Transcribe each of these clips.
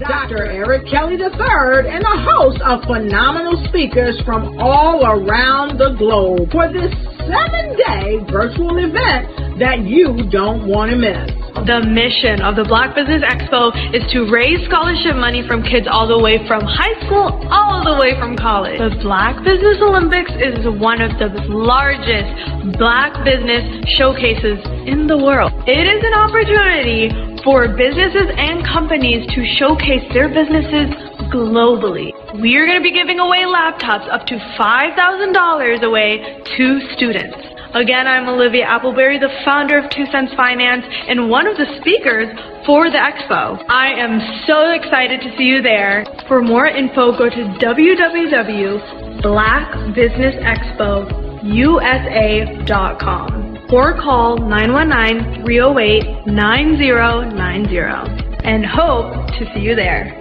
Dr. Eric Kelly III and a host of phenomenal speakers from all around the globe for this 7-day virtual event that you don't want to miss. The mission of the Black Business Expo is to raise scholarship money from kids all the way from high school all the way from college. The Black Business Olympics is one of the largest Black business showcases in the world. It is an opportunity for businesses and companies to showcase their businesses globally. We are going to be giving away laptops up to $5,000 away to students. Again, I'm Olivia Appleberry, the founder of 2 Cents Finance and one of the speakers for the expo. I am so excited to see you there. For more info, go to www.blackbusinessexpousa.com or call 919-308-9090 and hope to see you there.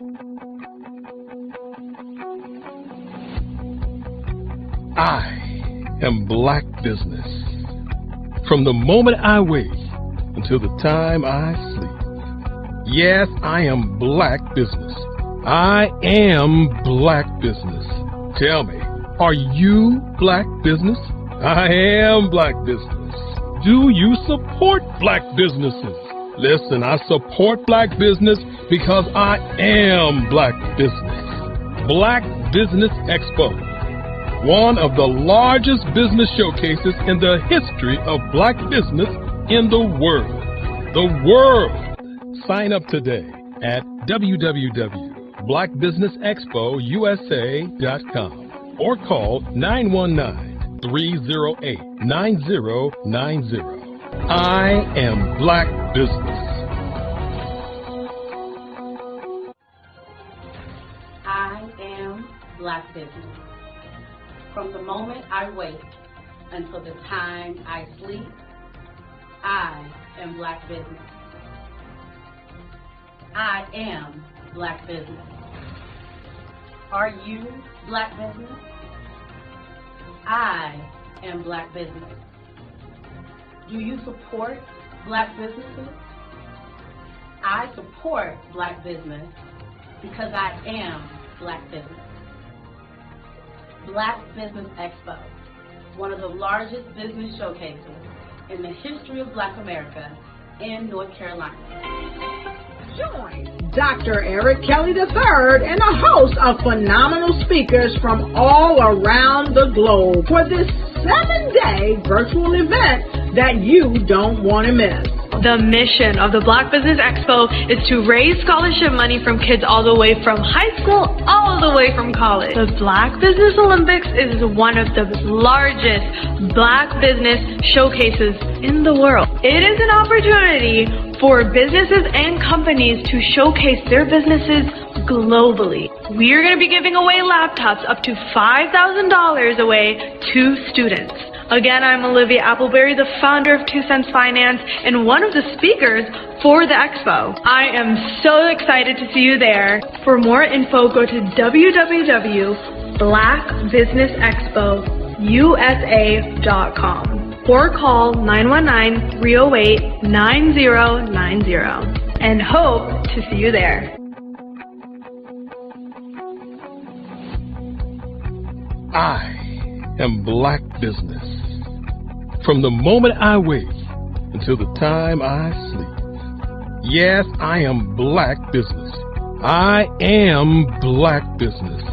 I am Black Business. From the moment I wake until the time I sleep. Yes, I am Black Business. I am Black Business. Tell me, are you Black Business? I am Black Business. Do you support Black businesses? Listen, I support Black business because I am Black Business. Black Business Expo, one of the largest business showcases in the history of Black business in the world. The world! Sign up today at www.blackbusinessexpousa.com or call 919-308-9090. I am Black Business. I am Black Business. From the moment I wake until the time I sleep, I am Black Business. I am Black Business. Are you Black Business? I am Black Business. Do you support Black businesses? I support Black business because I am Black Business. Black Business Expo, one of the largest business showcases in the history of Black America in North Carolina. Join Dr. Eric Kelly III and a host of phenomenal speakers from all around the globe for this 7-day virtual event that you don't want to miss. The mission of the Black Business Expo is to raise scholarship money from kids all the way from high school all the way from college. The Black Business Olympics is one of the largest Black business showcases in the world. It is an opportunity for businesses and companies to showcase their businesses globally. We are going to be giving away laptops up to $5,000 away to students. Again, I'm Olivia Appleberry, the founder of 2 Cents Finance and one of the speakers for the expo. I am so excited to see you there. For more info, go to www.blackbusinessexpousa.com or call 919-308-9090 and hope to see you there. I am Black Business. From the moment I wake until the time I sleep. Yes, I am Black Business. I am Black Business.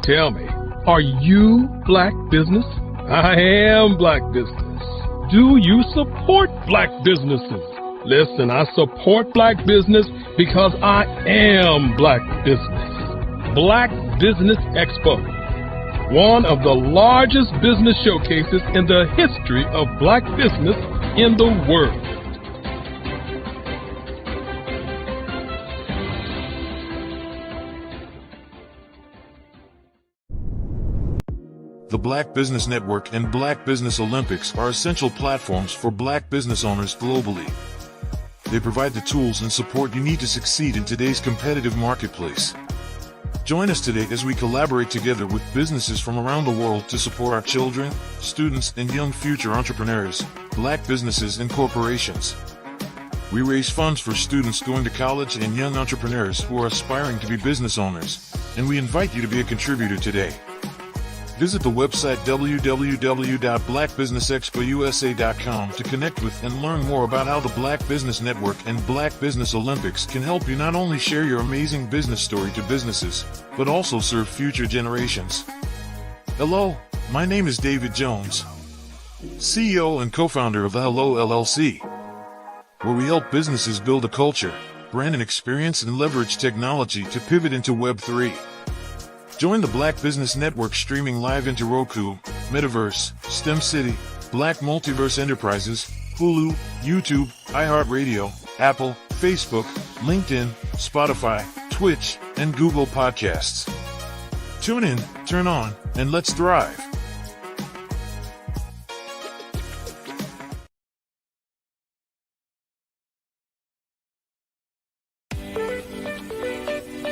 Tell me, are you Black Business? I am Black Business. Do you support Black businesses? Listen, I support Black business because I am Black Business. Black Business Expo, one of the largest business showcases in the history of Black business in the world. The Black Business Network and Black Business Olympics are essential platforms for Black business owners globally. They provide the tools and support you need to succeed in today's competitive marketplace. Join us today as we collaborate together with businesses from around the world to support our children, students, and young future entrepreneurs, Black businesses and corporations. We raise funds for students going to college and young entrepreneurs who are aspiring to be business owners, and we invite you to be a contributor today. Visit the website www.blackbusinessexpousa.com to connect with and learn more about how the Black Business Network and Black Business Olympics can help you not only share your amazing business story to businesses, but also serve future generations. Hello, my name is David Jones, CEO and co-founder of the Hello LLC, where we help businesses build a culture, brand an experience, and leverage technology to pivot into Web3. Join the Black Business Network streaming live into Roku, Metaverse, STEM City, Black Multiverse Enterprises, Hulu, YouTube, iHeartRadio, Apple, Facebook, LinkedIn, Spotify, Twitch, and Google Podcasts. Tune in, turn on, and let's thrive.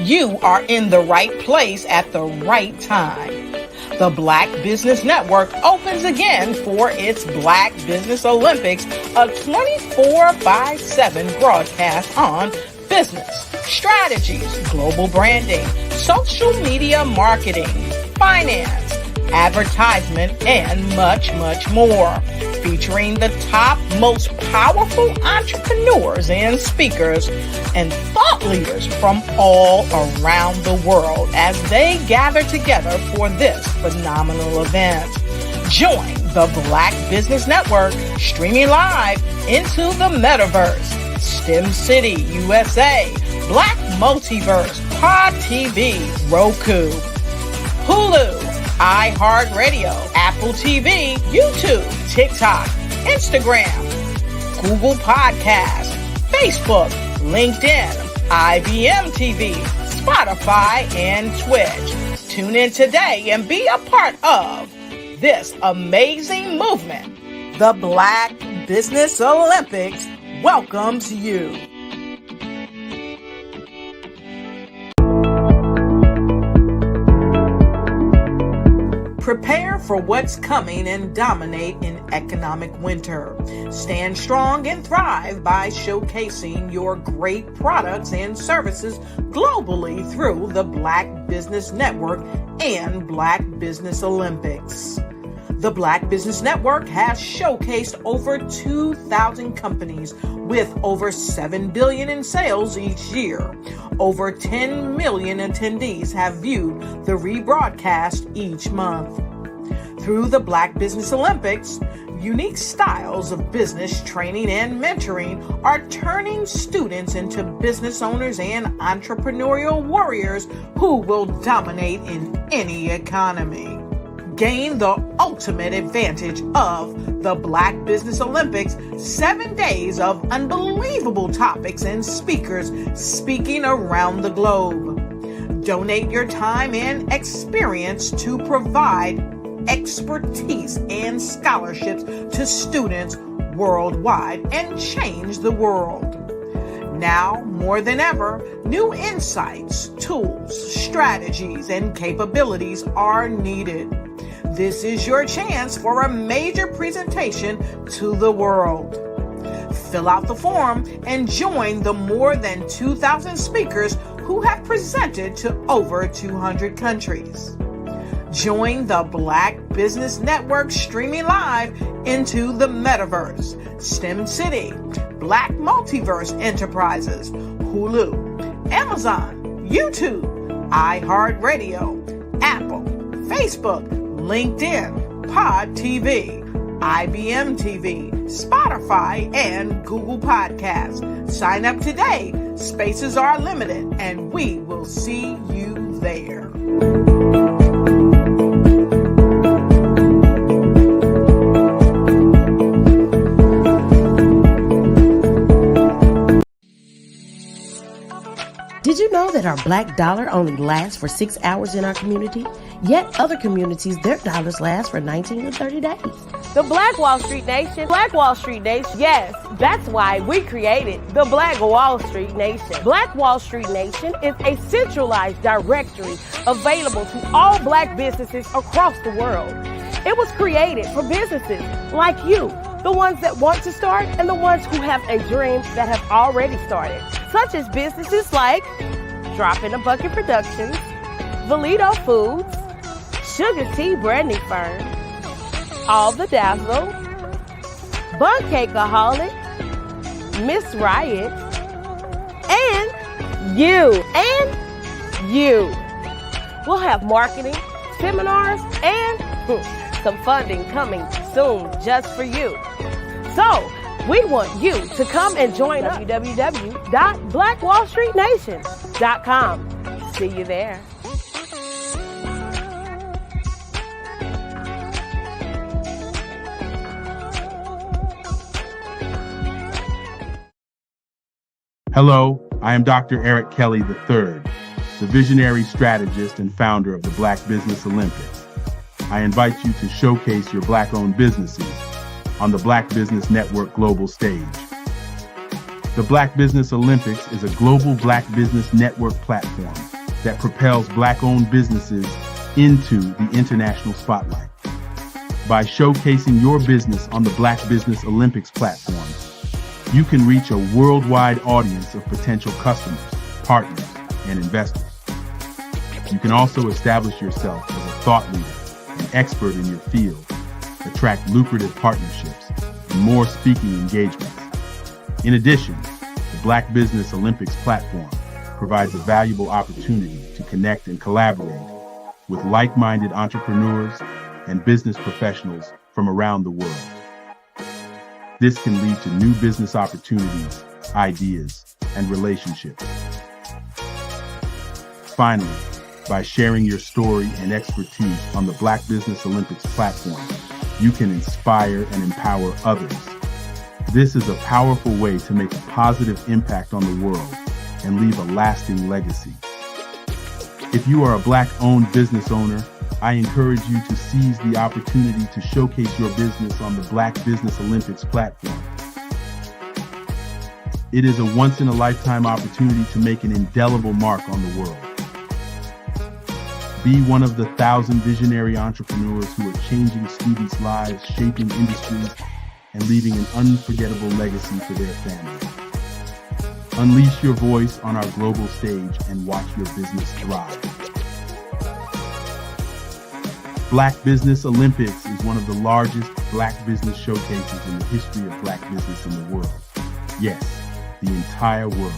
You are in the right place at the right time. The Black Business Network opens again for its Black Business Olympics, a 24/7 broadcast on business, strategies, global branding, social media marketing, finance, advertisement, and much, much more. Featuring the top, most powerful entrepreneurs and speakers and thought leaders from all around the world as they gather together for this phenomenal event. Join the Black Business Network streaming live into the Metaverse, STEM City USA, Black Multiverse, Pod TV, Roku, Hulu, iHeartRadio, Apple TV, YouTube, TikTok, Instagram, Google Podcasts, Facebook, LinkedIn, IBM TV, Spotify, and Twitch. Tune in today and be a part of this amazing movement. The Black Business Olympics welcomes you. Prepare for what's coming and dominate in economic winter. Stand strong and thrive by showcasing your great products and services globally through the Black Business Network and Black Business Olympics. The Black Business Network has showcased over 2,000 companies with over $7 billion in sales each year. Over 10 million attendees have viewed the rebroadcast each month. Through the Black Business Olympics, unique styles of business training and mentoring are turning students into business owners and entrepreneurial warriors who will dominate in any economy. Gain the ultimate advantage of the Black Business Olympics, 7 days of unbelievable topics and speakers speaking around the globe. Donate your time and experience to provide expertise and scholarships to students worldwide and change the world. Now, more than ever, new insights, tools, strategies, and capabilities are needed. This is your chance for a major presentation to the world. Fill out the form and join the more than 2,000 speakers who have presented to over 200 countries. Join the Black Business Network streaming live into the Metaverse, STEM City, Black Multiverse Enterprises, Hulu, Amazon, YouTube, iHeartRadio, Apple, Facebook, LinkedIn, Pod TV, IBM TV, Spotify, and Google Podcasts. Sign up today. Spaces are limited, and we will see you there. Did you know that our black dollar only lasts for 6 hours in our community? Yet other communities, their dollars last for 19 to 30 days. The Black Wall Street Nation. Black Wall Street Nation. Yes, that's why we created the Black Wall Street Nation. Black Wall Street Nation is a centralized directory available to all black businesses across the world. It was created for businesses like you the ones that want to start, and the ones who have a dream that have already started, such as businesses like Drop in a Bucket Productions, Valito Foods, Sugar Tea Branding Firm, All the Dazzle, Bun Cakeaholic, Miss Riot, and you. We'll have marketing, seminars, and some funding coming soon just for you. So, we want you to come and join www.blackwallstreetnation.com. See you there. Hello, I am Dr. Eric Kelly III, the visionary strategist and founder of the Black Business Olympics. I invite you to showcase your Black-owned businesses on the Black Business Network global stage. The Black Business Olympics is a global Black Business Network platform that propels Black-owned businesses into the international spotlight. By showcasing your business on the Black Business Olympics platform, you can reach a worldwide audience of potential customers, partners, and investors. You can also establish yourself as a thought leader, an expert in your field, attract lucrative partnerships, and more speaking engagements. In addition, the Black Business Olympics platform provides a valuable opportunity to connect and collaborate with like-minded entrepreneurs and business professionals from around the world. This can lead to new business opportunities, ideas, and relationships. Finally, by sharing your story and expertise on the Black Business Olympics platform, you can inspire and empower others. This is a powerful way to make a positive impact on the world and leave a lasting legacy. If you are a Black-owned business owner, I encourage you to seize the opportunity to showcase your business on the Black Business Olympics platform. It is a once-in-a-lifetime opportunity to make an indelible mark on the world. Be one of the 1,000 visionary entrepreneurs who are changing students' lives, shaping industries, and leaving an unforgettable legacy for their families. Unleash your voice on our global stage and watch your business thrive. Black Business Olympics is one of the largest Black business showcases in the history of Black business in the world. Yes, the entire world.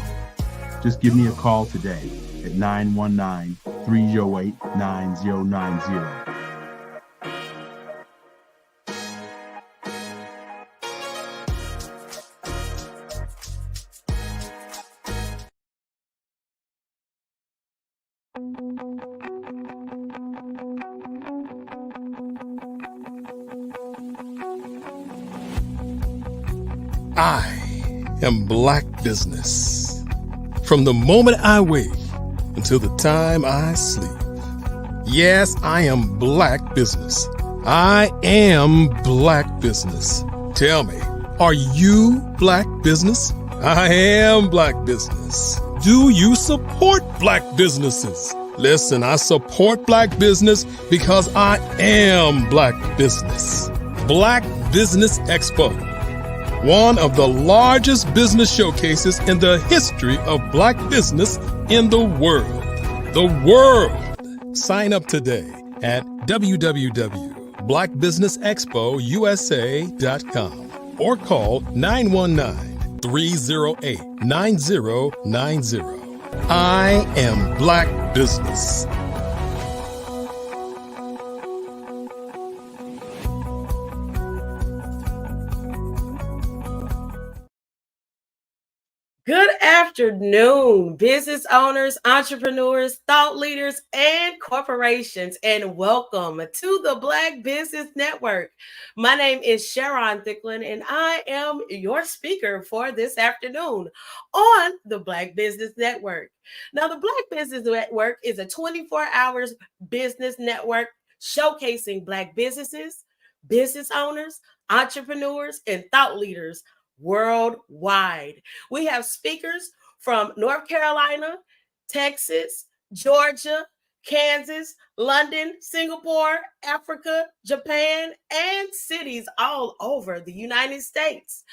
Just give me a call today at 919-308-9090. I am Black Business. From the moment I wake until the time I sleep. Yes, I am Black Business. I am Black Business. Tell me, are you Black Business? I am Black Business. Do you support Black businesses? Listen, I support Black business because I am Black Business. Black Business Expo, one of the largest business showcases in the history of Black business in the world. The world! Sign up today at www.blackbusinessexpousa.com or call 919-308-9090. I am Black Business. Good afternoon, business owners, entrepreneurs, thought leaders, and corporations, and welcome to the Black Business Network. My name is Sharon Thicklin, and I am your speaker for this afternoon on the Black Business Network. Now, the Black Business Network is a 24-hour business network showcasing Black businesses, business owners, entrepreneurs, and thought leaders worldwide. We have speakers from North Carolina, Texas, Georgia, Kansas, London, Singapore, Africa, Japan, and cities all over the United States.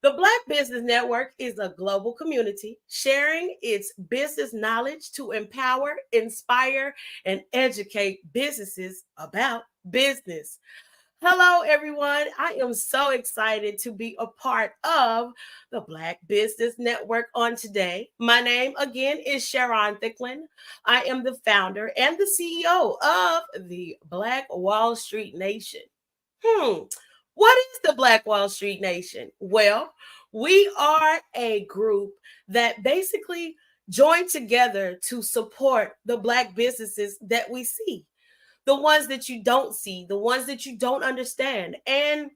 The Black Business Network is a global community sharing its business knowledge to empower, inspire, and educate businesses about business. Hello, everyone. I am so excited to be a part of the Black Business Network on today. My name, again, is Sharon Thicklin. I am the founder and the CEO of the Black Wall Street Nation. What is the Black Wall Street Nation? Well, we are a group that basically joined together to support the Black businesses that we see, the ones that you don't see, the ones that you don't understand, and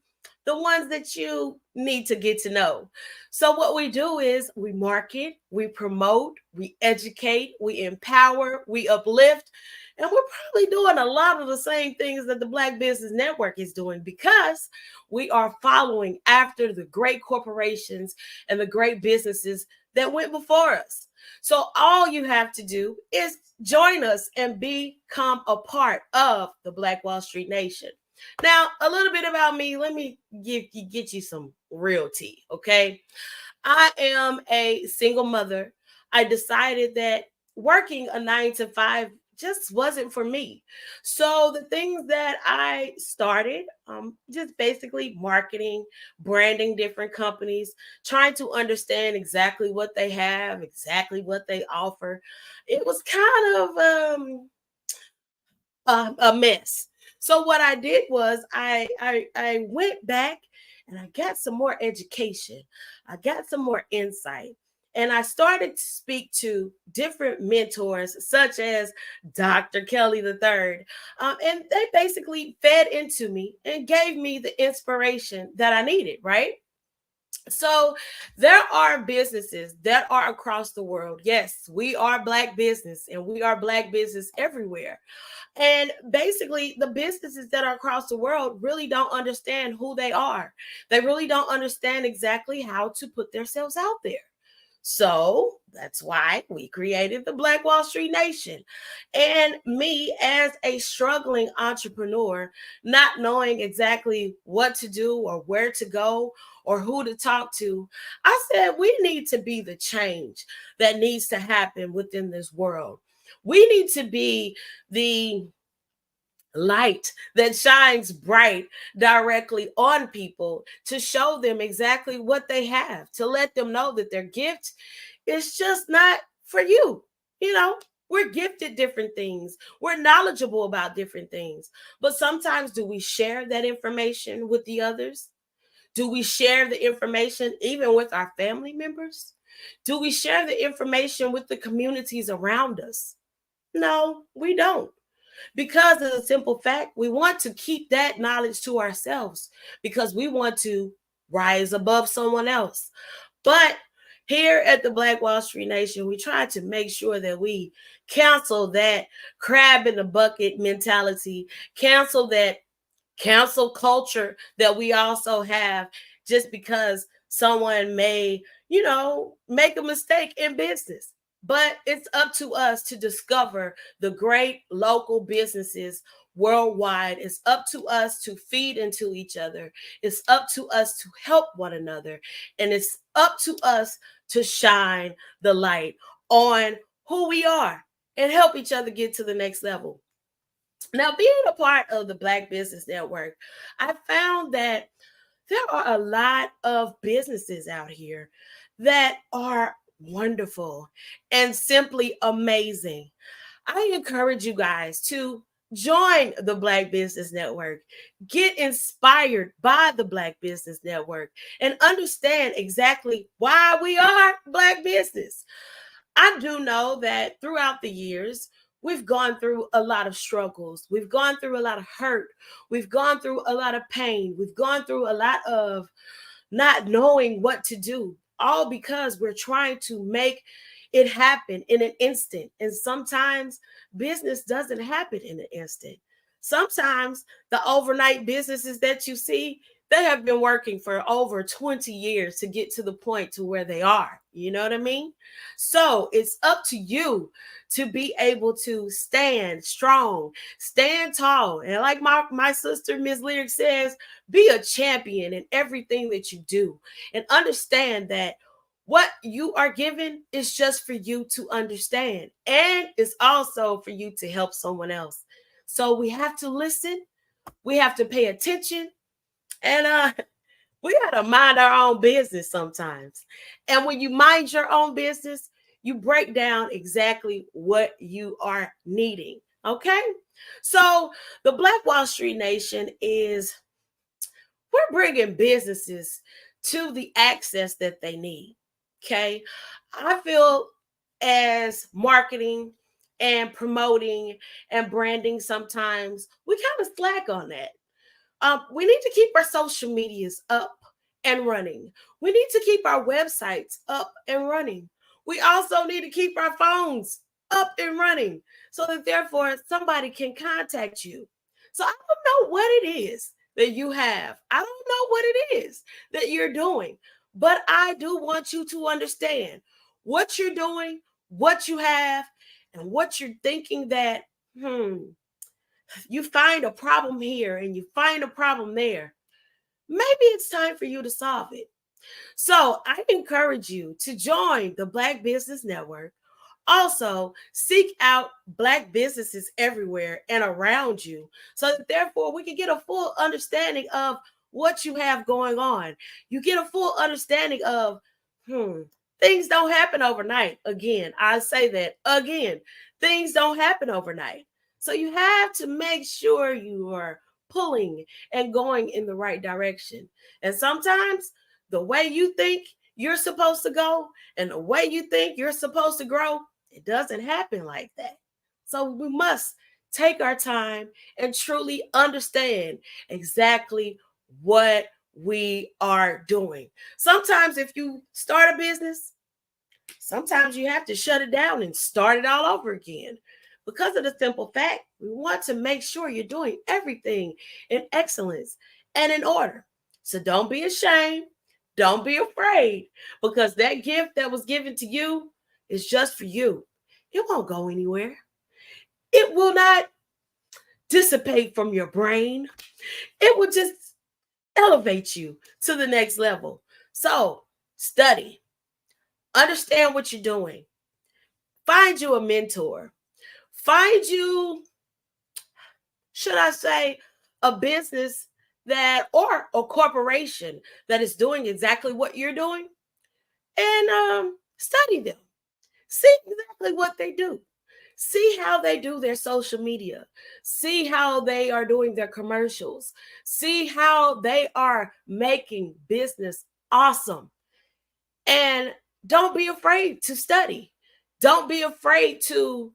the ones that you need to get to know. So what we do is we market, we promote, we educate, we empower, we uplift, and we're probably doing a lot of the same things that the Black Business Network is doing because we are following after the great corporations and the great businesses that went before us. So all you have to do is join us and become a part of the Black Wall Street Nation. Now, a little bit about me. Let me get you some real tea, okay? I am a single mother. I decided that working a 9 to 5 just wasn't for me. So the things that I started, just basically marketing, branding different companies, trying to understand exactly what they have, exactly what they offer. It was kind of a mess. So what I did was I went back and I got some more education. I got some more insight. And I started to speak to different mentors, such as Dr. Kelly III. And they basically fed into me and gave me the inspiration that I needed, right? So there are businesses that are across the world. Yes, we are Black business and we are Black business everywhere. And basically, the businesses that are across the world really don't understand who they are. They really don't understand exactly how to put themselves out there. So that's why we created the Black Wall Street Nation. And me, as a struggling entrepreneur, not knowing exactly what to do or where to go or who to talk to, I said we need to be the change that needs to happen within this world. We need to be the light that shines bright directly on people to show them exactly what they have, to let them know that their gift is just not for you. You know, we're gifted different things. We're knowledgeable about different things. But sometimes do we share that information with the others? Do we share the information even with our family members? Do we share the information with the communities around us? No, we don't. Because of the simple fact, we want to keep that knowledge to ourselves because we want to rise above someone else. But here at the Black Wall Street Nation, we try to make sure that we cancel that crab in the bucket mentality, cancel that cancel culture that we also have just because someone may, make a mistake in business. But it's up to us to discover the great local businesses worldwide. It's up to us to feed into each other. It's up to us to help one another. And it's up to us to shine the light on who we are and help each other get to the next level. Now, being a part of the Black Business Network, I found that there are a lot of businesses out here that are wonderful and simply amazing. I encourage you guys to join the Black Business Network, get inspired by the Black Business Network, and understand exactly why we are Black business. I do know that throughout the years, we've gone through a lot of struggles. We've gone through a lot of hurt. We've gone through a lot of pain. We've gone through a lot of not knowing what to do, all because we're trying to make it happen in an instant. And sometimes business doesn't happen in an instant. Sometimes the overnight businesses that you see, they have been working for over 20 years to get to the point to where they are. You know what I mean? So it's up to you to be able to stand strong, stand tall. And like my sister, Ms. Lyric says, be a champion in everything that you do, and understand that what you are given is just for you to understand, and it's also for you to help someone else. So we have to listen, we have to pay attention, and we got to mind our own business sometimes. And when you mind your own business, you break down exactly what you are needing. Okay? So the Black Wall Street Nation we're bringing businesses to the access that they need. Okay? I feel as marketing and promoting and branding, sometimes we kind of slack on that. We need to keep our social medias up and running. We need to keep our websites up and running. We also need to keep our phones up and running so that therefore somebody can contact you. So I don't know what it is that you have. I don't know what it is that you're doing, but I do want you to understand what you're doing, what you have, and what you're thinking that, you find a problem here and you find a problem there. Maybe it's time for you to solve it. So I encourage you to join the Black Business Network. Also, seek out Black businesses everywhere and around you so that therefore we can get a full understanding of what you have going on. You get a full understanding of, things don't happen overnight. Again, I say that again, things don't happen overnight. So you have to make sure you are pulling and going in the right direction. And sometimes the way you think you're supposed to go and the way you think you're supposed to grow, it doesn't happen like that. So we must take our time and truly understand exactly what we are doing. Sometimes if you start a business, sometimes you have to shut it down and start it all over again. Because of the simple fact, we want to make sure you're doing everything in excellence and in order. So don't be ashamed. Don't be afraid, because that gift that was given to you is just for you. It won't go anywhere. It will not dissipate from your brain. It will just elevate you to the next level. So study, understand what you're doing. Find you a mentor. Find you, should I say, a business that, or a corporation that is doing exactly what you're doing, and study them. See exactly what they do. See how they do their social media. See how they are doing their commercials. See how they are making business awesome. And don't be afraid to study. Don't be afraid to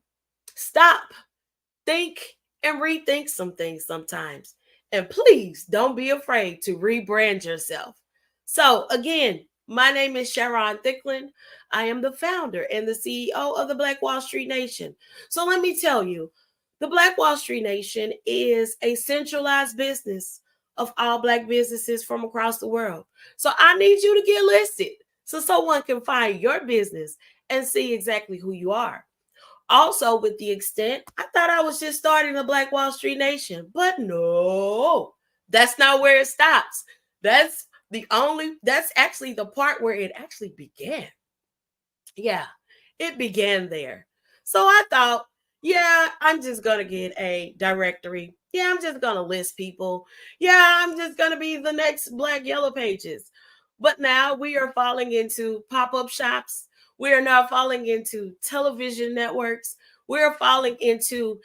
stop, think, and rethink some things sometimes. And please don't be afraid to rebrand yourself. So again, my name is Sharon Thicklin. I am the founder and the CEO of the Black Wall Street Nation. So let me tell you, the Black Wall Street Nation is a centralized business of all Black businesses from across the world. So I need you to get listed so someone can find your business and see exactly who you are. Also, with the extent, I thought I was just starting the Black Wall Street Nation, but no, that's not where it stops. That's actually the part where it actually began. Yeah, it began there. So I thought, yeah, I'm just going to get a directory. Yeah, I'm just going to list people. Yeah, I'm just going to be the next Black Yellow Pages. But now we are falling into pop-up shops. We are now falling into television networks. We're falling into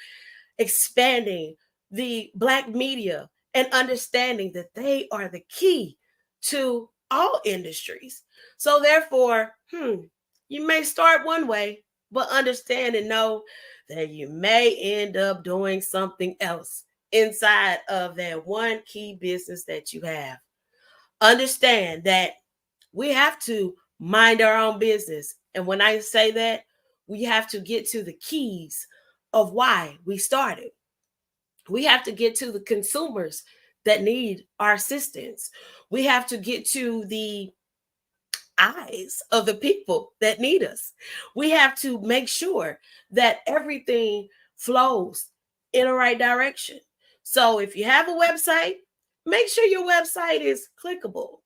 expanding the Black media and understanding that they are the key to all industries. So therefore, you may start one way, but understand and know that you may end up doing something else inside of that one key business that you have. Understand that we have to mind our own business. And when I say that, we have to get to the keys of why we started. We have to get to the consumers that need our assistance. We have to get to the eyes of the people that need us. We have to make sure that everything flows in the right direction. So if you have a website, make sure your website is clickable.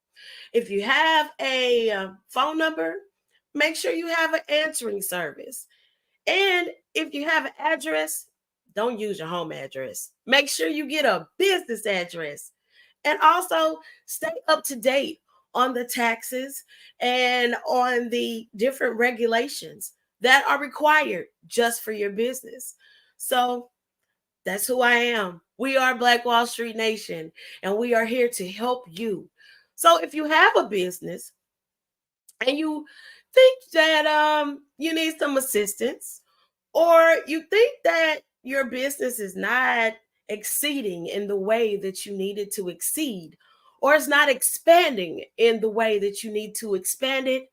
If you have a phone number, make sure you have an answering service. And if you have an address, don't use your home address. Make sure you get a business address. And also stay up to date on the taxes and on the different regulations that are required just for your business. So that's who I am. We are Black Wall Street Nation, and we are here to help you. So if you have a business and you think that you need some assistance, or you think that your business is not exceeding in the way that you need it to exceed, or it's not expanding in the way that you need to expand it,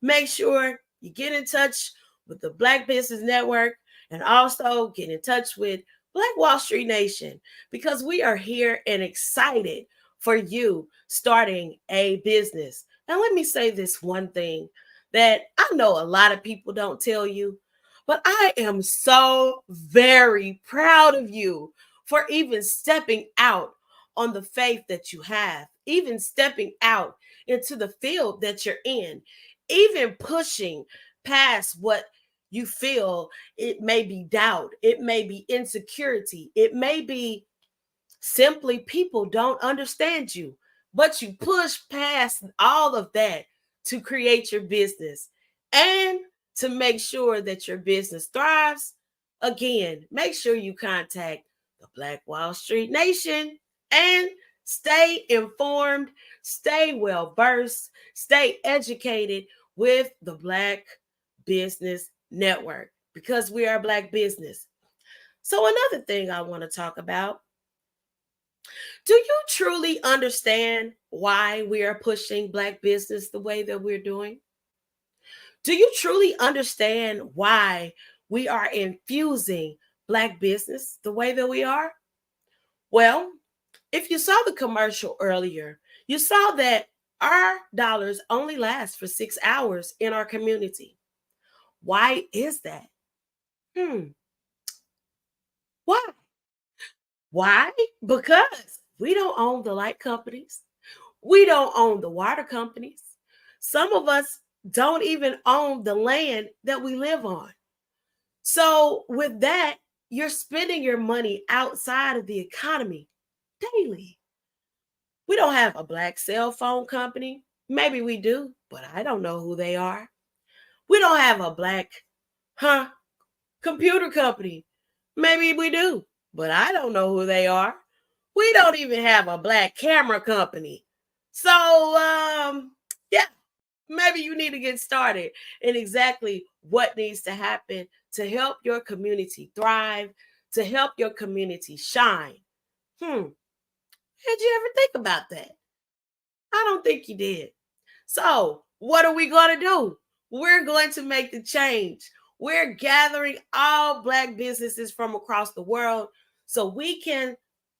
make sure you get in touch with the Black Business Network and also get in touch with Black Wall Street Nation, because we are here and excited for you starting a business. And let me say this one thing that I know a lot of people don't tell you, but I am so very proud of you for even stepping out on the faith that you have, even stepping out into the field that you're in, even pushing past what you feel. It may be doubt, it may be insecurity, it may be simply people don't understand you, but you push past all of that to create your business and to make sure that your business thrives. Again, make sure you contact the Black Wall Street Nation and stay informed, stay well versed, stay educated with the Black Business Network, because we are Black business. So another thing I want to talk about, do you truly understand why we are pushing Black business the way that we're doing? Do you truly understand why we are infusing Black business the way that we are? Well, if you saw the commercial earlier, you saw that our dollars only last for 6 hours in our community. Why is that? Why? Why? Because we don't own the light companies. We don't own the water companies. Some of us don't even own the land that we live on. So with that, you're spending your money outside of the economy daily. We don't have a Black cell phone company. Maybe we do, but I don't know who they are. We don't have a Black computer company. Maybe we do, but I don't know who they are. We don't even have a Black camera company. So, yeah, maybe you need to get started in exactly what needs to happen to help your community thrive, to help your community shine. Did you ever think about that? I don't think you did. So what are we going to do? We're going to make the change. We're gathering all Black businesses from across the world so we can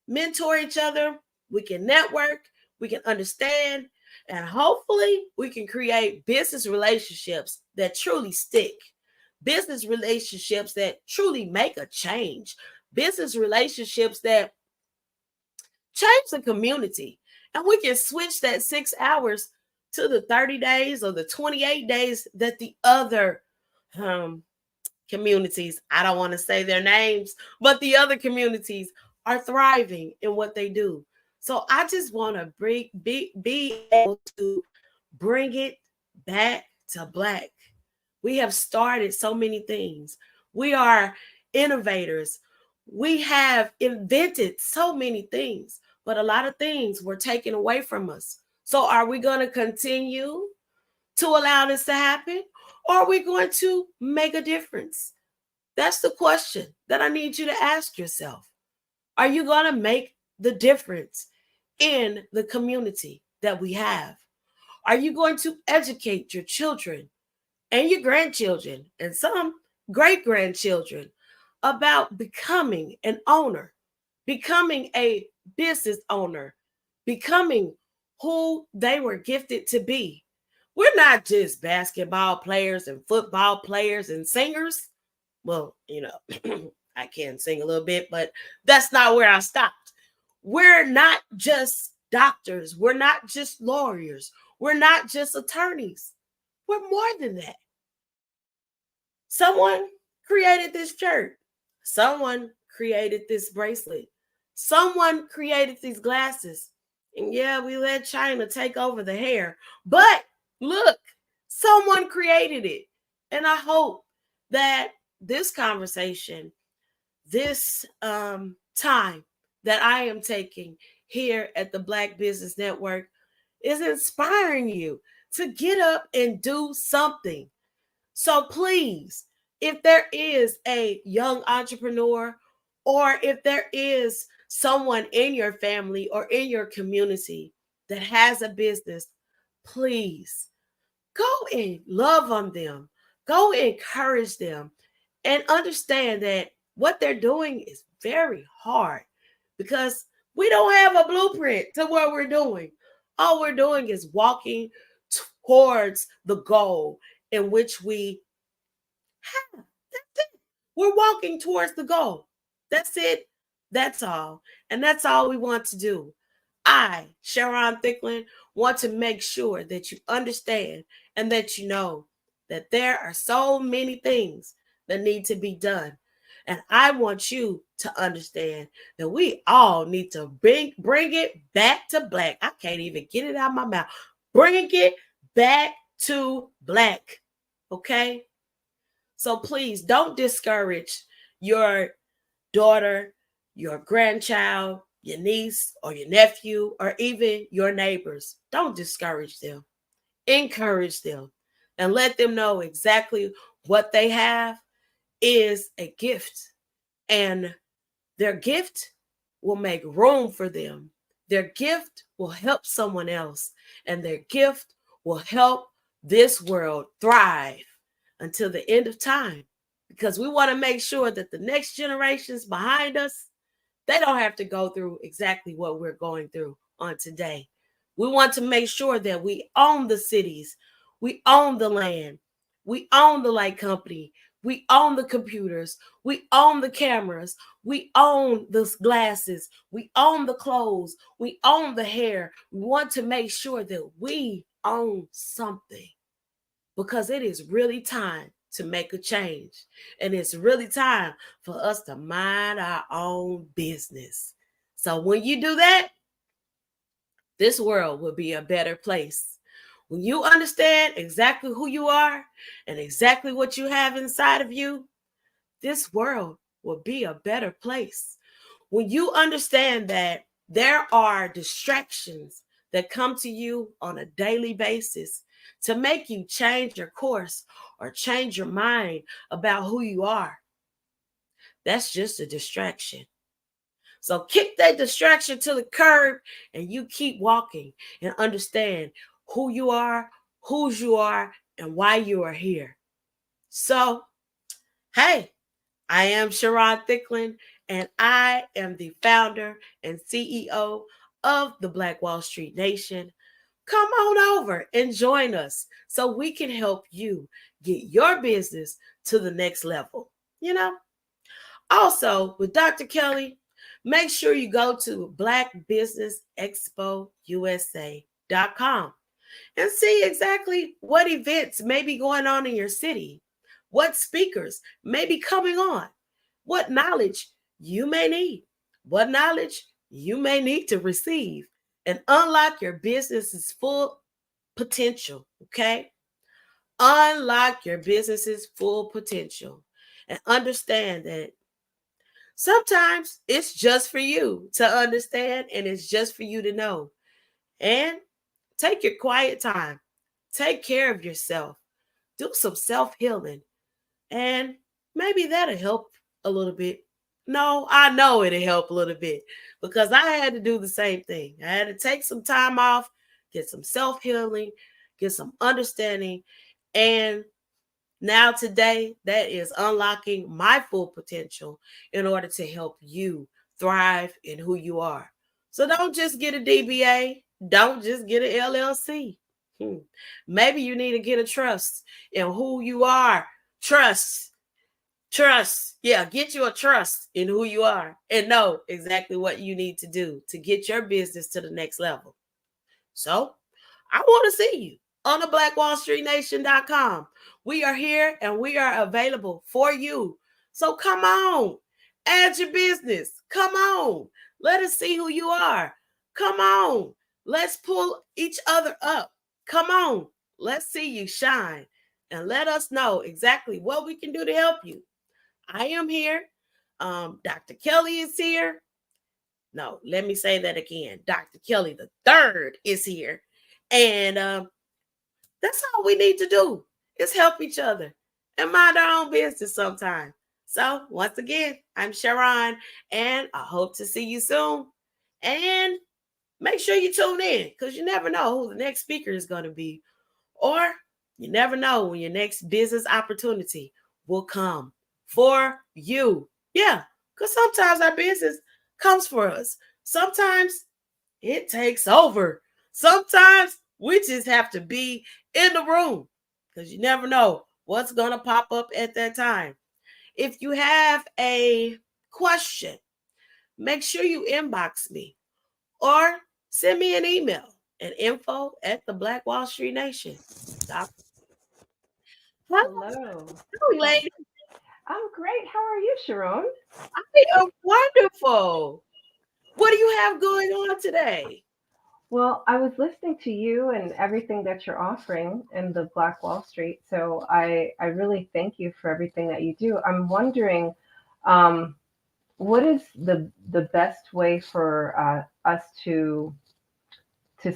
mentor each other, we can network, we can understand, and hopefully we can create business relationships that truly stick, business relationships that truly make a change, business relationships that change the community. And we can switch that 6 hours to the 30 days or the 28 days that the other communities, I don't want to say their names, but the other communities are thriving in what they do. So I just want to be able to bring it back to Black. We have started so many things. We are innovators. We have invented so many things, but a lot of things were taken away from us. So are we going to continue to allow this to happen? Or are we going to make a difference? That's the question that I need you to ask yourself. Are you going to make the difference in the community that we have? Are you going to educate your children and your grandchildren and some great-grandchildren about becoming an owner, becoming a business owner becoming who they were gifted to be. We're not just basketball players and football players and singers. Well, I can sing a little bit, but that's not where I stopped. We're not just doctors. We're not just lawyers. We're not just attorneys. We're more than that. Someone created this shirt. Someone created this bracelet. Someone created these glasses. And yeah, we let China take over the hair. But look, someone created it. And I hope that this conversation, this time that I am taking here at the Black Business Network is inspiring you to get up and do something. So please, if there is a young entrepreneur, or if there is someone in your family or in your community that has a business, please go and love on them. Go encourage them and understand that what they're doing is very hard because we don't have a blueprint to what we're doing. All we're doing is walking towards the goal in which we have. That's it. We're walking towards the goal. That's it. That's all. And that's all we want to do. I, Sharon Thicklin, want to make sure that you understand and that you know that there are so many things that need to be done. And I want you to understand that we all need to bring it back to black. I can't even get it out of my mouth. Bring it back to black. Okay? So please don't discourage your daughter, your grandchild, your niece or your nephew, or even your neighbors. Don't discourage them. Encourage them and let them know exactly what they have is a gift. And their gift will make room for them. Their gift will help someone else. And their gift will help this world thrive until the end of time. Because we want to make sure that the next generations behind us, they don't have to go through exactly what we're going through on today. We want to make sure that we own the cities, we own the land, we own the light company, we own the computers, we own the cameras, we own the glasses, we own the clothes, we own the hair. We want to make sure that we own something because it is really time to make a change. And it's really time for us to mind our own business. So when you do that, this world will be a better place. When you understand exactly who you are and exactly what you have inside of you, this world will be a better place. When you understand that there are distractions that come to you on a daily basis to make you change your course or change your mind about who you are, that's just a distraction. So kick that distraction to the curb and you keep walking and understand who you are, whose you are, and why you are here. So, hey, I am Sharon Thicklin, and I am the founder and CEO of the Black Wall Street Nation. Come on over and join us so we can help you get your business to the next level. Also, with Dr. Kelly, make sure you go to Black Business Expo USA.com and see exactly what events may be going on in your city, what speakers may be coming on, what knowledge you may need, what knowledge you may need to receive and unlock your business's full potential, okay? Unlock your business's full potential and understand that sometimes it's just for you to understand and it's just for you to know. And take your quiet time. Take care of yourself. Do some self-healing. And maybe that'll help a little bit. No, I know it'll help a little bit because I had to do the same thing. I had to take some time off, get some self-healing, get some understanding. And now today, that is unlocking my full potential in order to help you thrive in who you are. So don't just get a DBA. Don't just get an LLC. Maybe you need to get a trust in who you are. Trust. Yeah, get you a trust in who you are and know exactly what you need to do to get your business to the next level. So I want to see you on the blackwallstreetnation.com. We are here and we are available for you. So come on, add your business. Come on, let us see who you are. Come on, let's pull each other up. Come on, let's see you shine and let us know exactly what we can do to help you. I am here. Dr. Kelly is here. No, let me say that again. Dr. Kelly the third is here. And that's all we need to do is help each other and mind our own business sometime. So once again, I'm Sharon, and I hope to see you soon. And make sure you tune in because you never know who the next speaker is going to be. Or you never know when your next business opportunity will come for you. Yeah, because sometimes our business comes for us. Sometimes it takes over. Sometimes we just have to be in the room because you never know what's going to pop up at that time. If you have a question, make sure you inbox me or send me an email at info@theblackWallStreetNation.com. Hello. Hello, lady. I'm great. How are you, Sharon? I am wonderful. What do you have going on today? Well, I was listening to you and everything that you're offering in the Black Wall Street. So I really thank you for everything that you do. I'm wondering, what is the best way for us to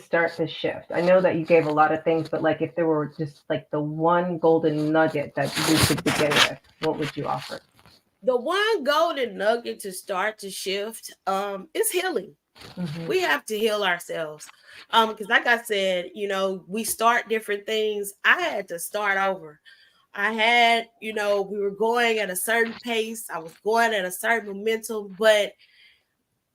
start the shift? I know that you gave a lot of things, but like if there were just like the one golden nugget that we could begin with, what would you offer? The one golden nugget to start to shift is healing. Mm-hmm. We have to heal ourselves. Because like I said, we start different things. I had to start over. I had, we were going at a certain pace. I was going at a certain momentum, but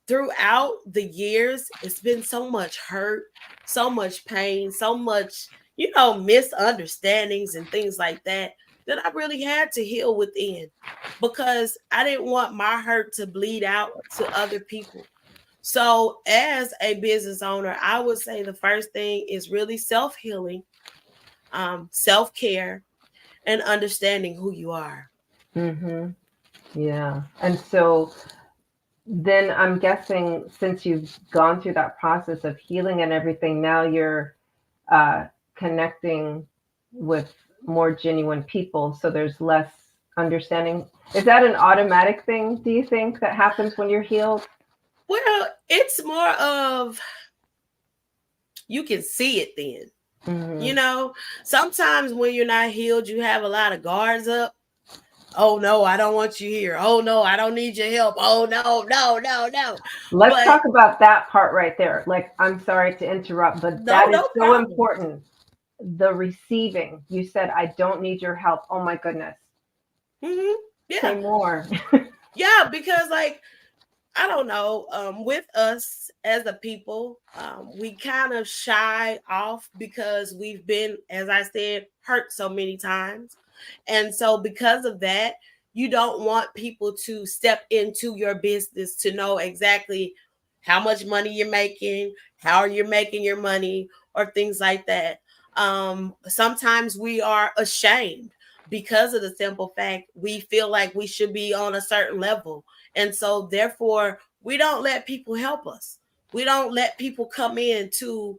throughout the years, it's been so much hurt, so much pain, so much, misunderstandings and things like that I really had to heal within because I didn't want my hurt to bleed out to other people. So as a business owner, I would say the first thing is really self-healing, self-care, and understanding who you are. Mm-hmm. Yeah. And so then I'm guessing since you've gone through that process of healing and everything, now you're connecting with more genuine people. So there's less understanding. Is that an automatic thing, do you think, that happens when you're healed? Well, it's more of you can see it then. Mm-hmm. Sometimes when you're not healed, you have a lot of guards up. Oh, no, I don't want you here. Oh, no, I don't need your help. Oh, no. Let's talk about that part right there. Like, I'm sorry to interrupt, but that is so important. The receiving. You said, I don't need your help. Oh, my goodness. Mm-hmm. Yeah. Say more. Yeah, because I don't know, with us as a people, we kind of shy off because we've been, as I said, hurt so many times. And so because of that, you don't want people to step into your business to know exactly how much money you're making, how you're making your money, or things like that. Sometimes we are ashamed because of the simple fact we feel like we should be on a certain level. And so therefore, we don't let people help us. We don't let people come in to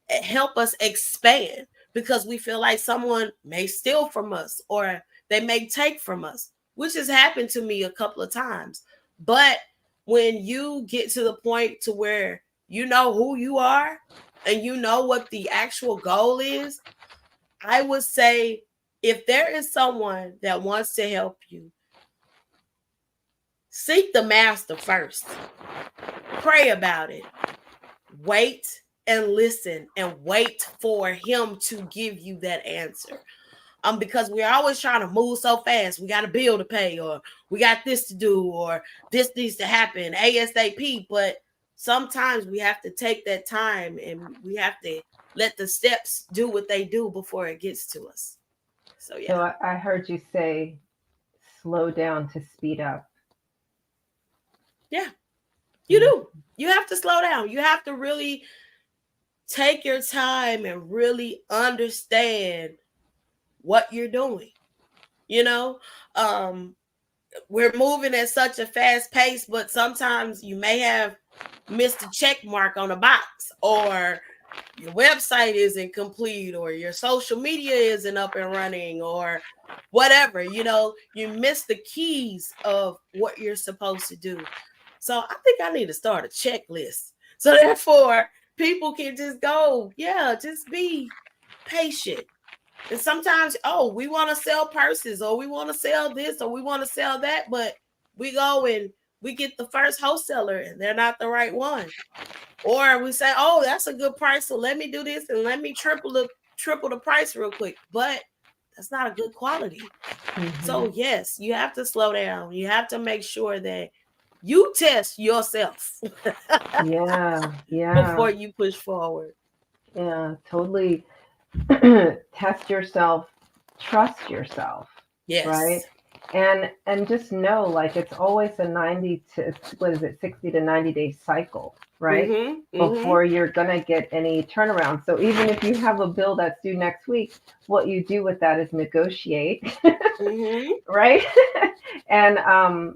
help us expand because we feel like someone may steal from us or they may take from us, which has happened to me a couple of times. But when you get to the point to where you know who you are and you know what the actual goal is, I would say if there is someone that wants to help you, seek the master first. Pray about it. Wait and listen and wait for him to give you that answer. Because we're always trying to move so fast. We got a bill to pay, or we got this to do, or this needs to happen ASAP. But sometimes we have to take that time and we have to let the steps do what they do before it gets to us. So yeah. So I heard you say slow down to speed up. Yeah, you do. You have to slow down. You have to really take your time and really understand what you're doing. You know, we're moving at such a fast pace, but sometimes you may have missed a check mark on a box, or your website isn't complete, or your social media isn't up and running, or whatever. You know, you miss the keys of what you're supposed to do. So I think I need to start a checklist. So therefore, people can just go, yeah, just be patient. And sometimes, we want to sell purses, or we want to sell this, or we want to sell that, but we go and we get the first wholesaler and they're not the right one. Or we say, oh, that's a good price, so let me do this and let me triple the price real quick. But that's not a good quality. Mm-hmm. So yes, you have to slow down. You have to make sure that you test yourself. Yeah. Before you push forward. Yeah, totally. Test yourself, trust yourself. Yes. Right. And just know, like, it's always a 60 to 90 day cycle, right? Mm-hmm. Before you're gonna get any turnaround. So even if you have a bill that's due next week, what you do with that is negotiate. Mm-hmm. Right? And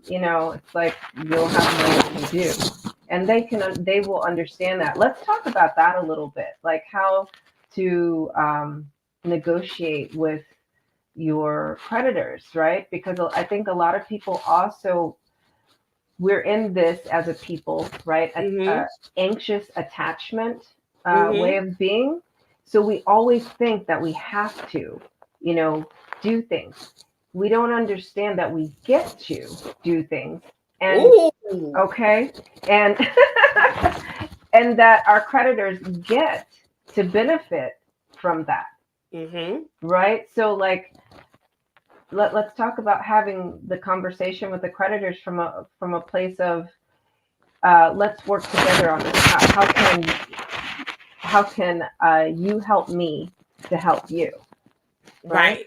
it's like you'll have money to do. And they will understand that. Let's talk about that a little bit, like how to negotiate with your creditors, right? Because I think a lot of people also, we're in this as a people, right? Mm-hmm. Anxious attachment way of being. So we always think that we have to, do things. We don't understand that we get to do things. And okay. And and that our creditors get to benefit from that. Mm-hmm. Right? So like, let's talk about having the conversation with the creditors from a place of let's work together on this. How can you help me to help you? Right.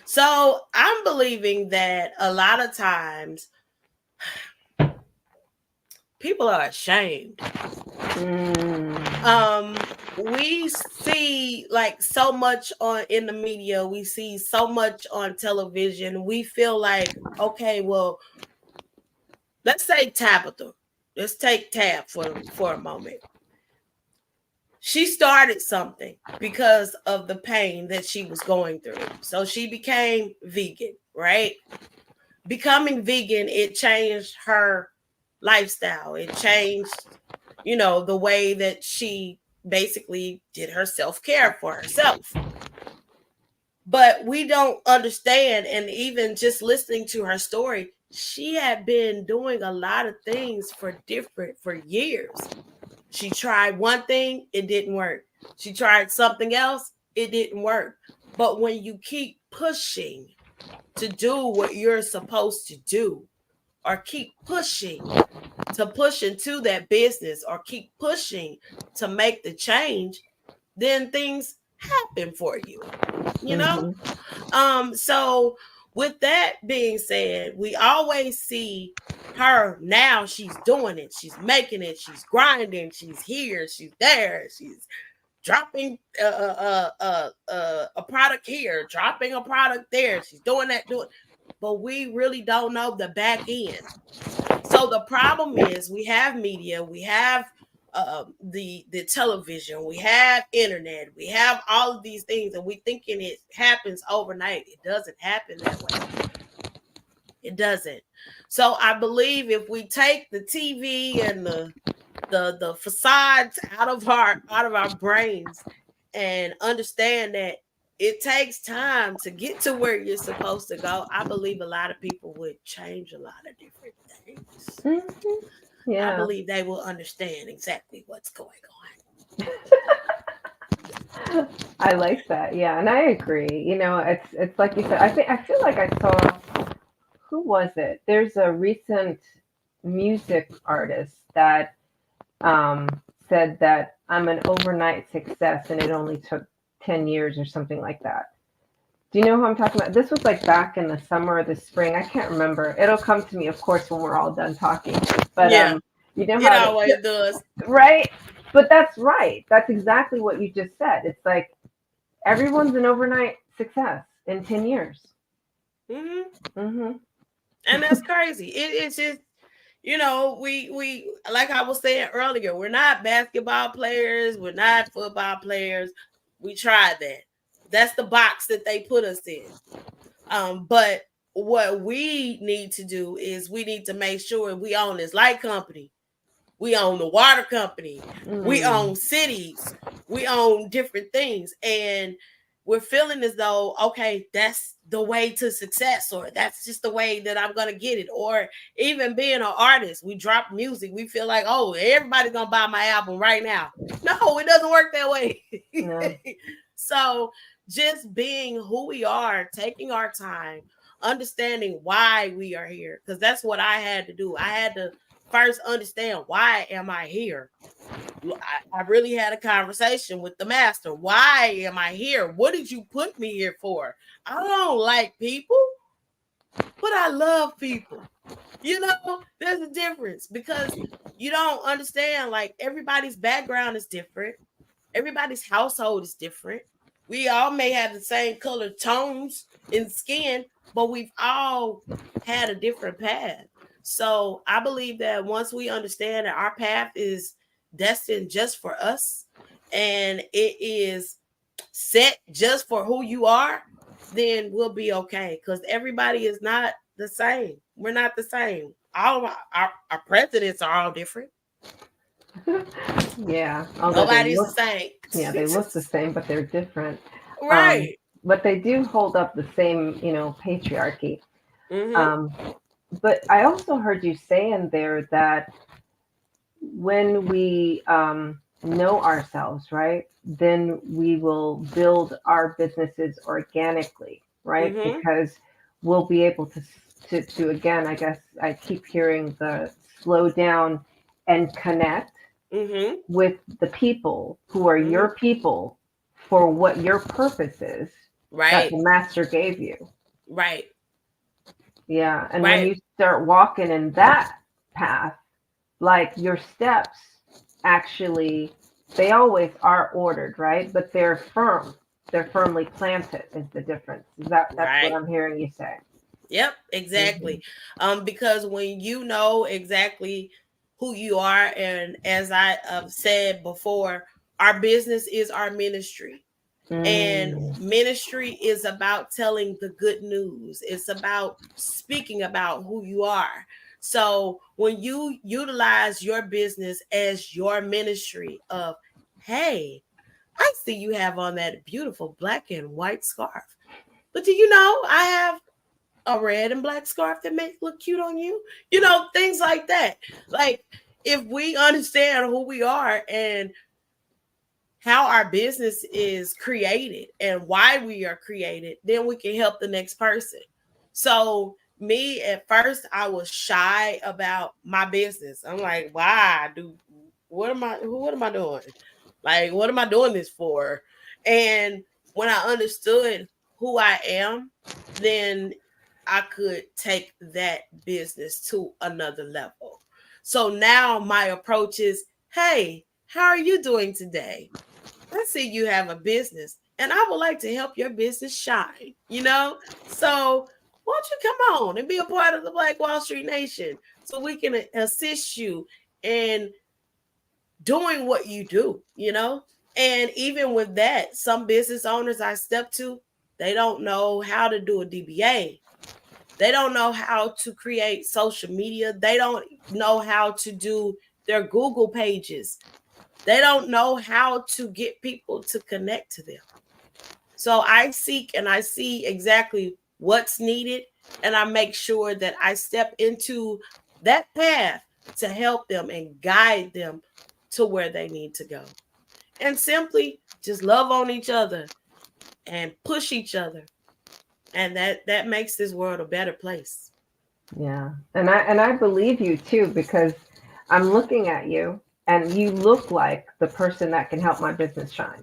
So I'm believing that a lot of times people are ashamed. We see like so much in the media. We see so much on television. We feel like, okay, well, let's say Tabitha. Let's take Tab for a moment. She started something because of the pain that she was going through. So she became vegan, right? Becoming vegan, it changed her lifestyle. It changed, the way that she basically did her self-care for herself. But we don't understand, and even just listening to her story, she had been doing a lot of things for years. She tried one thing, it didn't work. She tried something else, it didn't work. But when you keep pushing to do what you're supposed to do, or keep pushing to push into that business, or keep pushing to make the change, then things happen for you, Mm-hmm. So with that being said, we always see her now. She's doing it. She's making it. She's grinding. She's here. She's there. She's dropping a product here, dropping a product there. She's doing that, but we really don't know the back end. So the problem is we have media, we have the television, we have internet, we have all of these things, and we thinking it happens overnight. It doesn't happen that way. It doesn't. So I believe if we take the TV and the facades out of our brains and understand that it takes time to get to where you're supposed to go, I believe a lot of people would change a lot of different things. Mm-hmm. Yeah. I believe they will understand exactly what's going on. I like that. Yeah, and I agree. It's like you said. I feel like I saw, who was it? There's a recent music artist that said that I'm an overnight success and it only took 10 years or something like that. Do you know who I'm talking about? This was like back in the summer or the spring. I can't remember. It'll come to me, of course, when we're all done talking. But Yeah, you know it how always does. right? But that's right. That's exactly what you just said. It's like everyone's an overnight success in 10 years. And that's crazy. It's just, we like I was saying earlier, we're not basketball players, we're not football players. We tried that. That's the box that they put us in. But what we need to do is we need to make sure we own this light company. We own the water company. We own cities. We own different things. And we're feeling as though, okay, that's the way to success, or that's just the way that I'm going to get it. Or even being an artist, we drop music. We feel like, oh, everybody's going to buy my album right now. No, it doesn't work that way. No. So just being who we are, taking our time, understanding why we are here. Because that's what I had to do. I had to first understand, why am I here? I really had a conversation with the master. Why am I here? What did you put me here for? I don't like people, but I love people. There's a difference, because you don't understand, like, everybody's background is different. Everybody's household is different. We all may have the same color tones in skin, but we've all had a different path. So I believe that once we understand that our path is destined just for us, and it is set just for who you are, then we'll be okay. Because everybody is not the same. We're not the same. All of our presidents are all different. Yeah. Nobody's the same. Yeah, they look the same, but they're different. Right. But they do hold up the same, patriarchy. But I also heard you say in there that when we know ourselves, right, then we will build our businesses organically, right? Because we'll be able to again, I guess I keep hearing the slow down and connect with the people who are your people for what your purpose is, that the master gave you. Right. Yeah. And when you start walking in that path, like, your steps actually, they always are ordered, right? But they're firm. They're firmly planted is the difference. That's what I'm hearing you say. Yep, exactly. Because when you know exactly who you are, and as I said before, our business is our ministry. And ministry is about telling the good news. It's about speaking about who you are. So when you utilize your business as your ministry of, hey, I see you have on that beautiful black and white scarf, but do you know I have a red and black scarf that makes look cute on you? Things like that. Like, if we understand who we are and how our business is created and why we are created, then we can help the next person. So me, at first, I was shy about my business. I'm like, what am I doing? Like, what am I doing this for? And when I understood who I am, then I could take that business to another level. So now my approach is, hey, how are you doing today? I see you have a business, and I would like to help your business shine, So why don't you come on and be a part of the Black Wall Street Nation so we can assist you in doing what you do, And even with that, some business owners I step to, they don't know how to do a DBA. They don't know how to create social media. They don't know how to do their Google pages. They don't know how to get people to connect to them. So I seek and I see exactly what's needed, and I make sure that I step into that path to help them and guide them to where they need to go. And simply just love on each other and push each other. And that makes this world a better place. Yeah. And I believe you too, because I'm looking at you and you look like the person that can help my business shine.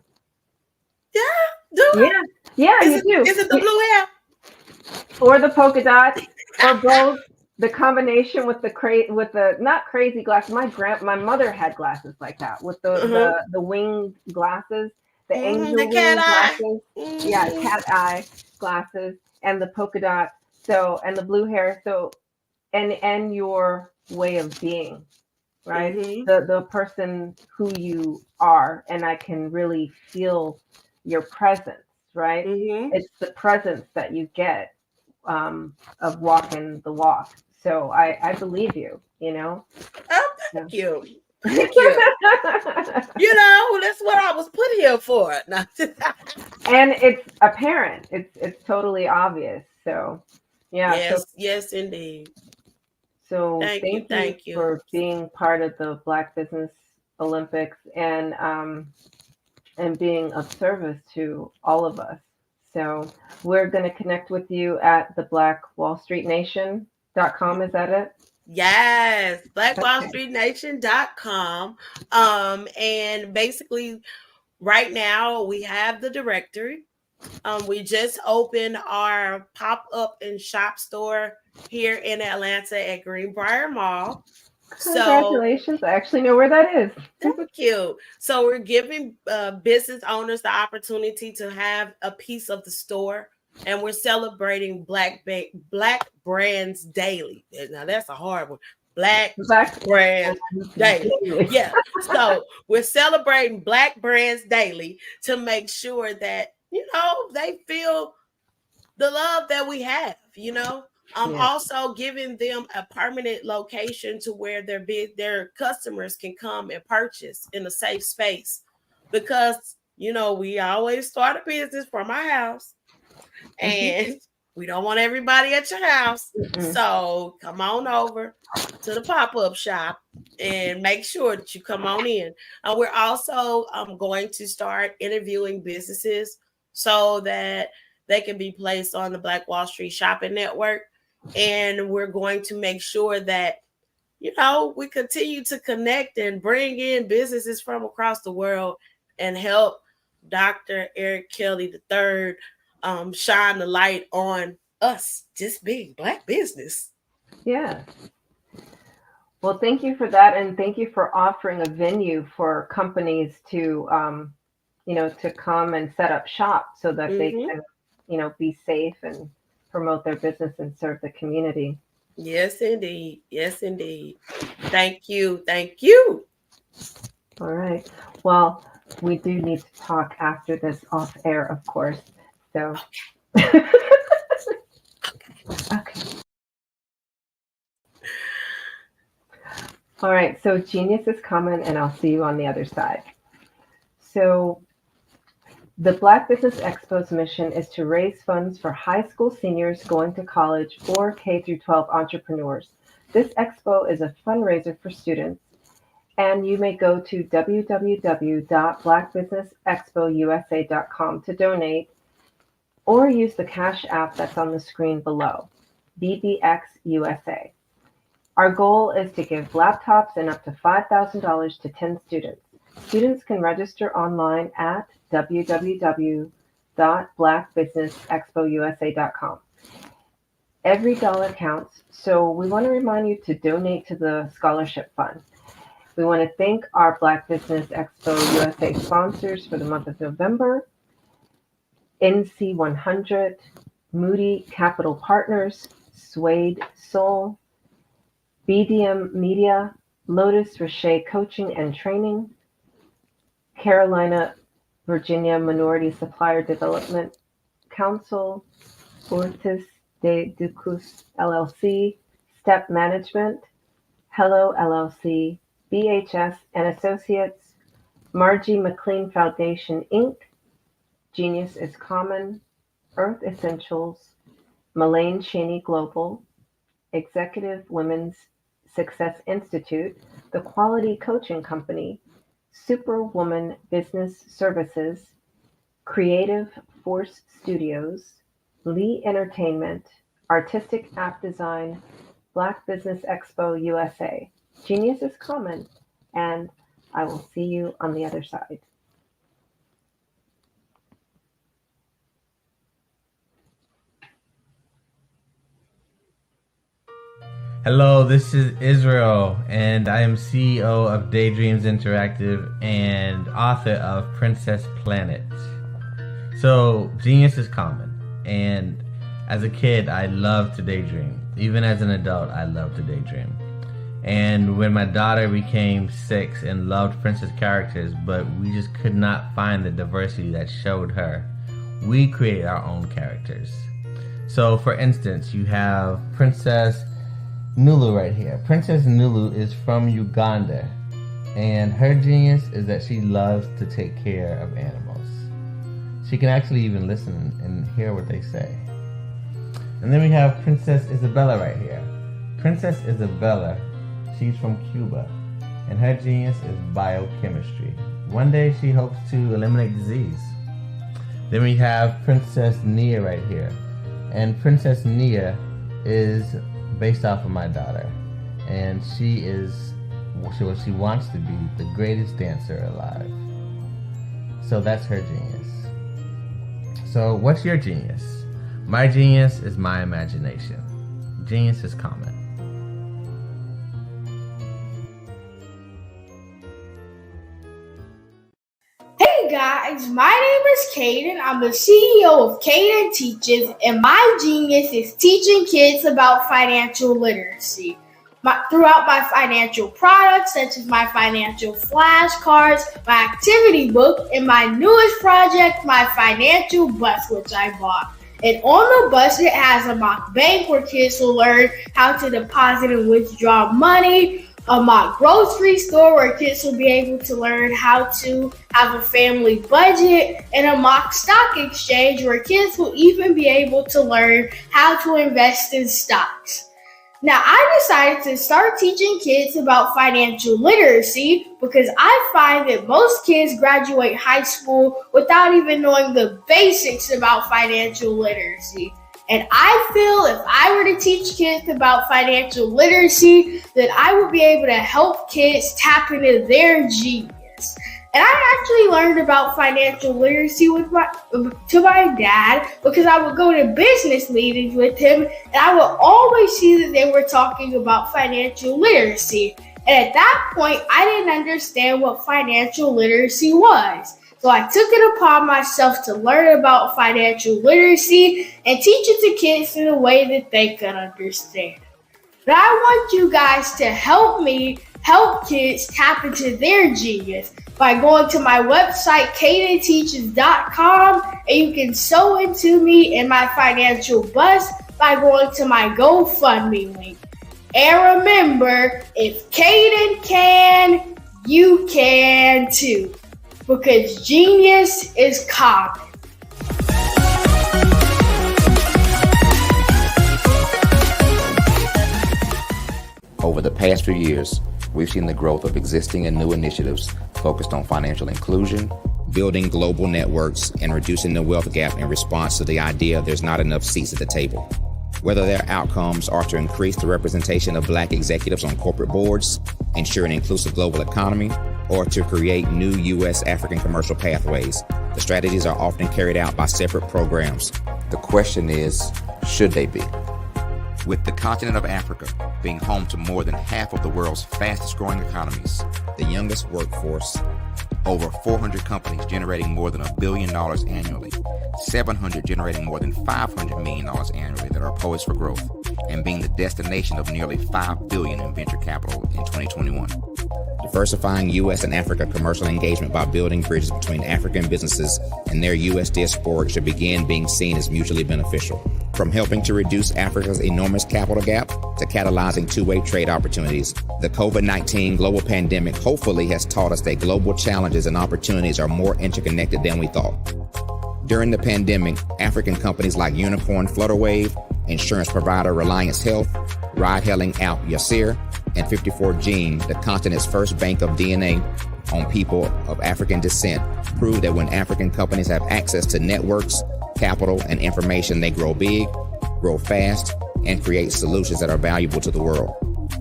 Yeah, do Yeah. I? Yeah, Is you it do. is it the blue hair? Or the polka dots, or both. The combination with with the not crazy glasses. My mother had glasses like that with Mm-hmm. the winged glasses, the Mm-hmm. The angel cat wing eye. glasses. Yeah, Mm-hmm. cat eye glasses and the polka dot. So and the blue hair. So and your way of being, right? Mm-hmm. The person who you are, and I can really feel your presence, right? Mm-hmm. It's the presence that you get of walking the walk. So I believe you, you know. Oh, Yeah. thank you. Thank you. That's what I was put here for. No. And it's apparent. It's totally obvious. So yeah. So Yes, yes, indeed. so Thank you, thank you thank you. for being part of the Black Business Olympics and being of service to all of us. So we're going to connect with you at the blackwallstreetnation.com. Is that it? Yes, Okay. blackwallstreetnation.com. And basically right now we have the directory. We just opened our pop-up and shop store here in Atlanta at Greenbrier Mall. So Congratulations. I actually know where that is. thank you. So we're giving business owners the opportunity to have a piece of the store, and we're celebrating Black brands daily. Now that's a hard one. Black Black brands daily. Daily. Yeah. So we're celebrating Black brands daily to make sure that they feel the love that we have. Yeah. Also giving them a permanent location to where their customers can come and purchase in a safe space, because we always start a business from our house, and we don't want everybody at your house. Mm-mm. So come on over to the pop-up shop and make sure that you come on in. We're also going to start interviewing businesses so that they can be placed on the Black Wall Street Shopping Network. And we're going to make sure that we continue to connect and bring in businesses from across the world and help Dr. Eric Kelly III shine the light on us just being Black business. Yeah. Well, thank you for that, and thank you for offering a venue for companies to come and set up shop so that they Mm-hmm. can, be safe and promote their business and serve the community. Yes, indeed. Yes, indeed. Thank you. Thank you. All right. Well, we do need to talk after this off air, of course. So, okay. All right. So, Genius is coming, and I'll see you on the other side. So, the Black Business Expo's mission is to raise funds for high school seniors going to college or K through 12 entrepreneurs. This expo is a fundraiser for students, and you may go to www.blackbusinessexpousa.com to donate or use the Cash App that's on the screen below, BBXUSA. Our goal is to give laptops and up to $5,000 to 10 students. Students can register online at www.blackbusinessexpousa.com. Every dollar counts, so we want to remind you to donate to the scholarship fund. We want to thank our Black Business Expo USA sponsors for the month of November: NC100, Moody Capital Partners, Suede Soul, BDM Media, Lotus Richey Coaching and Training, Carolina, Virginia Minority Supplier Development Council, Ortiz de Ducus LLC, Step Management, Hello LLC, BHS and Associates, Margie McLean Foundation Inc., Genius is Common, Earth Essentials, Mullane Cheney Global, Executive Women's Success Institute, The Quality Coaching Company, Superwoman Business Services, Creative Force Studios, Lee Entertainment, Artistic App Design, Black Business Expo USA. Genius is common, and I will see you on the other side. Hello, this is Israel, and I am CEO of Daydreams Interactive and author of Princess Planet. So, genius is common, and as a kid, I loved to daydream. Even as an adult, I loved to daydream. And when my daughter became 6 and loved princess characters, but we just could not find the diversity that showed her, we created our own characters. So, for instance, you have Princess Nulu right here. Princess Nulu is from Uganda, and her genius is that she loves to take care of animals. She can actually even listen and hear what they say. And then we have Princess Isabella right here. Princess Isabella, she's from Cuba, and her genius is biochemistry. One day she hopes to eliminate disease. Then we have Princess Nia right here, and Princess Nia is based off of my daughter, and she is what she wants to be, the greatest dancer alive. So that's her genius. So what's your genius? My genius is my imagination. Genius is common. Hey guys, my name is Caden. I'm the CEO of Caden Teaches, and my genius is teaching kids about financial literacy. Throughout my financial products, such as my financial flashcards, my activity book, and my newest project, my financial bus, which I bought. And on the bus, it has a mock bank where kids will learn how to deposit and withdraw money, a mock grocery store where kids will be able to learn how to have a family budget, and a mock stock exchange where kids will even be able to learn how to invest in stocks. Now, I decided to start teaching kids about financial literacy because I find that most kids graduate high school without even knowing the basics about financial literacy. And I feel if I were to teach kids about financial literacy, that I would be able to help kids tap into their genius. And I actually learned about financial literacy to my dad because I would go to business meetings with him, and I would always see that they were talking about financial literacy. And at that point, I didn't understand what financial literacy was. So I took it upon myself to learn about financial literacy and teach it to kids in a way that they could understand. But I want you guys to help me help kids tap into their genius by going to my website, cadenteaches.com, and you can sew into me in my financial bus by going to my GoFundMe link. And remember, if Caden can, you can too. Because genius is common. Over the past few years, we've seen the growth of existing and new initiatives focused on financial inclusion, building global networks, and reducing the wealth gap in response to the idea there's not enough seats at the table. Whether their outcomes are to increase the representation of Black executives on corporate boards, ensure an inclusive global economy, or to create new U.S. African commercial pathways, the strategies are often carried out by separate programs. The question is, should they be? With the continent of Africa being home to more than half of the world's fastest growing economies, the youngest workforce, over 400 companies generating more than $1 billion annually, 700 generating more than $500 million annually that are poised for growth, and being the destination of nearly $5 billion in venture capital in 2021. Diversifying U.S. and Africa commercial engagement by building bridges between African businesses and their U.S. diaspora should begin being seen as mutually beneficial. From helping to reduce Africa's enormous capital gap to catalyzing two-way trade opportunities, the COVID-19 global pandemic hopefully has taught us that global challenges and opportunities are more interconnected than we thought. During the pandemic, African companies like Unicorn Flutterwave, insurance provider Reliance Health, ride-hailing app Yasir, and 54Gene, the continent's first bank of DNA on people of African descent, proved that when African companies have access to networks, capital, and information, they grow big, grow fast, and create solutions that are valuable to the world.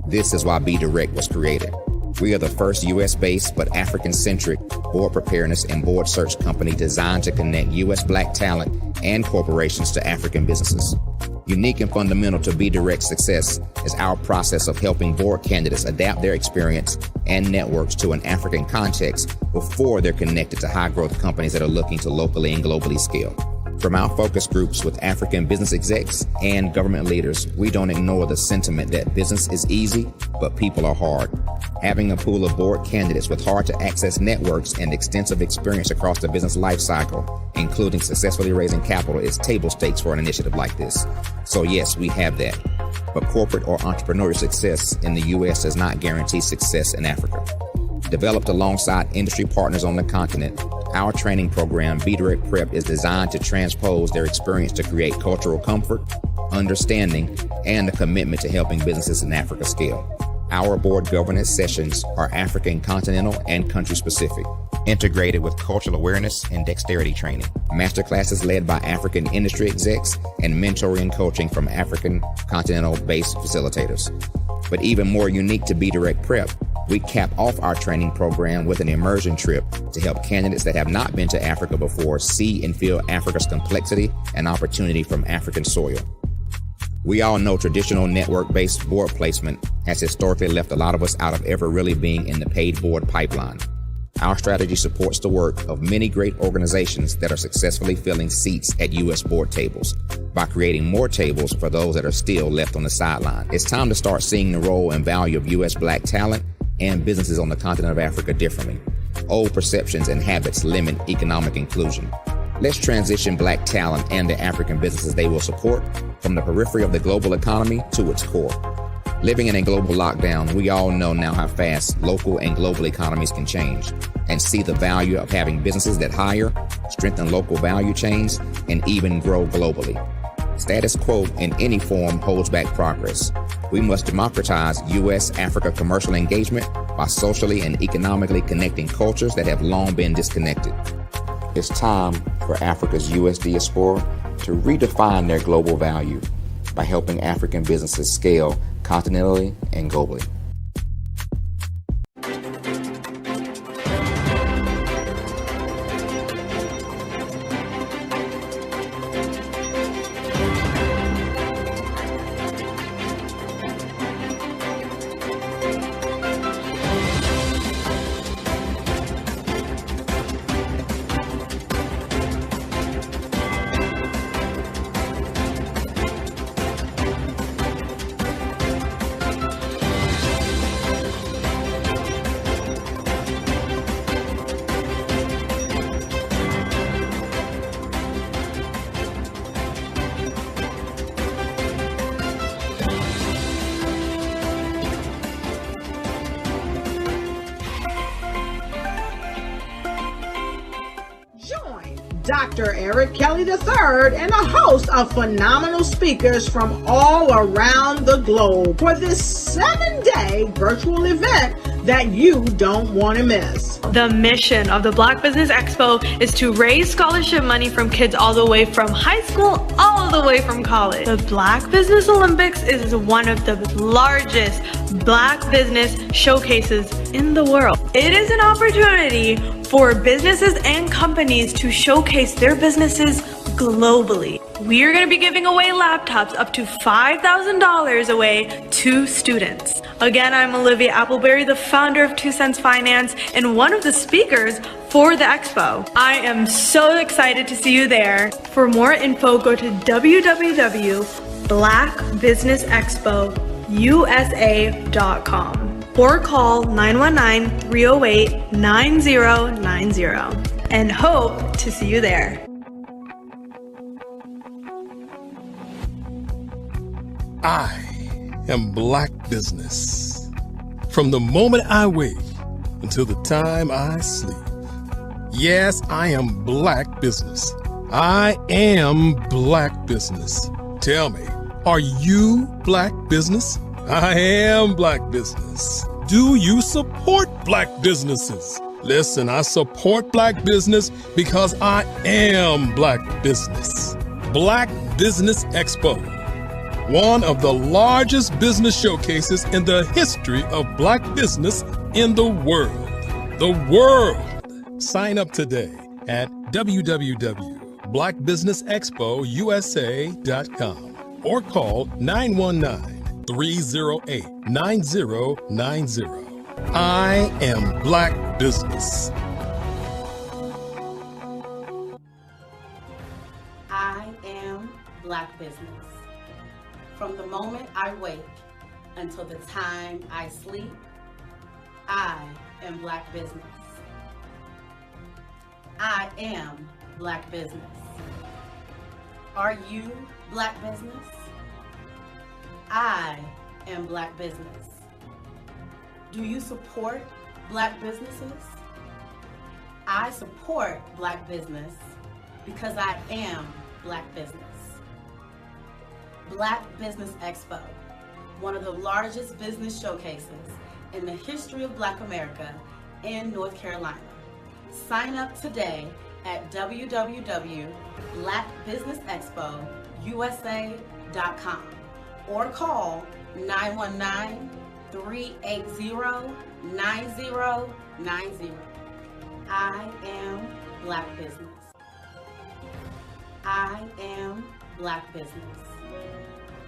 This is why Be Direct was created. We are the first U.S.-based but African-centric board preparedness and board search company designed to connect U.S. Black talent and corporations to African businesses. Unique and fundamental to Be Direct's success is our process of helping board candidates adapt their experience and networks to an African context before they're connected to high-growth companies that are looking to locally and globally scale. From our focus groups with African business execs and government leaders, we don't ignore the sentiment that business is easy, but people are hard. Having a pool of board candidates with hard-to-access networks and extensive experience across the business life cycle, including successfully raising capital, is table stakes for an initiative like this. So yes, we have that. But corporate or entrepreneurial success in the U.S. does not guarantee success in Africa. Developed alongside industry partners on the continent, our training program, Be Direct Prep, is designed to transpose their experience to create cultural comfort, understanding, and a commitment to helping businesses in Africa scale. Our board governance sessions are African, continental, and country-specific, integrated with cultural awareness and dexterity training, masterclasses led by African industry execs, and mentoring and coaching from African continental-based facilitators. But even more unique to Be Direct Prep, we cap off our training program with an immersion trip to help candidates that have not been to Africa before see and feel Africa's complexity and opportunity from African soil. We all know traditional network-based board placement has historically left a lot of us out of ever really being in the paid board pipeline. Our strategy supports the work of many great organizations that are successfully filling seats at U.S. board tables by creating more tables for those that are still left on the sideline. It's time to start seeing the role and value of U.S. Black talent and businesses on the continent of Africa differently. Old perceptions and habits limit economic inclusion. Let's transition Black talent and the African businesses they will support from the periphery of the global economy to its core. Living in a global lockdown, we all know now how fast local and global economies can change, and see the value of having businesses that hire, strengthen local value chains, and even grow globally. Status quo in any form holds back progress. We must democratize U.S.-Africa commercial engagement by socially and economically connecting cultures that have long been disconnected. It's time for Africa's U.S. diaspora to redefine their global value by helping African businesses scale continentally and globally. Dr. Eric Kelly III and a host of phenomenal speakers from all around the globe for this 7-day virtual event that you don't want to miss. The mission of the Black Business Expo is to raise scholarship money from kids all the way from high school all the way from college. The Black Business Olympics is one of the largest Black business showcases in the world. It is an opportunity for businesses and companies to showcase their businesses globally. We are going to be giving away laptops up to $5,000 away to students. Again, I'm Olivia Appleberry, the founder of 2 Cents Finance and one of the speakers for the expo. I am so excited to see you there. For more info, go to www.blackbusinessexpousa.com or call 919-308-9090 and hope to see you there. I am Black Business. From the moment I wake until the time I sleep. Yes, I am Black Business. I am Black Business. Tell me, are you Black Business? I am Black Business. Do you support Black businesses? Listen, I support Black business because I am Black Business. Black Business Expo one of the largest business showcases in the history of black business in the world. The world! Sign up today at www.blackbusinessexpousa.com or call 919-308-9090. I am Black Business. I am Black Business. From the moment I wake until the time I sleep, I am Black Business. I am Black Business. Are you Black Business? I am Black Business. Do you support Black businesses? I support Black business because I am Black business. Black Business Expo, one of the largest business showcases in the history of Black America in North Carolina. Sign up today at www.blackbusinessexpousa.com or call 919-380-9090. I am Black Business. I am Black Business.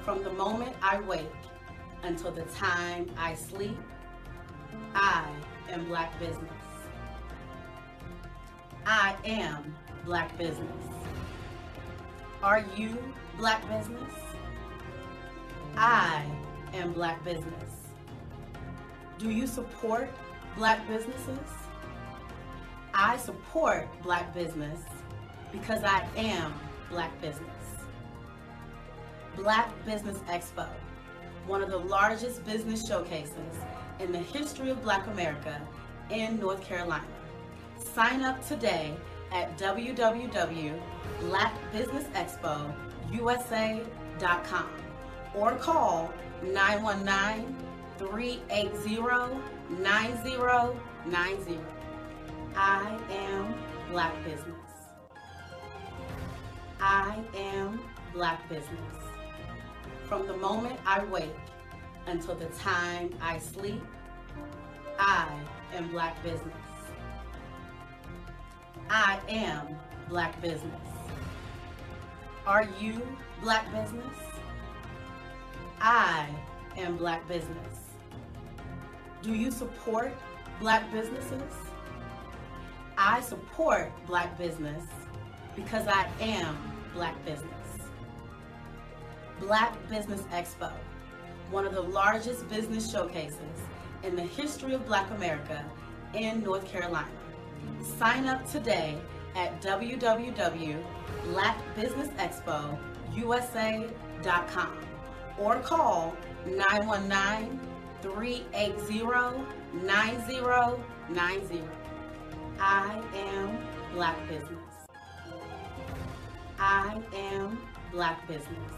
From the moment I wake until the time I sleep, I am Black Business. I am Black Business. Are you Black Business? I am Black Business. Do you support Black businesses? I support Black business because I am Black business. Black Business Expo, one of the largest business showcases in the history of Black America in North Carolina. Sign up today at www.blackbusinessexpousa.com or call 919-380-9090. I am Black Business. I am Black Business. From the moment I wake until the time I sleep, I am Black Business. I am Black Business. Are you Black Business? I am Black Business. Do you support Black businesses? I support Black business because I am Black business. Black Business Expo, one of the largest business showcases in the history of Black America in North Carolina. Sign up today at www.blackbusinessexpousa.com or call 919-380-9090. I am Black Business. I am Black Business.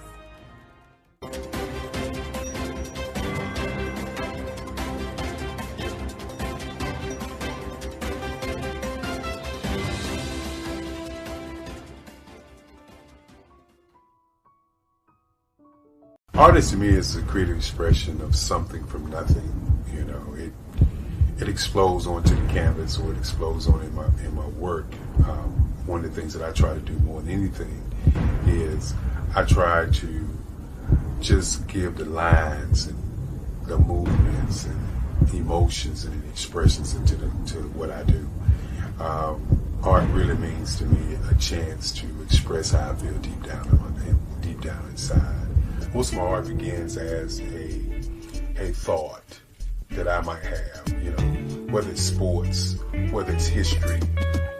Artist to me is a creative expression of something from nothing. You know, it explodes onto the canvas, or it explodes on in my work. One of the things that I try to do more than anything is I try to just give the lines and the movements and emotions and expressions into what I do. Art really means to me a chance to express how I feel deep down inside. Most of my art begins as a thought that I might have, you know, whether it's sports, whether it's history,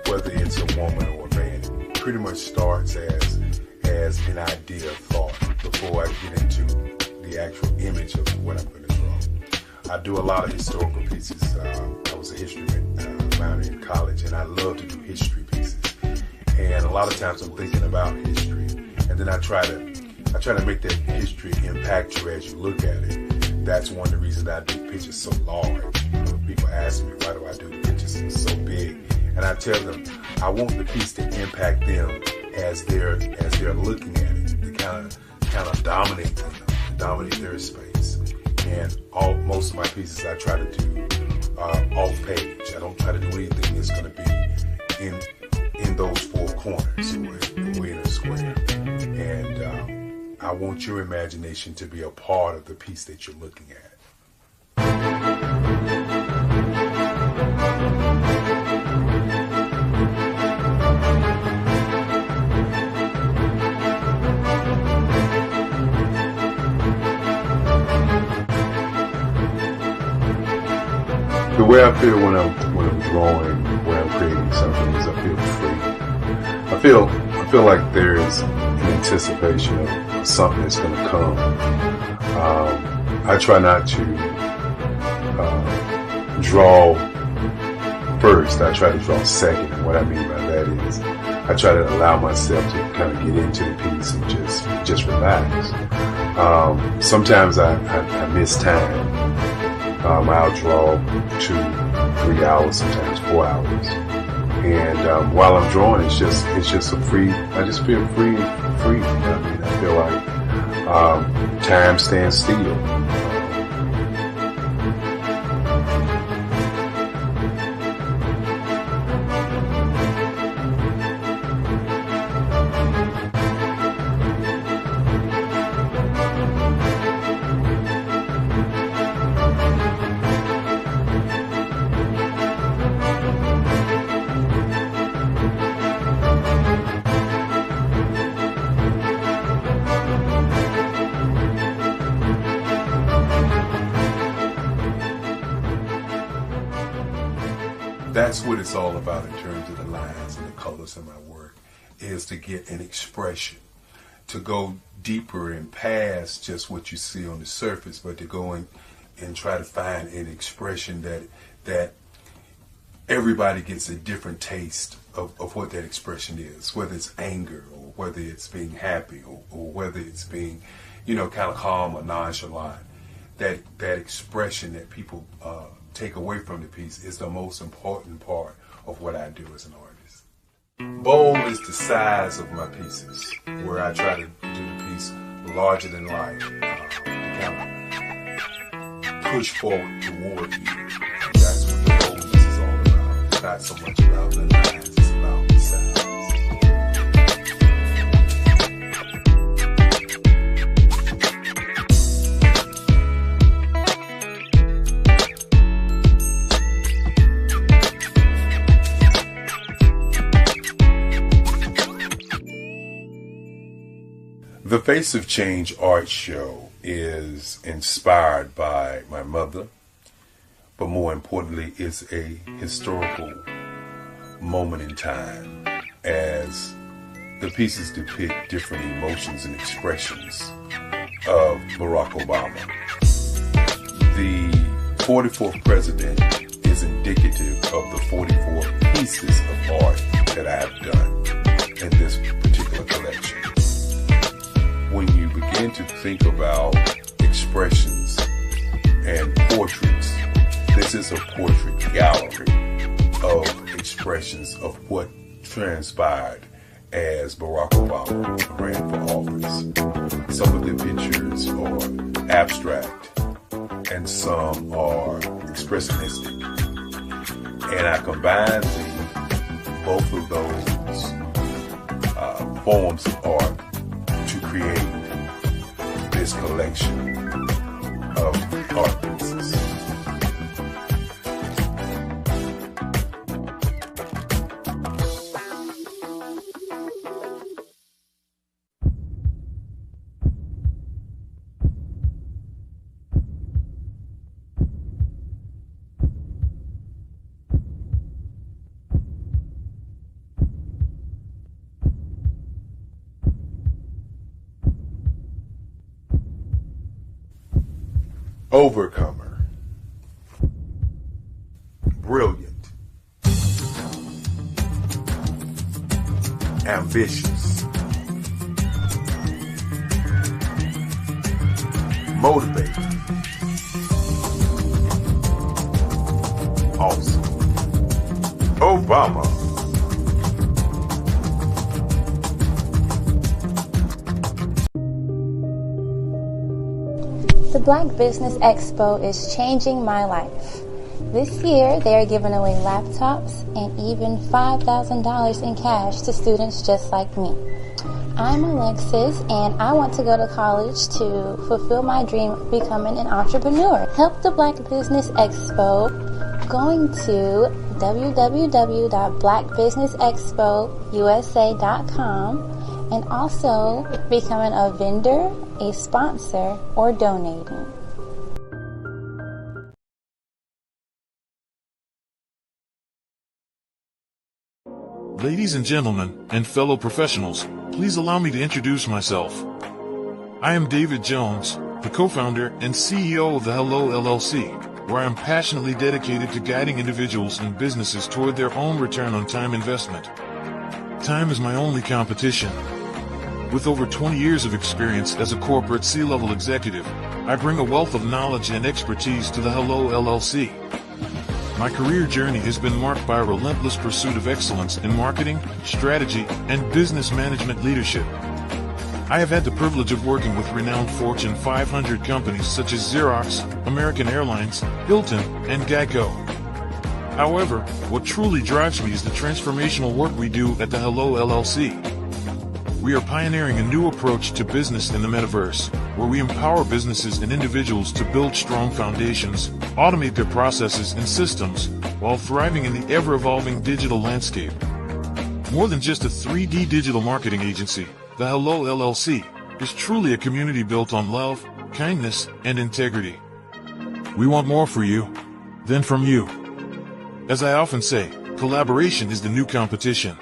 whether it's a woman or a man. It pretty much starts as an idea of thought before I get into the actual image of what I'm going to draw. I do a lot of historical pieces. I was a history minor in college, and I love to do history pieces. And a lot of times I'm thinking about history, and then I try to make that history impact you as you look at it. That's one of the reasons I do pictures so large. People ask me, why do I do the pictures so big? And I tell them, I want the piece to impact them as they're looking at it, to kind of dominate them. dominate their space. And most of my pieces I try to do off page. I don't try to do anything that's going to be in those four corners or in a square. And I want your imagination to be a part of the piece that you're looking at. The way I feel when I'm drawing, when I'm creating something, is I feel free. I feel like there is an anticipation of something that's going to come. I try not to draw first. I try to draw second. And what I mean by that is I try to allow myself to kind of get into the piece and just relax. Sometimes I miss time. I'll draw 2-3 hours, sometimes 4 hours, and while I'm drawing, it's just a free. I just feel free. I mean, I feel like time stands still. That's what it's all about in terms of the lines and the colors of my work, is to get an expression, to go deeper and past just what you see on the surface, but to go in and try to find an expression that everybody gets a different taste of what that expression is, whether it's anger or whether it's being happy or whether it's being, kind of calm or nonchalant. That expression that people take away from the piece is the most important part of what I do as an artist. Bold is the size of my pieces, where I try to do the piece larger than life, to kind of push forward toward you. That's what the boldness is all about. It's not so much about the lines, it's about the size. The Face of Change art show is inspired by my mother, but more importantly, it's a historical moment in time as the pieces depict different emotions and expressions of Barack Obama. The 44th president is indicative of the 44 pieces of art that I have done in this particular collection. When you begin to think about expressions and portraits, this is a portrait gallery of expressions of what transpired as Barack Obama ran for office. Some of the pictures are abstract and some are expressionistic. And I combine both of those forms of art to create this collection of art pieces. Overcomer, brilliant, ambitious, motivated, awesome, Obama. Black Business Expo is changing my life. This year, they are giving away laptops and even $5,000 in cash to students just like me. I'm Alexis, and I want to go to college to fulfill my dream of becoming an entrepreneur. Help the Black Business Expo going to www.blackbusinessexpousa.com and also becoming a vendor, a sponsor, or donating. Ladies and gentlemen, and fellow professionals, please allow me to introduce myself. I am David Jones, the co-founder and CEO of the Hello LLC, where I am passionately dedicated to guiding individuals and businesses toward their own return on time investment. Time is my only competition. With over 20 years of experience as a corporate C-level executive, I bring a wealth of knowledge and expertise to the Hello LLC. My career journey has been marked by a relentless pursuit of excellence in marketing, strategy, and business management leadership. I have had the privilege of working with renowned Fortune 500 companies such as Xerox, American Airlines, Hilton, and Geico. However, what truly drives me is the transformational work we do at the Hello LLC. We are pioneering a new approach to business in the metaverse, where we empower businesses and individuals to build strong foundations, automate their processes and systems, while thriving in the ever-evolving digital landscape. More than just a 3D digital marketing agency, the Hello LLC is truly a community built on love, kindness, and integrity. We want more for you than from you. As I often say, collaboration is the new competition.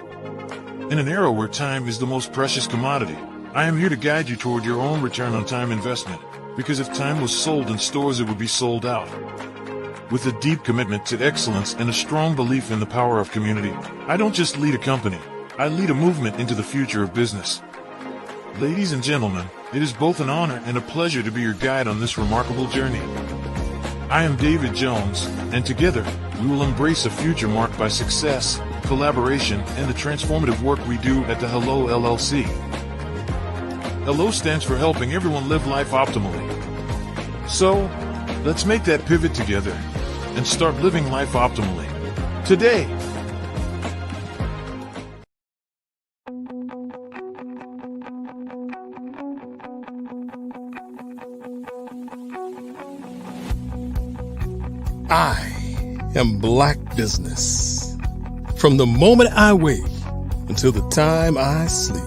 In an era where time is the most precious commodity, I am here to guide you toward your own return on time investment, because if time was sold in stores, it would be sold out. With a deep commitment to excellence and a strong belief in the power of community, I don't just lead a company, I lead a movement into the future of business. Ladies and gentlemen, it is both an honor and a pleasure to be your guide on this remarkable journey. I am David Jones, and together, we will embrace a future marked by success, collaboration, and the transformative work we do at the Hello LLC. Hello stands for helping everyone live life optimally. So, let's make that pivot together and start living life optimally today. I am Black Business. From the moment I wake until the time I sleep.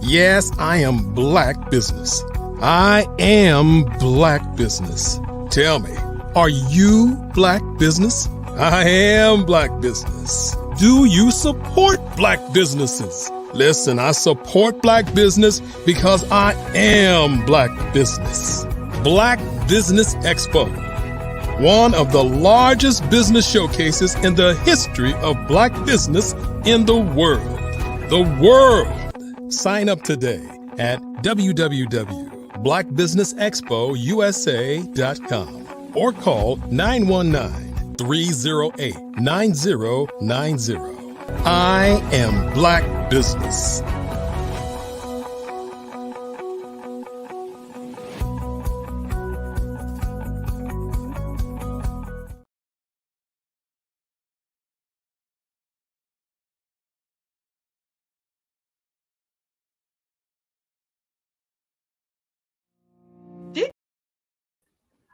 Yes, I am Black Business. I am Black Business. Tell me, are you Black Business? I am Black Business. Do you support Black businesses? Listen, I support Black business because I am Black Business. Black Business Expo, one of the largest business showcases in the history of Black business in the world. The world! Sign up today at www.blackbusinessexpousa.com or call 919-308-9090. I am Black Business.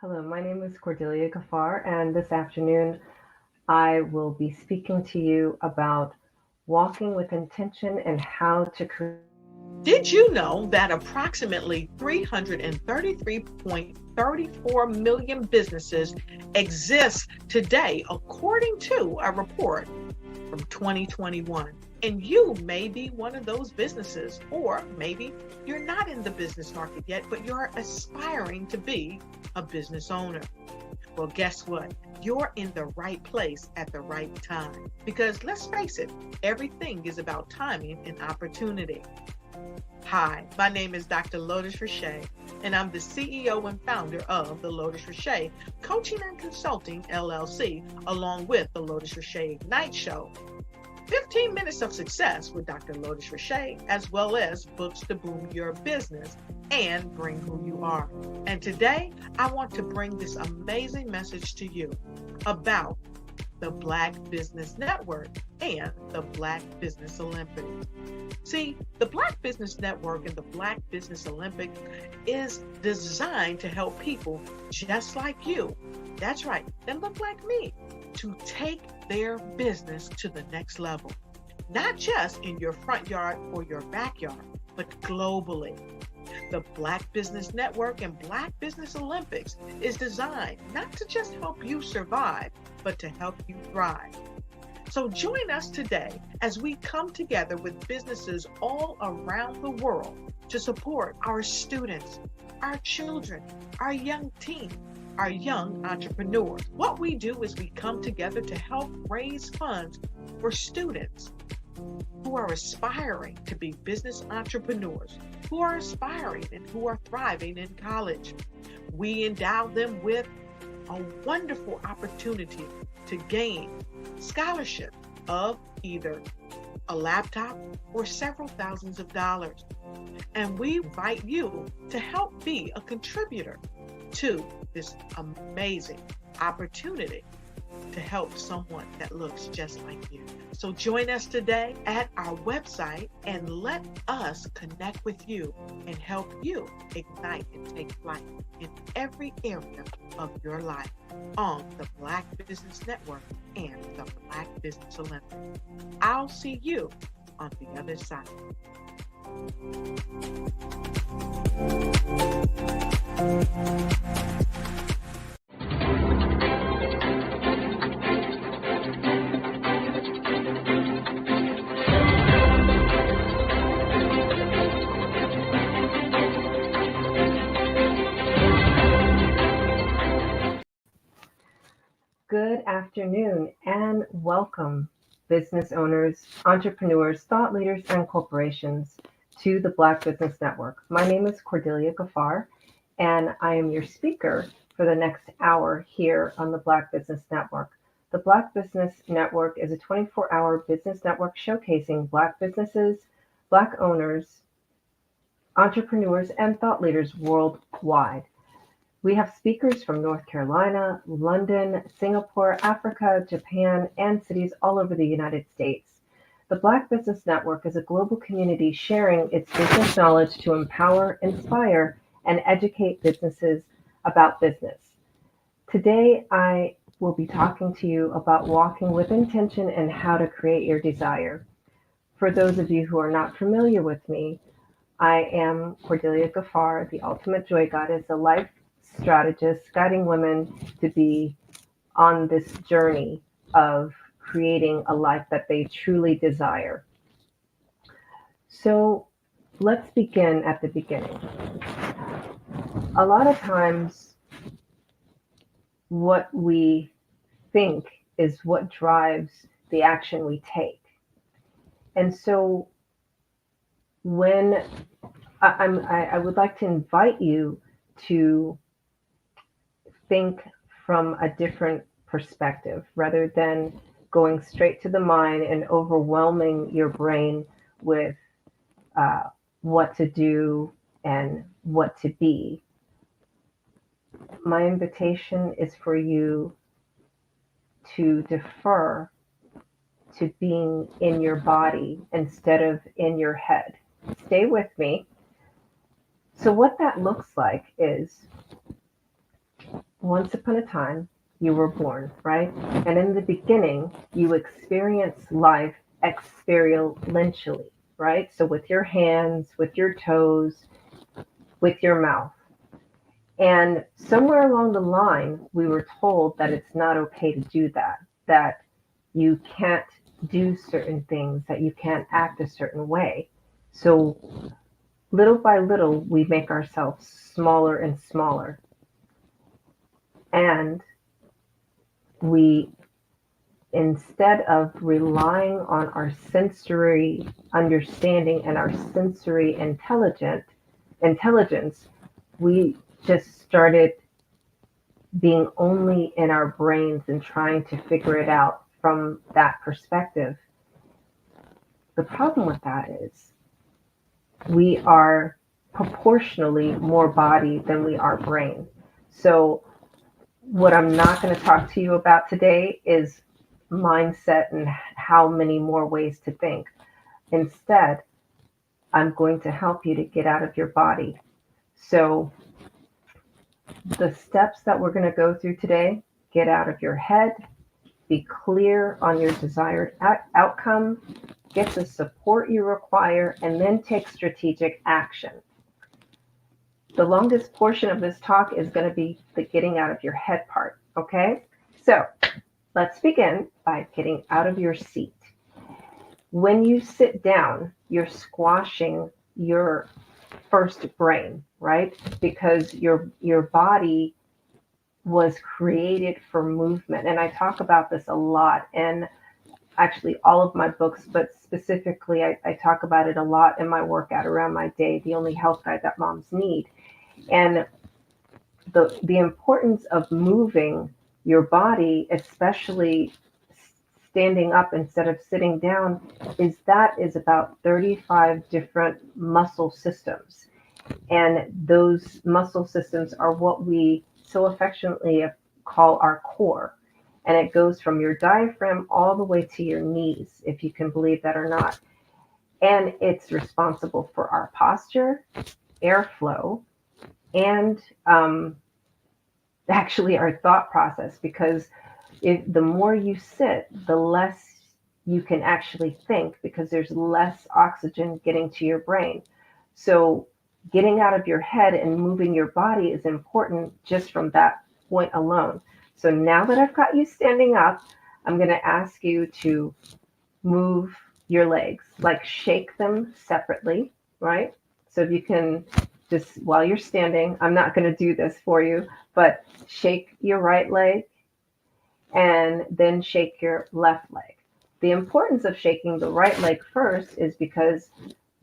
Hello, my name is Cordelia Gafar, and this afternoon I will be speaking to you about walking with intention and how to create. Did you know that approximately 333.34 million businesses exist today, according to a report from 2021? And you may be one of those businesses, or maybe you're not in the business market yet, but you're aspiring to be a business owner. Well, guess what? You're in the right place at the right time. Because let's face it, everything is about timing and opportunity. Hi, my name is Dr. Lotus Richey, and I'm the CEO and founder of the Lotus Richey Coaching and Consulting LLC, along with the Lotus Richey Ignite Show. 15 minutes of success with Dr. Lotus Richey, as well as books to boom your business, and bring who you are. And today, I want to bring this amazing message to you about the Black Business Network and the Black Business Olympics. See, the Black Business Network and the Black Business Olympics is designed to help people just like you, that's right, that look like me, to take their business to the next level. Not just in your front yard or your backyard, but globally. The Black Business Network and Black Business Olympics is designed not to just help you survive, but to help you thrive. So join us today as we come together with businesses all around the world to support our students, our children, our young teens, our young entrepreneurs. What we do is we come together to help raise funds for students who are aspiring to be business entrepreneurs, who are aspiring and who are thriving in college. We endow them with a wonderful opportunity to gain scholarship of either a laptop or several thousands of dollars. And we invite you to help be a contributor to this amazing opportunity to help someone that looks just like you. So join us today at our website and let us connect with you and help you ignite and take flight in every area of your life on the Black Business Network and the Black Business Olympics. I'll see you on the other side. Good afternoon and welcome, business owners, entrepreneurs, thought leaders, and corporations to the Black Business Network. My name is Cordelia Gaffar, and I am your speaker for the next hour here on the Black Business Network. The Black Business Network is a 24-hour business network showcasing Black businesses, Black owners, entrepreneurs, and thought leaders worldwide. We have speakers from North Carolina, London, Singapore, Africa, Japan, and cities all over the United States. The Black Business Network is a global community sharing its business knowledge to empower, inspire, and educate businesses about business. Today, I will be talking to you about walking with intention and how to create your desire. For those of you who are not familiar with me, I am Cordelia Gaffar, the Ultimate Joy Goddess, a life strategist guiding women to be on this journey of creating a life that they truly desire. So let's begin at the beginning. A lot of times, what we think is what drives the action we take. And so when I would like to invite you to think from a different perspective rather than going straight to the mind and overwhelming your brain with what to do and what to be. My invitation is for you to defer to being in your body instead of in your head. Stay with me. So what that looks like is, once upon a time, you were born, right? And in the beginning, you experience life experientially, right? So with your hands, with your toes, with your mouth. And somewhere along the line, we were told that it's not okay to do that, that you can't do certain things, that you can't act a certain way. So little by little, we make ourselves smaller and smaller. And we, instead of relying on our sensory understanding and our sensory intelligence, we just started being only in our brains and trying to figure it out from that perspective. The problem with that is we are proportionally more body than we are brain. So what I'm not going to talk to you about today is mindset and how many more ways to think. Instead, I'm going to help you to get out of your body. So the steps that we're going to go through today: get out of your head, be clear on your desired outcome, get the support you require, and then take strategic action. The longest portion of this talk is going to be the getting out of your head part, okay? So let's begin by getting out of your seat. When you sit down, you're squashing your first brain, right? Because your body was created for movement. And I talk about this a lot in actually all of my books, but specifically I talk about it a lot in my workout around my day, the only health guide that moms need. And the importance of moving your body, especially standing up instead of sitting down, is about 35 different muscle systems. And those muscle systems are what we so affectionately call our core. And it goes from your diaphragm all the way to your knees, if you can believe that or not. And it's responsible for our posture, airflow, and actually our thought process, because the more you sit, the less you can actually think, because there's less oxygen getting to your brain. So getting out of your head and moving your body is important just from that point alone. So now that I've got you standing up, I'm going to ask you to move your legs, like shake them separately, right? So if you can just, while you're standing, I'm not going to do this for you, but shake your right leg and then shake your left leg. The importance of shaking the right leg first is because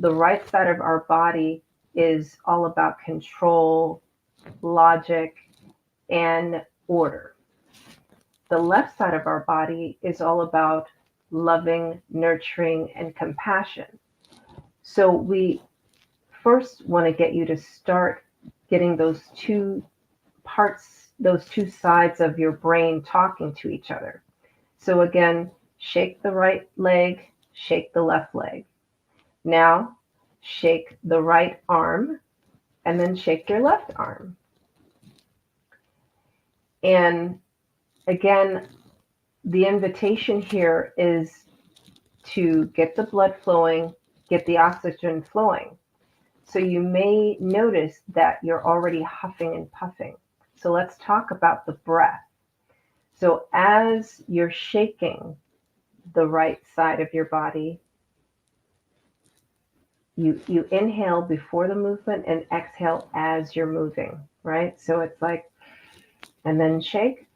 the right side of our body is all about control, logic, and order. The left side of our body is all about loving, nurturing, and compassion. So we first want to get you to start getting those two parts, those two sides of your brain talking to each other. So again, shake the right leg, shake the left leg. Now, shake the right arm, and then shake your left arm. And again, the invitation here is to get the blood flowing, get the oxygen flowing. So you may notice that you're already huffing and puffing. So let's talk about the breath. So as you're shaking the right side of your body, you inhale before the movement and exhale as you're moving, right? So it's like, and then shake.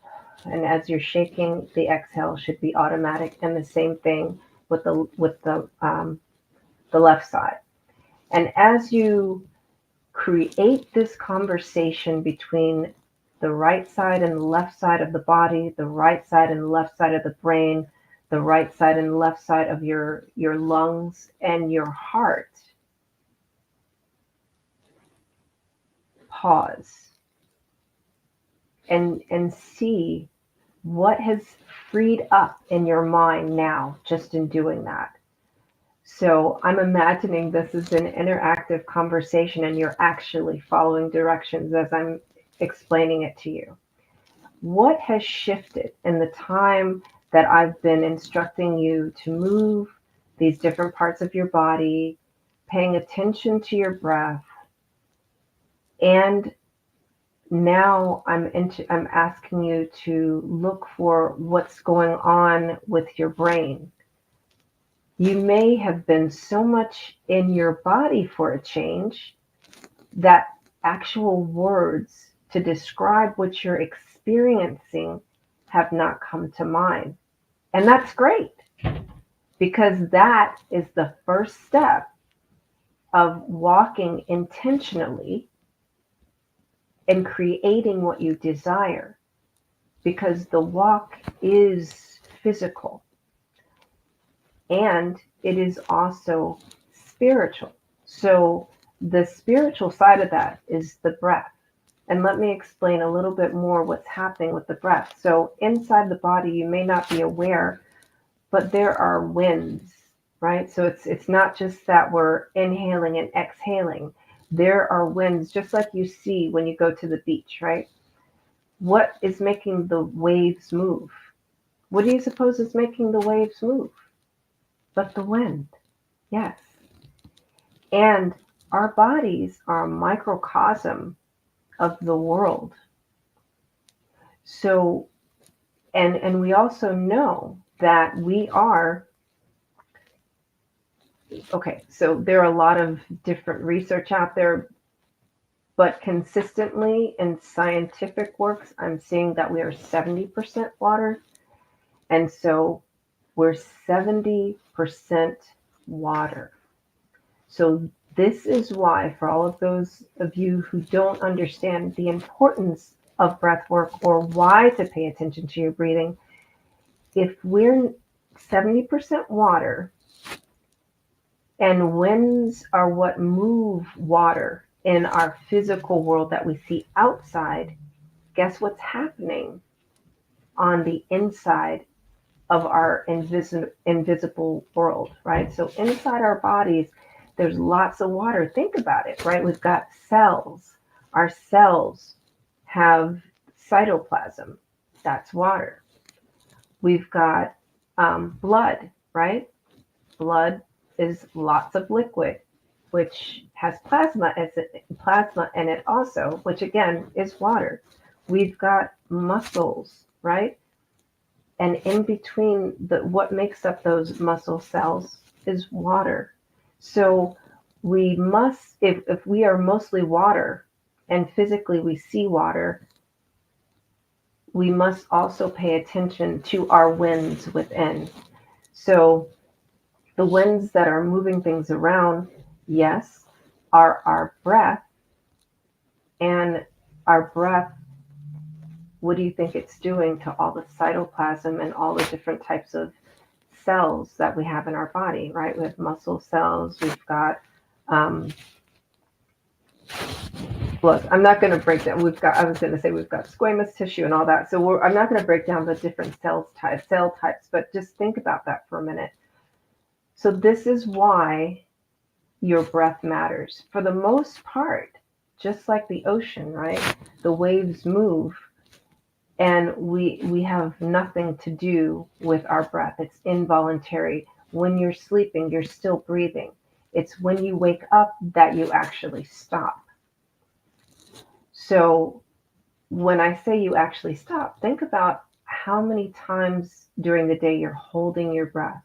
And as you're shaking, the exhale should be automatic. And the same thing with the left side. And as you create this conversation between the right side and the left side of the body, the right side and the left side of the brain, the right side and the left side of your lungs and your heart, pause and see what has freed up in your mind now just in doing that. So I'm imagining this is an interactive conversation and you're actually following directions as I'm explaining it to you. What has shifted in the time that I've been instructing you to move these different parts of your body, paying attention to your breath, and now I'm asking you to look for what's going on with your brain. You may have been so much in your body for a change that actual words to describe what you're experiencing have not come to mind. And that's great, because that is the first step of walking intentionally and creating what you desire, because the walk is physical and it is also spiritual. So The spiritual side of that is the breath. And let me explain a little bit more what's happening with the breath. So inside the body, you may not be aware, but there are winds, right? So it's not just that we're inhaling and exhaling. There are winds, just like you see when you go to the beach, right? What is making the waves move? What do you suppose is making the waves move? But the wind, yes. And our bodies are a microcosm of the world. So, and we also know that we are, okay, so there are a lot of different research out there, but consistently in scientific works, I'm seeing that we are 70% water. And so we're 70% water. So this is why, for all of those of you who don't understand the importance of breath work or why to pay attention to your breathing, if we're 70% water and winds are what move water in our physical world that we see outside, guess what's happening on the inside of our invisible world, right? So inside our bodies, there's lots of water. Think about it, right? We've got cells. Our cells have cytoplasm. That's water. We've got blood, right? Blood is lots of liquid, which has plasma in it also, which again is water. We've got muscles, right? And in between what makes up those muscle cells is water. So we must, if we are mostly water and physically we see water, we must also pay attention to our winds within. So the winds that are moving things around, yes, are our breath. And our breath, what do you think it's doing to all the cytoplasm and all the different types of cells that we have in our body, right? We have muscle cells, we've got, look, I'm not going to break down, we've got squamous tissue and all that. So I'm not going to break down the different cell types, but just think about that for a minute. So this is why your breath matters. For the most part, just like the ocean, right? The waves move. And we have nothing to do with our breath. It's involuntary. When you're sleeping, you're still breathing. It's when you wake up that you actually stop. So when I say you actually stop, think about how many times during the day you're holding your breath.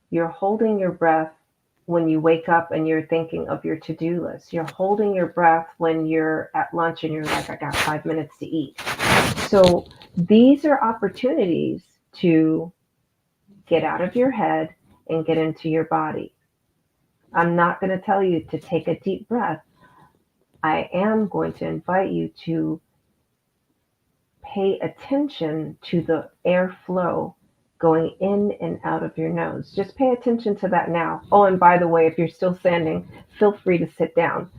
You're holding your breath when you wake up and you're thinking of your to-do list. You're holding your breath when you're at lunch and you're like, I got 5 minutes to eat. So these are opportunities to get out of your head and get into your body. I'm not going to tell you to take a deep breath. I am going to invite you to pay attention to the airflow going in and out of your nose. Just pay attention to that now. Oh, and by the way, if you're still standing, feel free to sit down.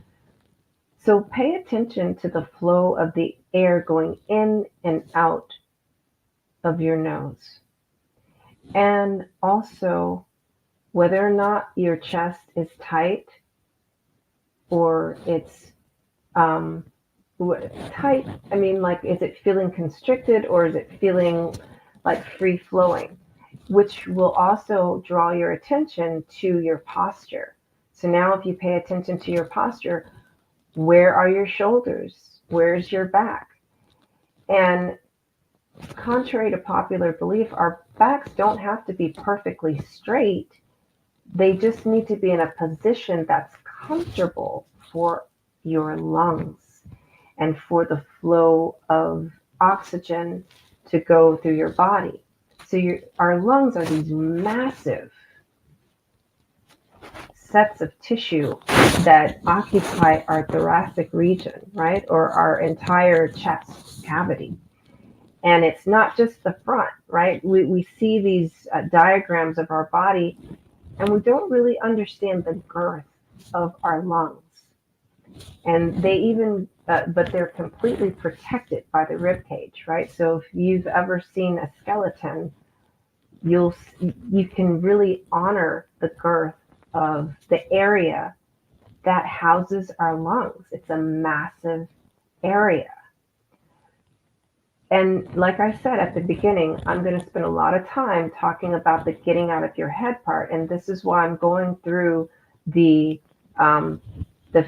So pay attention to the flow of the air going in and out of your nose. And also whether or not your chest is tight or it's tight. I mean, like, is it feeling constricted or is it feeling like free flowing, which will also draw your attention to your posture. So now if you pay attention to your posture, where are your shoulders? Where's your back? And contrary to popular belief, our backs don't have to be perfectly straight. They just need to be in a position that's comfortable for your lungs and for the flow of oxygen to go through your body. So our lungs are these massive sets of tissue that occupy our thoracic region, right? Or our entire chest cavity. And it's not just the front, right? We see these diagrams of our body and we don't really understand the girth of our lungs. And they even, but they're completely protected by the rib cage, right? So if you've ever seen a skeleton, you can really honor the girth of the area that houses our lungs. It's a massive area. And like I said at the beginning, I'm going to spend a lot of time talking about the getting out of your head part. And this is why I'm going through the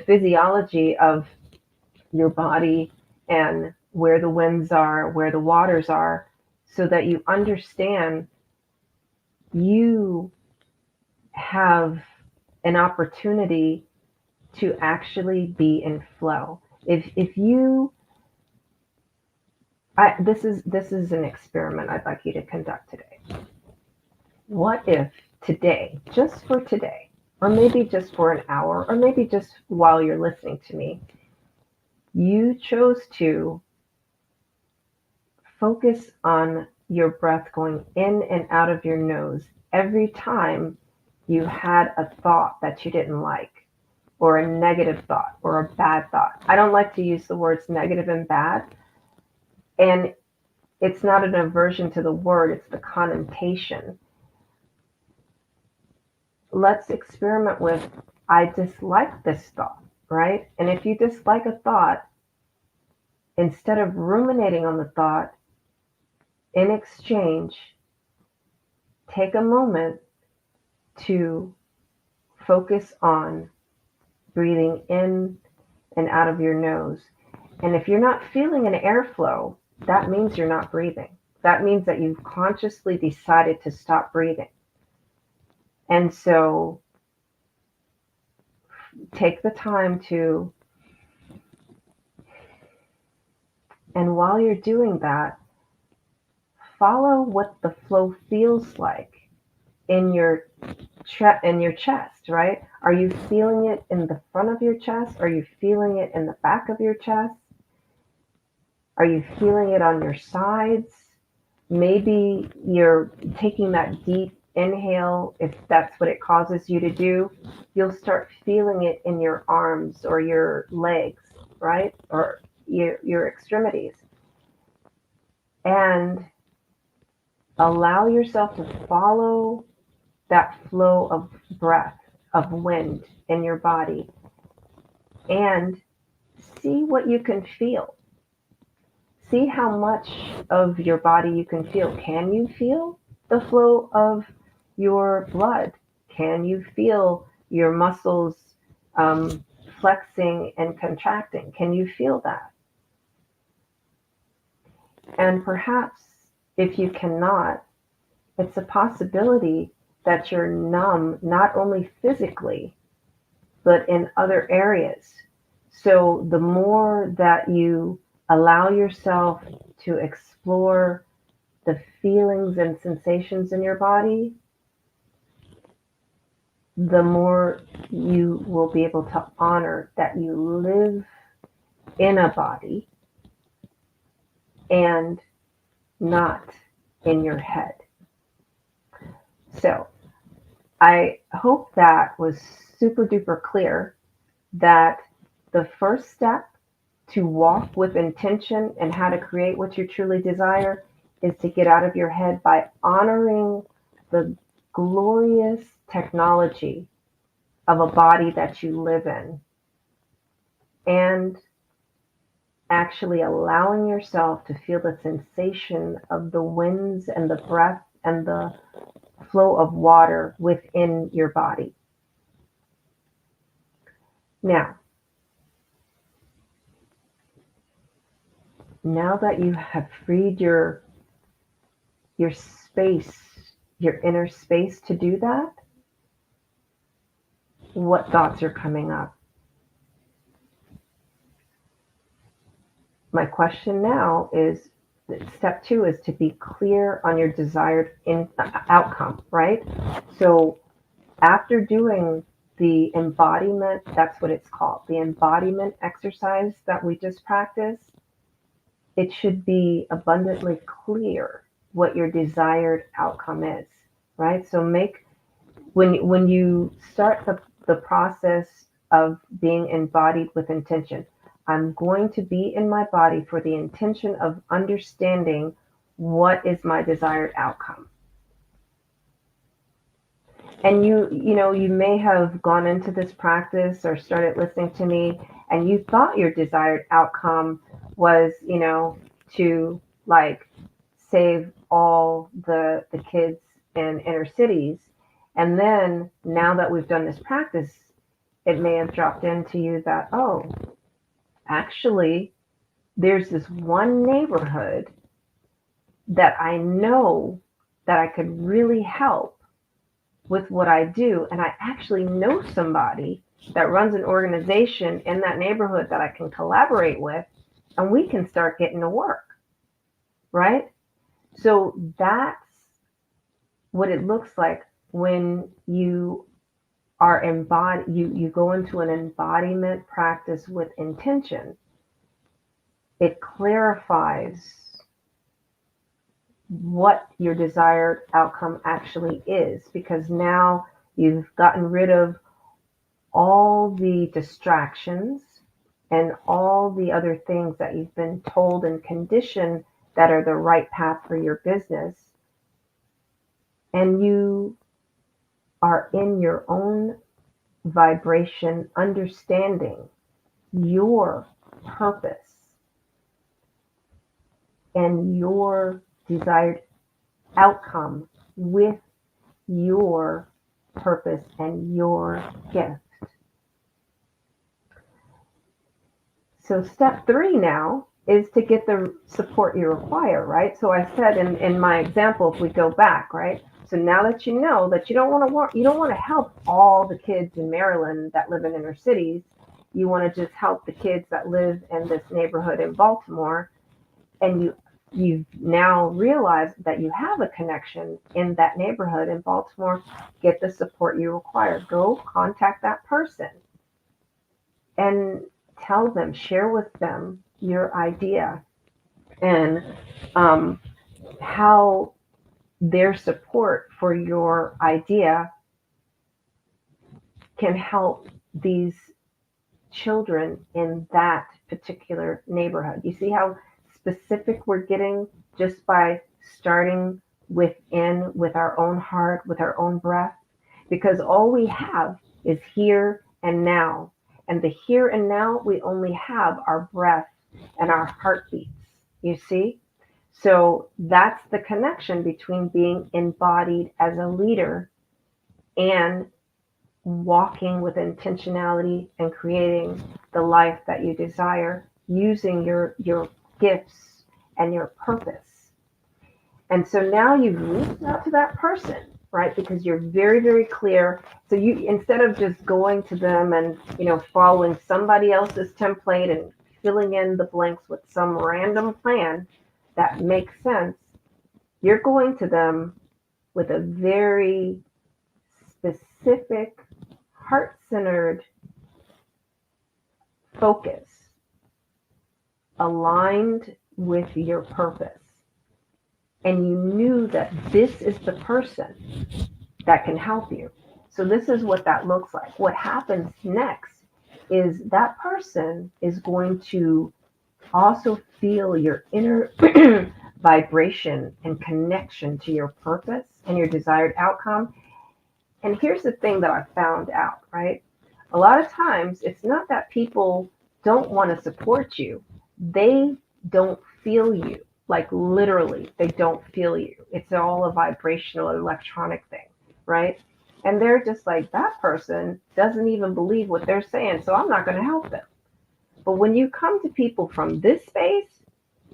physiology of your body and where the winds are, where the waters are, so that you understand you have an opportunity to actually be in flow. If you, this is an experiment I'd like you to conduct today. What if today, just for today, or maybe just for an hour, or maybe just while you're listening to me, you chose to focus on your breath going in and out of your nose every time you had a thought that you didn't like, or a negative thought, or a bad thought. I don't like to use the words negative and bad. And it's not an aversion to the word, it's the connotation. Let's experiment with, I dislike this thought, right? And if you dislike a thought, instead of ruminating on the thought, in exchange, take a moment to focus on breathing in and out of your nose. And if you're not feeling an airflow, that means you're not breathing. That means that you've consciously decided to stop breathing. And so take the time to, and while you're doing that, follow what the flow feels like in your chest, right? Are you feeling it in the front of your chest? Are you feeling it in the back of your chest? Are you feeling it on your sides? Maybe you're taking that deep inhale. If that's what it causes you to do, you'll start feeling it in your arms or your legs, right? Or your extremities. And allow yourself to follow that flow of breath, of wind in your body, and see what you can feel. See how much of your body you can feel. Can you feel the flow of your blood? Can you feel your muscles flexing and contracting? Can you feel that? And perhaps if you cannot, it's a possibility that you're numb, not only physically, but in other areas. So the more that you allow yourself to explore the feelings and sensations in your body, the more you will be able to honor that you live in a body and not in your head. So I hope that was super duper clear, that the first step to walk with intention and how to create what you truly desire is to get out of your head by honoring the glorious technology of a body that you live in, and actually allowing yourself to feel the sensation of the winds and the breath and the flow of water within your body. Now that you have freed your space, your inner space to do that, what thoughts are coming up? My question now is, step 2 is to be clear on your desired outcome, right? So after doing the embodiment, that's what it's called, the embodiment exercise that we just practiced, it should be abundantly clear what your desired outcome is, right? So when you start the process of being embodied with intention. I'm going to be in my body for the intention of understanding what is my desired outcome. And you may have gone into this practice or started listening to me, and you thought your desired outcome was, to like save all the kids in inner cities. And then now that we've done this practice, it may have dropped into you that, oh, actually, there's this one neighborhood that I know that I could really help with what I do. And I actually know somebody that runs an organization in that neighborhood that I can collaborate with, and we can start getting to work, right? So that's what it looks like when you are embodied, you go into an embodiment practice with intention. It clarifies what your desired outcome actually is, because now you've gotten rid of all the distractions and all the other things that you've been told and conditioned that are the right path for your business. And you are in your own vibration, understanding your purpose and your desired outcome with your purpose and your gift. So step 3 now is to get the support you require, right? So I said in my example, if we go back, right? So now that you know that you don't want to help all the kids in Maryland that live in inner cities, you want to just help the kids that live in this neighborhood in Baltimore, and you've now realized that you have a connection in that neighborhood in Baltimore. Get the support you require. Go contact that person and tell them, share with them your idea and how their support for your idea can help these children in that particular neighborhood. You see how specific we're getting just by starting within, with our own heart, with our own breath? Because all we have is here and now. And the here and now, we only have our breath and our heartbeats, you see? So that's the connection between being embodied as a leader and walking with intentionality and creating the life that you desire using your gifts and your purpose. And so now you've reached out to that person, right? Because you're very, very clear. So you, instead of just going to them and, following somebody else's template and filling in the blanks with some random plan that makes sense, you're going to them with a very specific, heart-centered focus aligned with your purpose. And you knew that this is the person that can help you. So this is what that looks like. What happens next is that person is going to also feel your inner vibration and connection to your purpose and your desired outcome. And here's the thing that I found out, right? A lot of times it's not that people don't want to support you. They don't feel you. Like literally, they don't feel you. It's all a vibrational electronic thing, right? And they're just like, that person doesn't even believe what they're saying, so I'm not going to help them. But when you come to people from this space,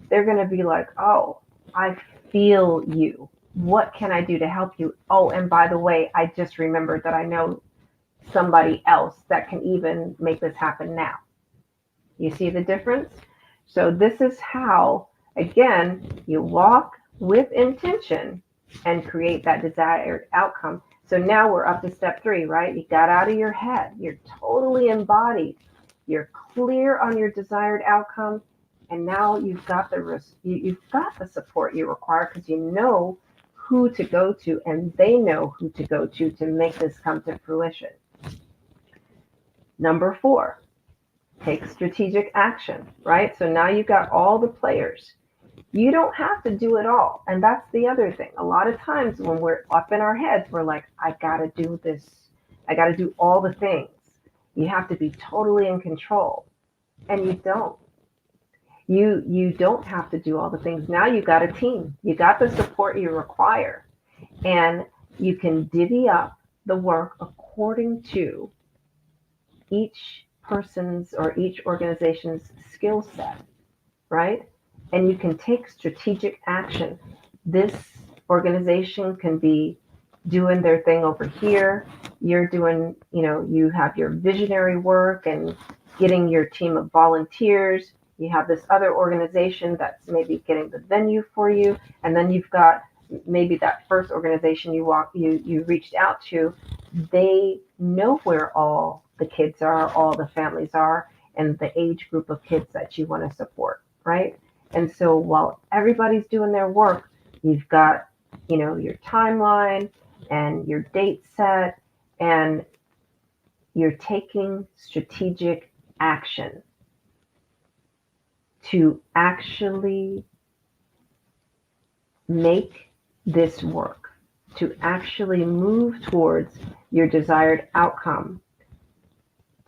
they're going to be like, oh, I feel you. What can I do to help you? Oh, and by the way, I just remembered that I know somebody else that can even make this happen now. You see the difference? So this is how, again, you walk with intention and create that desired outcome. So now we're up to step 3, right? You got out of your head. You're totally embodied. You're clear on your desired outcome. And now you've got the support you require, because you know who to go to, and they know who to go to make this come to fruition. Number 4, take strategic action, right? So now you've got all the players. You don't have to do it all. And that's the other thing. A lot of times when we're up in our heads, we're like, I got to do this. I got to do all the things. You have to be totally in control. And you don't. You don't have to do all the things. Now you got a team. You got the support you require. And you can divvy up the work according to each person's or each organization's skill set, right? And you can take strategic action. This organization can be doing their thing over here. You're doing, you have your visionary work and getting your team of volunteers. You have this other organization that's maybe getting the venue for you. And then you've got maybe that first organization you reached out to. They know where all the kids are, all the families are, and the age group of kids that you want to support, right? And so while everybody's doing their work, you've got, your timeline and your date set, and you're taking strategic action to actually make this work, to actually move towards your desired outcome,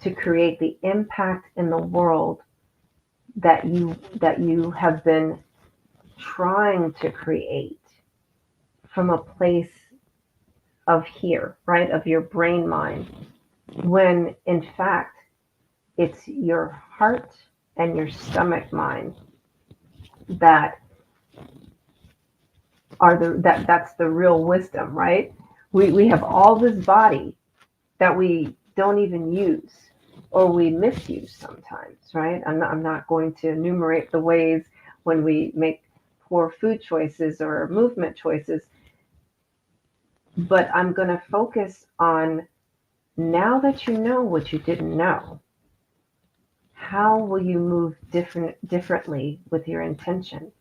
to create the impact in the world that you have been trying to create from a place of here, right? Of your brain mind, when in fact it's your heart and your stomach mind that are that's the real wisdom, right? We have all this body that we don't even use, or we misuse sometimes, right? I'm not going to enumerate the ways when we make poor food choices or movement choices, but I'm going to focus on, now that you know what you didn't know, how will you move differently with your intention?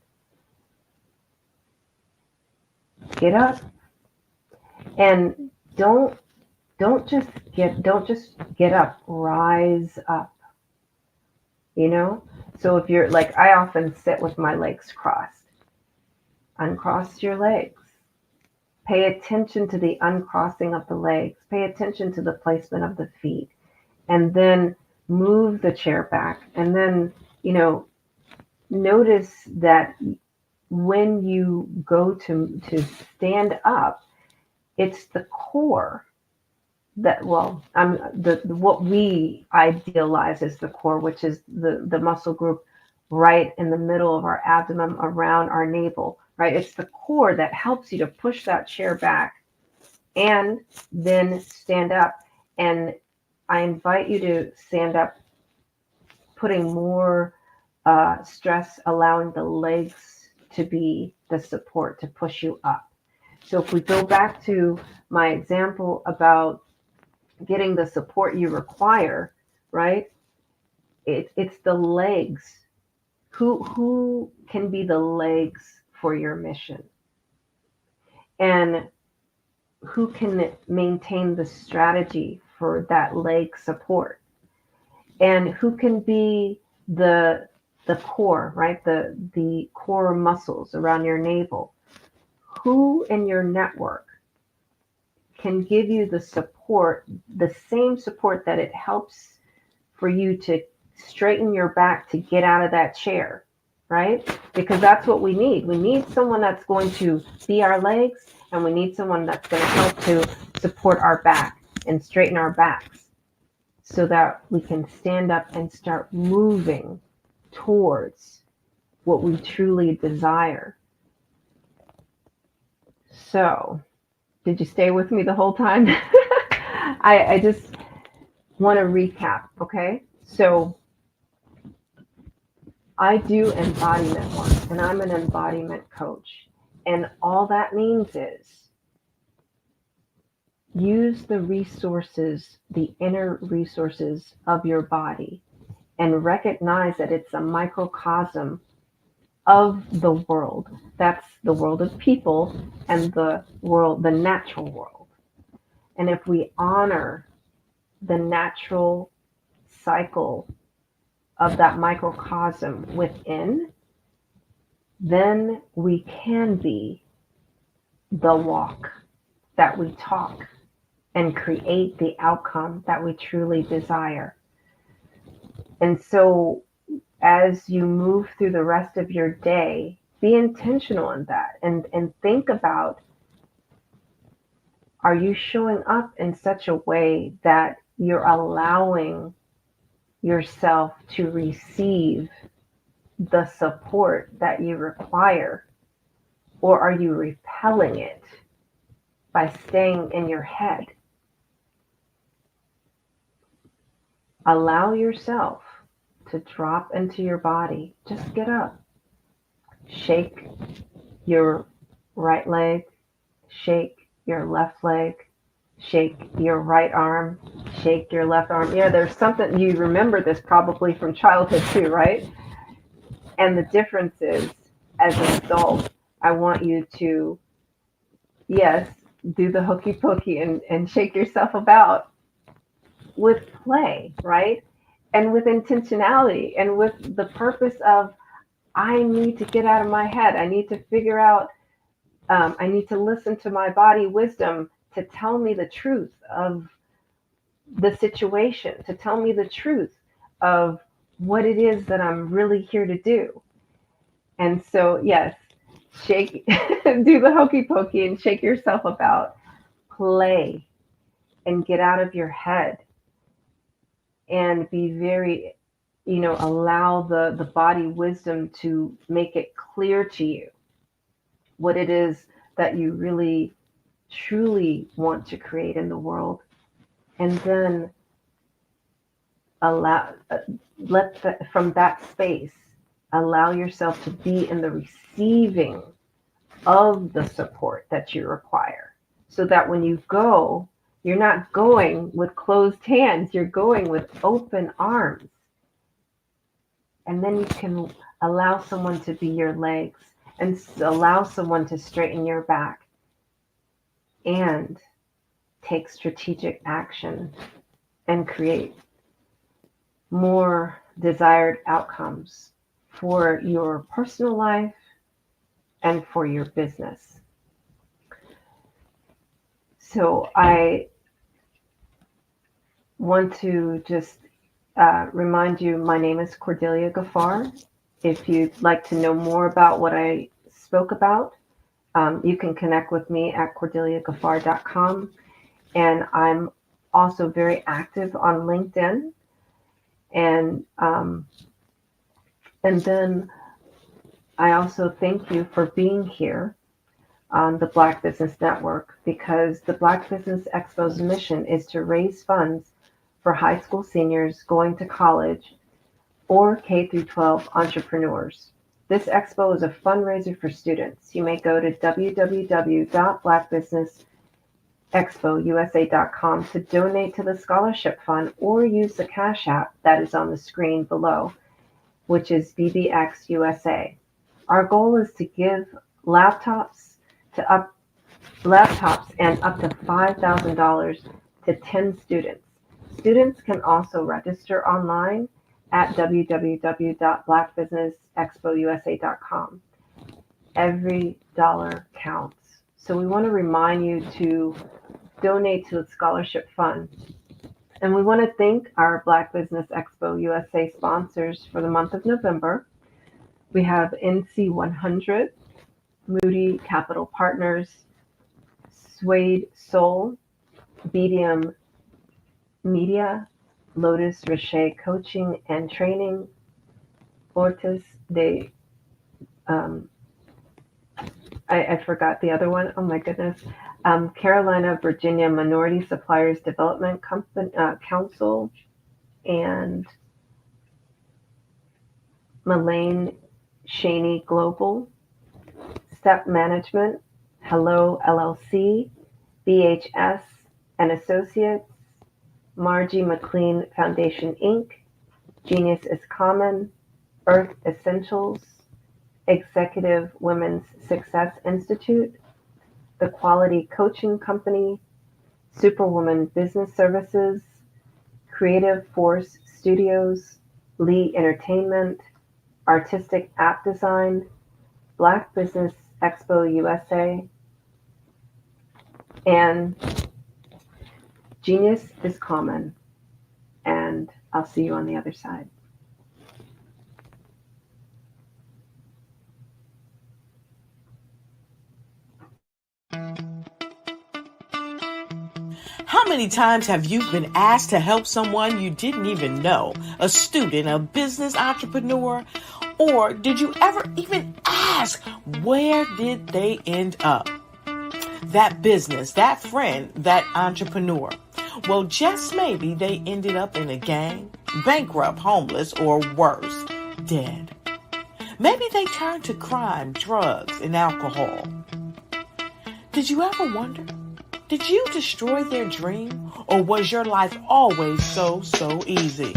Get up, and don't just get up, rise up. So if you're like, I often sit with my legs crossed. Uncross your legs. Pay attention to the uncrossing of the legs. Pay attention to the placement of the feet. And then move the chair back. And then, notice that when you go to stand up, it's the core that, what we idealize as the core, which is the muscle group right in the middle of our abdomen, around our navel, right? It's the core that helps you to push that chair back and then stand up. And I invite you to stand up, putting more stress, allowing the legs to be the support to push you up. So if we go back to my example about getting the support you require, right? It's the legs. Who can be the legs for your mission? And who can maintain the strategy for that leg support? And who can be the core, right? The core muscles around your navel. Who in your network can give you the support, the same support that it helps for you to straighten your back to get out of that chair, right? Because that's what we need. We need someone that's going to be our legs, and we need someone that's going to help to support our back and straighten our backs so that we can stand up and start moving towards what we truly desire. So, did you stay with me the whole time? I just want to recap, okay? So, I do embodiment work, and I'm an embodiment coach. And all that means is use the resources, the inner resources of your body, and recognize that it's a microcosm of the world. That's the world of people and the world, the natural world. And if we honor the natural cycle of that microcosm within, then we can be the walk that we talk and create the outcome that we truly desire. And so as you move through the rest of your day, be intentional in that and think about, are you showing up in such a way that you're allowing yourself to receive the support that you require? Or are you repelling it by staying in your head? Allow yourself to drop into your body. Just get up. Shake your right leg. Shake your left leg. Shake your right arm. Shake your left arm. Yeah, there's something, you remember this probably from childhood too, right? And the difference is, as an adult, I want you to, yes, do the hokey pokey and shake yourself about with play, right? And with intentionality and with the purpose of, I need to get out of my head. I need to figure out, I need to listen to my body wisdom to tell me the truth of the situation, to tell me the truth of what it is that I'm really here to do. And so, yes, shake, do the hokey pokey and shake yourself about, play, and get out of your head and be very, allow the body wisdom to make it clear to you what it is that you really, truly want to create in the world. And then from that space, allow yourself to be in the receiving of the support that you require, so that when you go, you're not going with closed hands, you're going with open arms. And then you can allow someone to be your legs and allow someone to straighten your back and take strategic action and create more desired outcomes for your personal life and for your business. So I want to just remind you, my name is Cordelia Gaffar. If you'd like to know more about what I spoke about, you can connect with me at cordeliagaffar.com. And I'm also very active on LinkedIn. And then I also thank you for being here on the Black Business Network, because the Black Business Expo's mission is to raise funds for high school seniors going to college or K-12 entrepreneurs. This expo is a fundraiser for students. You may go to www.blackbusinessexpousa.com to donate to the scholarship fund, or use the Cash App that is on the screen below, which is BBX USA. Our goal is to give laptops and up to $5,000 to 10 students. Students can also register online at www.blackbusinessexpousa.com. Every dollar counts. So we want to remind you to donate to the scholarship fund. And we want to thank our Black Business Expo USA sponsors for the month of November. We have NC100, Moody Capital Partners, Suede Soul, BDM Media, Lotus Rocher Coaching and Training, Fortis de, I forgot the other one. Oh my goodness. Carolina, Virginia Minority Suppliers Development Council, and Mullane Shaney Global, Step Management, Hello LLC, BHS and Associates, Margie McLean Foundation Inc., Genius is Common, Earth Essentials, Executive Women's Success Institute, The Quality Coaching Company, Superwoman Business Services, Creative Force Studios, Lee Entertainment, Artistic App Design, Black Business Expo USA, and Genius is Common. And I'll see you on the other side. How many times have you been asked to help someone you didn't even know, a student, a business entrepreneur, or did you ever even ask, where did they end up? That business, that friend, that entrepreneur. Well, just maybe they ended up in a gang, bankrupt, homeless, or worse, dead. Maybe they turned to crime, drugs, and alcohol. Did you ever wonder? Did you destroy their dream, or was your life always so easy?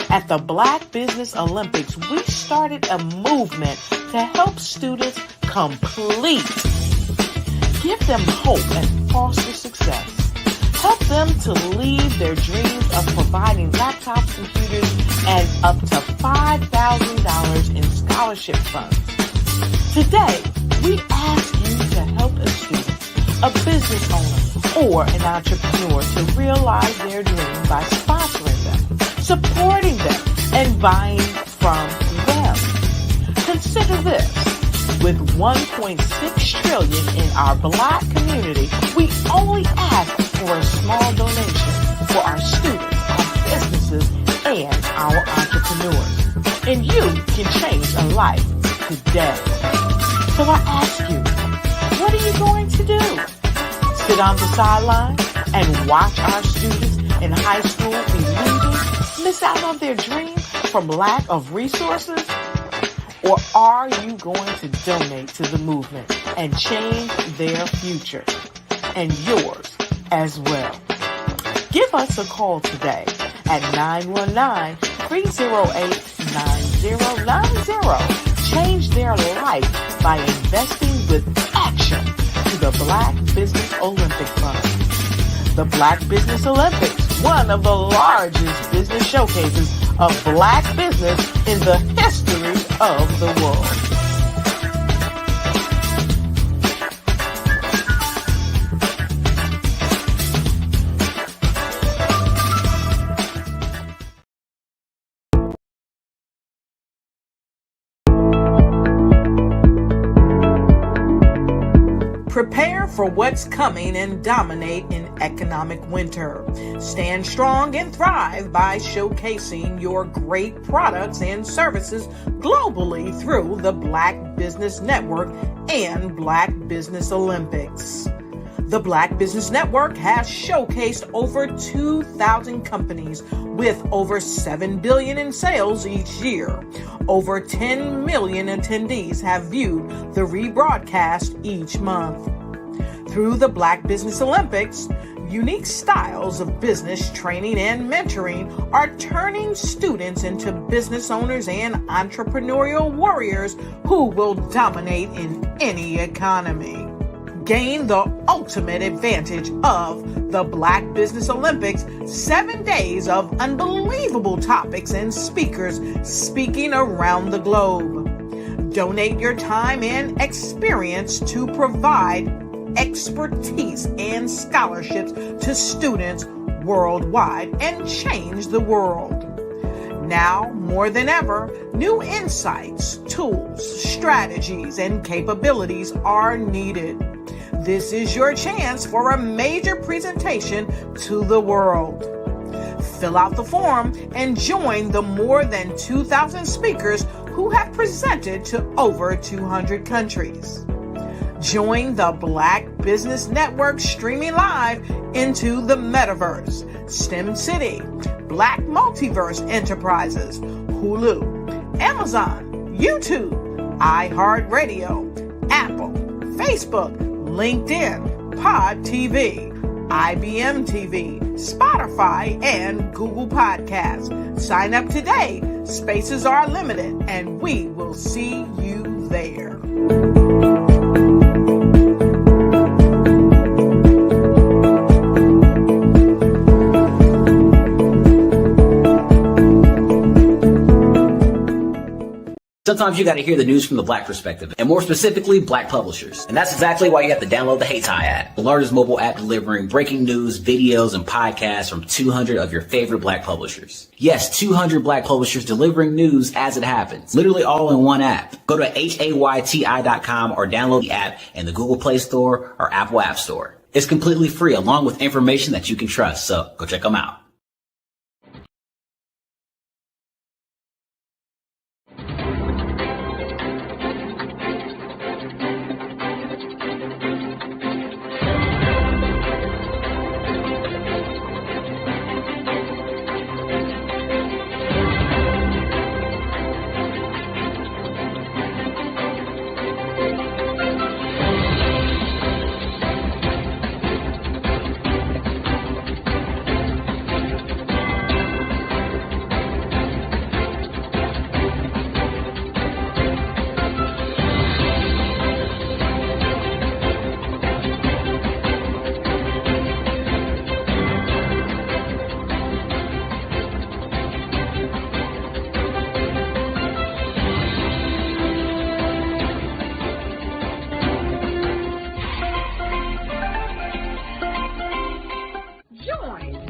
At the Black Business Olympics, we started a movement to help students complete. Give them hope and foster success. Help them to leave their dreams of providing laptops, computers, and up to $5,000 in scholarship funds. Today, we ask you to help a student, a business owner, or an entrepreneur to realize their dream by sponsoring them, supporting them, and buying from them. Consider this. With $1.6 trillion in our Black community, we only ask for a small donation for our students, our businesses, and our entrepreneurs. And you can change a life today. So I ask you, what are you going to do? Sit on the sideline and watch our students in high school be losing, miss out on their dream from lack of resources? Or are you going to donate to the movement and change their future and yours as well? Give us a call today at 919-308-9090. Change their life by investing with action to the Black Business Olympic Fund. The Black Business Olympics, one of the largest business showcases of Black business in the history of the world. Prepare for what's coming and dominate in economic winter. Stand strong and thrive by showcasing your great products and services globally through the Black Business Network and Black Business Olympics. The Black Business Network has showcased over 2,000 companies with over $7 billion in sales each year. Over 10 million attendees have viewed the rebroadcast each month. Through the Black Business Olympics, unique styles of business training and mentoring are turning students into business owners and entrepreneurial warriors who will dominate in any economy. Gain the ultimate advantage of the Black Business Olympics, 7 days of unbelievable topics and speakers speaking around the globe. Donate your time and experience to provide expertise and scholarships to students worldwide and change the world. Now, more than ever, new insights, tools, strategies, and capabilities are needed. This is your chance for a major presentation to the world. Fill out the form and join the more than 2,000 speakers who have presented to over 200 countries. Join the Black Business Network streaming live into the Metaverse, STEM City, Black Multiverse Enterprises, Hulu, Amazon, YouTube, iHeartRadio, Apple, Facebook, LinkedIn, Pod TV, IBM TV, Spotify, and Google Podcasts. Sign up today. Spaces are limited, and we will see you there. Sometimes you got to hear the news from the Black perspective, and more specifically, Black publishers. And that's exactly why you have to download the Hey Tie app, the largest mobile app delivering breaking news, videos, and podcasts from 200 of your favorite Black publishers. Yes, 200 Black publishers delivering news as it happens, literally all in one app. Go to HAYTI.com or download the app in the Google Play Store or Apple App Store. It's completely free, along with information that you can trust, so go check them out.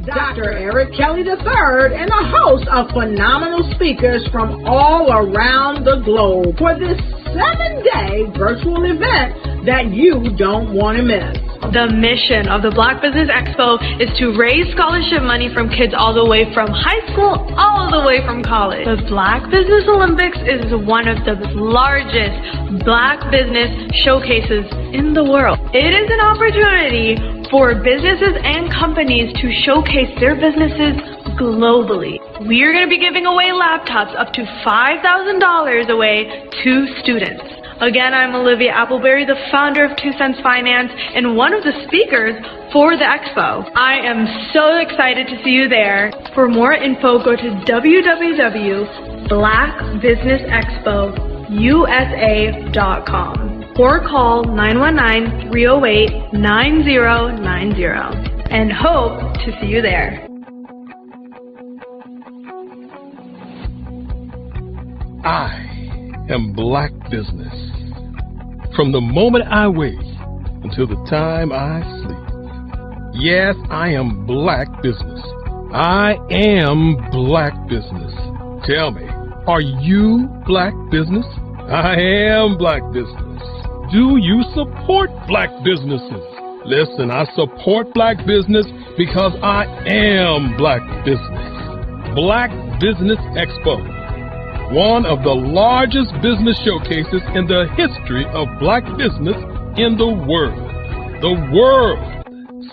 Dr. Eric Kelly III and a host of phenomenal speakers from all around the globe for this 7-day virtual event that you don't want to miss. The mission of the Black Business Expo is to raise scholarship money from kids all the way from high school all the way from college. The Black Business Olympics is one of the largest Black business showcases in the world. It is an opportunity for businesses and companies to showcase their businesses globally. We are going to be giving away laptops up to $5,000 away to students. Again, I'm Olivia Appleberry, the founder of 2 Cents Finance and one of the speakers for the expo. I am so excited to see you there. For more info, go to www.blackbusinessexpousa.com or call 919-308-9090 and hope to see you there. I am Black Business. From the moment I wake until the time I sleep. Yes, I am Black Business. I am Black Business. Tell me, are you Black Business? I am Black Business. Do you support Black businesses? Listen, I support Black business because I am Black Business. Black Business Expo, one of the largest business showcases in the history of Black business in the world. The world!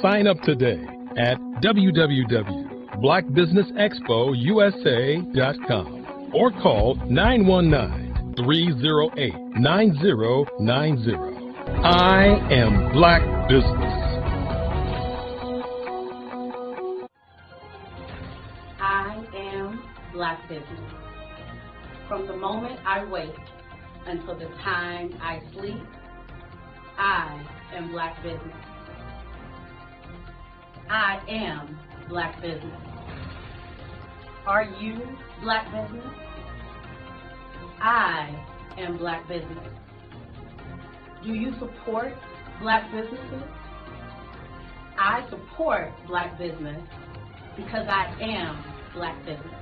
Sign up today at www.blackbusinessexpousa.com or call 919-308-9090. I am Black Business. I am Black Business. From the moment I wake until the time I sleep, I am Black Business. I am Black Business. Are you Black Business? I am Black Business. Do you support Black businesses? I support Black business because I am Black Business.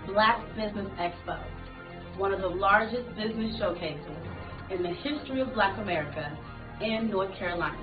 Black Business Expo, one of the largest business showcases in the history of Black America in North Carolina.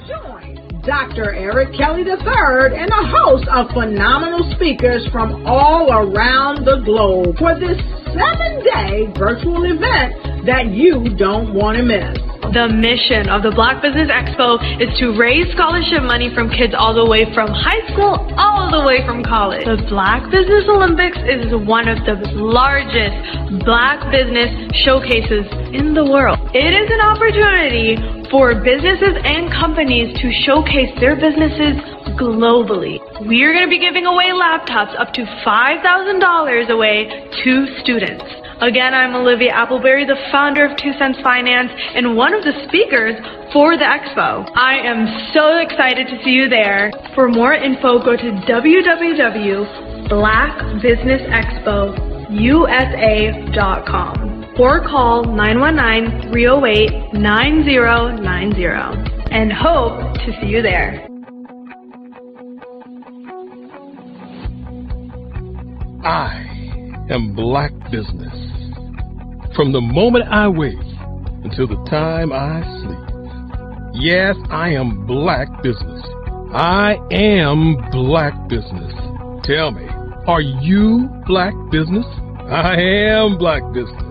Join Dr. Eric Kelly III and a host of phenomenal speakers from all around the globe for this 7-day virtual event that you don't want to miss. The mission of the Black Business Expo is to raise scholarship money from kids all the way from high school all the way from college. The Black Business Olympics is one of the largest Black business showcases in the world. It is an opportunity for businesses and companies to showcase their businesses globally. We are going to be giving away laptops up to $5,000 away to students. Again, I'm Olivia Appleberry, the founder of 2 Cents Finance and one of the speakers for the expo. I am so excited to see you there. For more info, go to www.blackbusinessexpousa.com or call 919-308-9090 and hope to see you there. I am Black Business. From the moment I wake until the time I sleep. Yes, I am Black Business. I am Black Business. Tell me, are you Black Business? I am Black Business.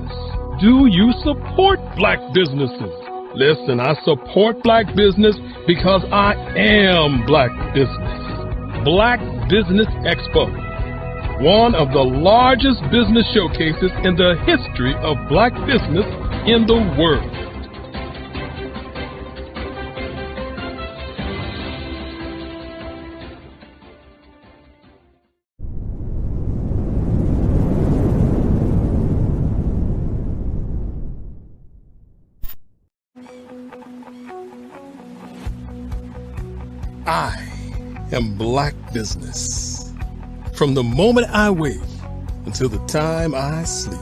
Do you support Black businesses? Listen, I support Black business because I am Black Business. Black Business Expo, one of the largest business showcases in the history of Black business in the world. I am Black Business. From the moment I wake until the time I sleep.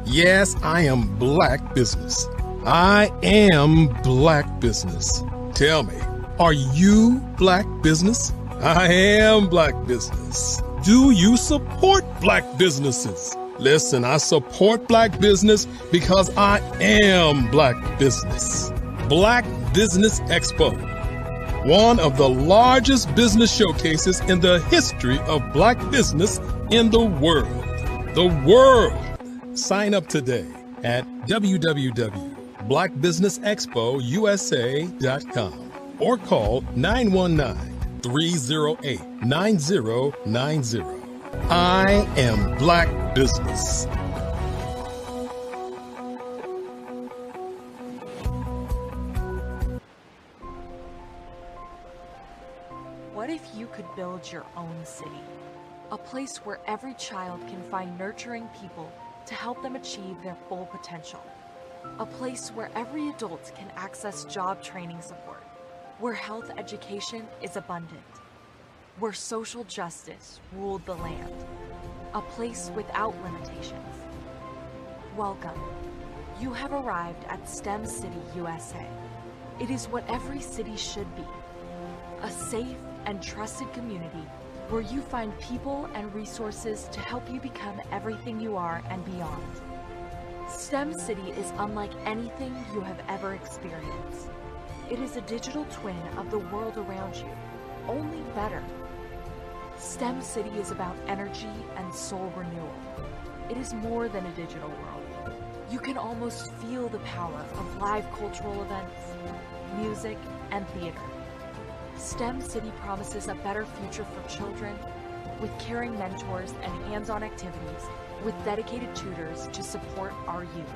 Yes, I am Black Business. I am Black Business. Tell me, are you Black Business? I am Black Business. Do you support Black businesses? Listen, I support Black business because I am Black Business. Black Business Expo, one of the largest business showcases in the history of Black business in the world. The world! Sign up today at www.blackbusinessexpousa.com or call 919-308-9090. I am Black Business. What if you could build your own city? A place where every child can find nurturing people to help them achieve their full potential. A place where every adult can access job training support, where health education is abundant, where social justice ruled the land. A place without limitations. Welcome. You have arrived at STEM City, USA. It is what every city should be. A safe and trusted community where you find people and resources to help you become everything you are and beyond. STEM City is unlike anything you have ever experienced. It is a digital twin of the world around you, only better. STEM City is about energy and soul renewal. It is more than a digital world. You can almost feel the power of live cultural events, music, and theater. STEM City promises a better future for children with caring mentors and hands-on activities with dedicated tutors to support our youth.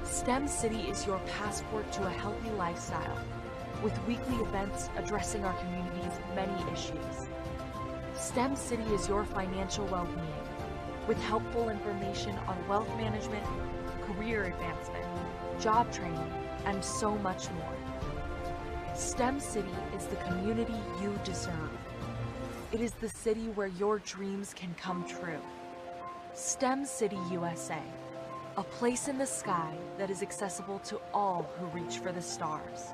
STEM City is your passport to a healthy lifestyle with weekly events addressing our community's many issues. STEM City is your financial well-being with helpful information on wealth management, career advancement, job training, and so much more. STEM City is the community you deserve. It is the city where your dreams can come true. STEM City USA, a place in the sky that is accessible to all who reach for the stars.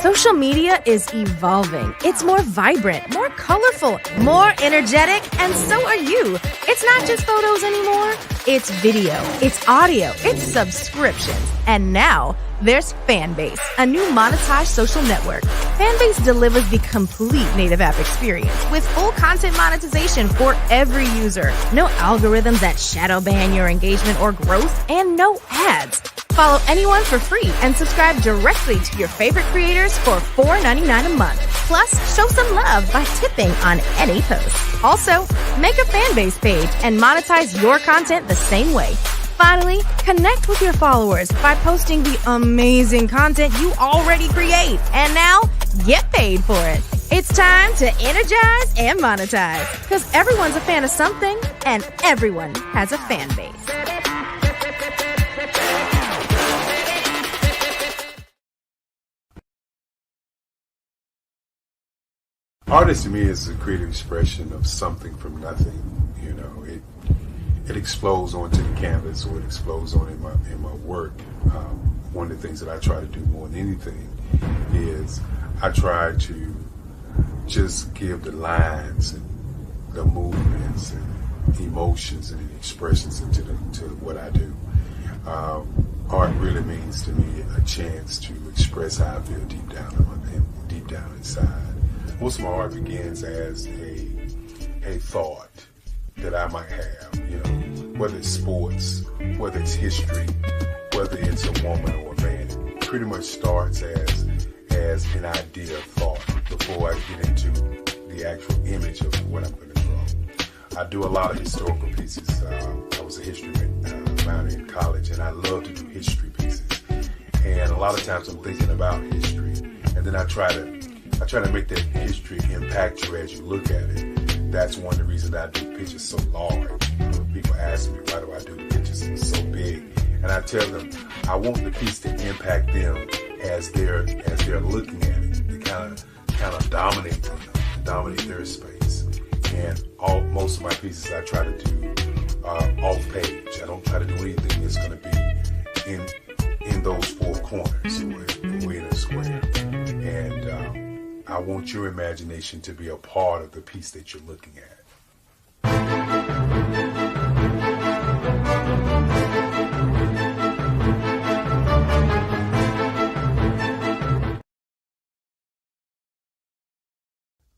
Social media is evolving. It's more vibrant, more colorful, more energetic, and so are you. It's not just photos anymore. It's video, it's audio, it's subscriptions. And now there's Fanbase, a new monetized social network. Fanbase delivers the complete native app experience with full content monetization for every user. No algorithms that shadow ban your engagement or growth, and no ads. Follow anyone for free and subscribe directly to your favorite creators for $4.99 a month. Plus, show some love by tipping on any post. Also, make a Fanbase page and monetize your content the same way. Finally, connect with your followers by posting the amazing content you already create. And now, get paid for it. It's time to energize and monetize. Because everyone's a fan of something, and everyone has a fan base. Artist to me is a creative expression of something from nothing. You know, it explodes onto the canvas, or it explodes on in my work. One of the things that I try to do more than anything is I try to just give the lines and the movements and emotions and expressions into to what I do. Art really means to me a chance to express how I feel deep down inside. Most of my art begins as a thought that I might have, you know, whether it's sports, whether it's history, whether it's a woman or a man. It pretty much starts as an idea of thought before I get into the actual image of what I'm going to draw. I do a lot of historical pieces. I was a history minor in college, and I love to do history pieces. And a lot of times I'm thinking about history, and then I try to make that history impact you as you look at it. That's one of the reasons I do pictures so large. People ask me, why do I do the pictures so big? And I tell them, I want the piece to impact them as they're looking at it. To kind of dominate them, dominate their space. And most of my pieces I try to do off page. I don't try to do anything that's going to be in those four corners or in a square. And I want your imagination to be a part of the piece that you're looking at.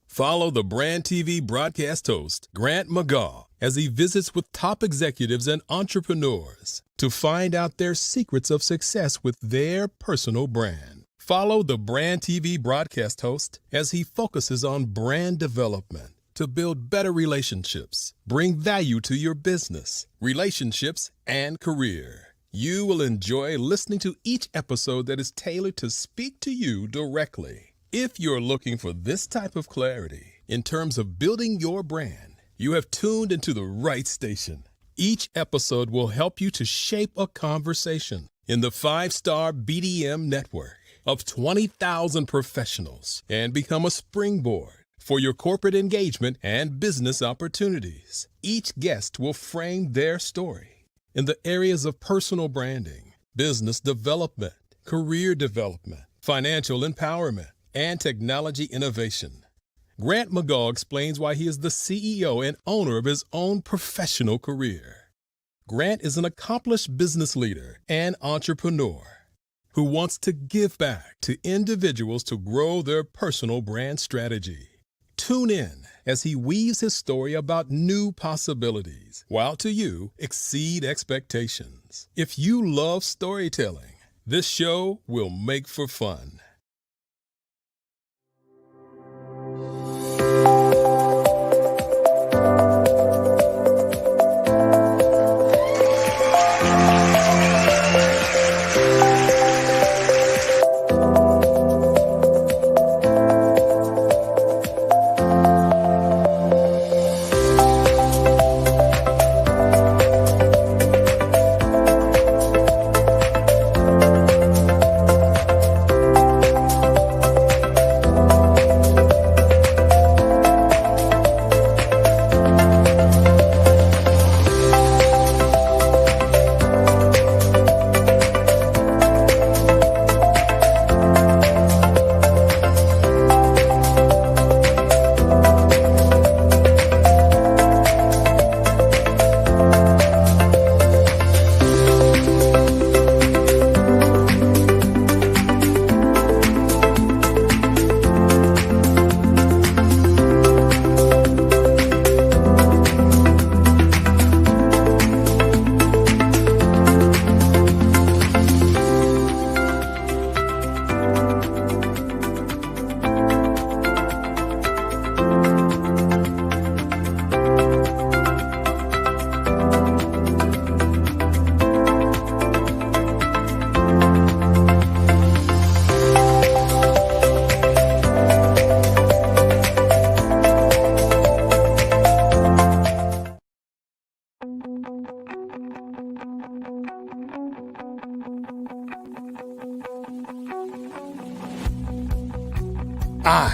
Follow the Brand TV broadcast host, Grant McGaw, as he visits with top executives and entrepreneurs to find out their secrets of success with their personal brand. Follow the Brand TV broadcast host as he focuses on brand development to build better relationships, bring value to your business, relationships, and career. You will enjoy listening to each episode that is tailored to speak to you directly. If you're looking for this type of clarity in terms of building your brand, you have tuned into the right station. Each episode will help you to shape a conversation in the 5-star BDM network of 20,000 professionals and become a springboard for your corporate engagement and business opportunities. Each guest will frame their story in the areas of personal branding, business development, career development, financial empowerment, and technology innovation. Grant McGaw explains why he is the CEO and owner of his own professional career. Grant is an accomplished business leader and entrepreneur who wants to give back to individuals to grow their personal brand strategy. Tune in as he weaves his story about new possibilities, while to you exceed expectations. If you love storytelling, this show will make for fun. I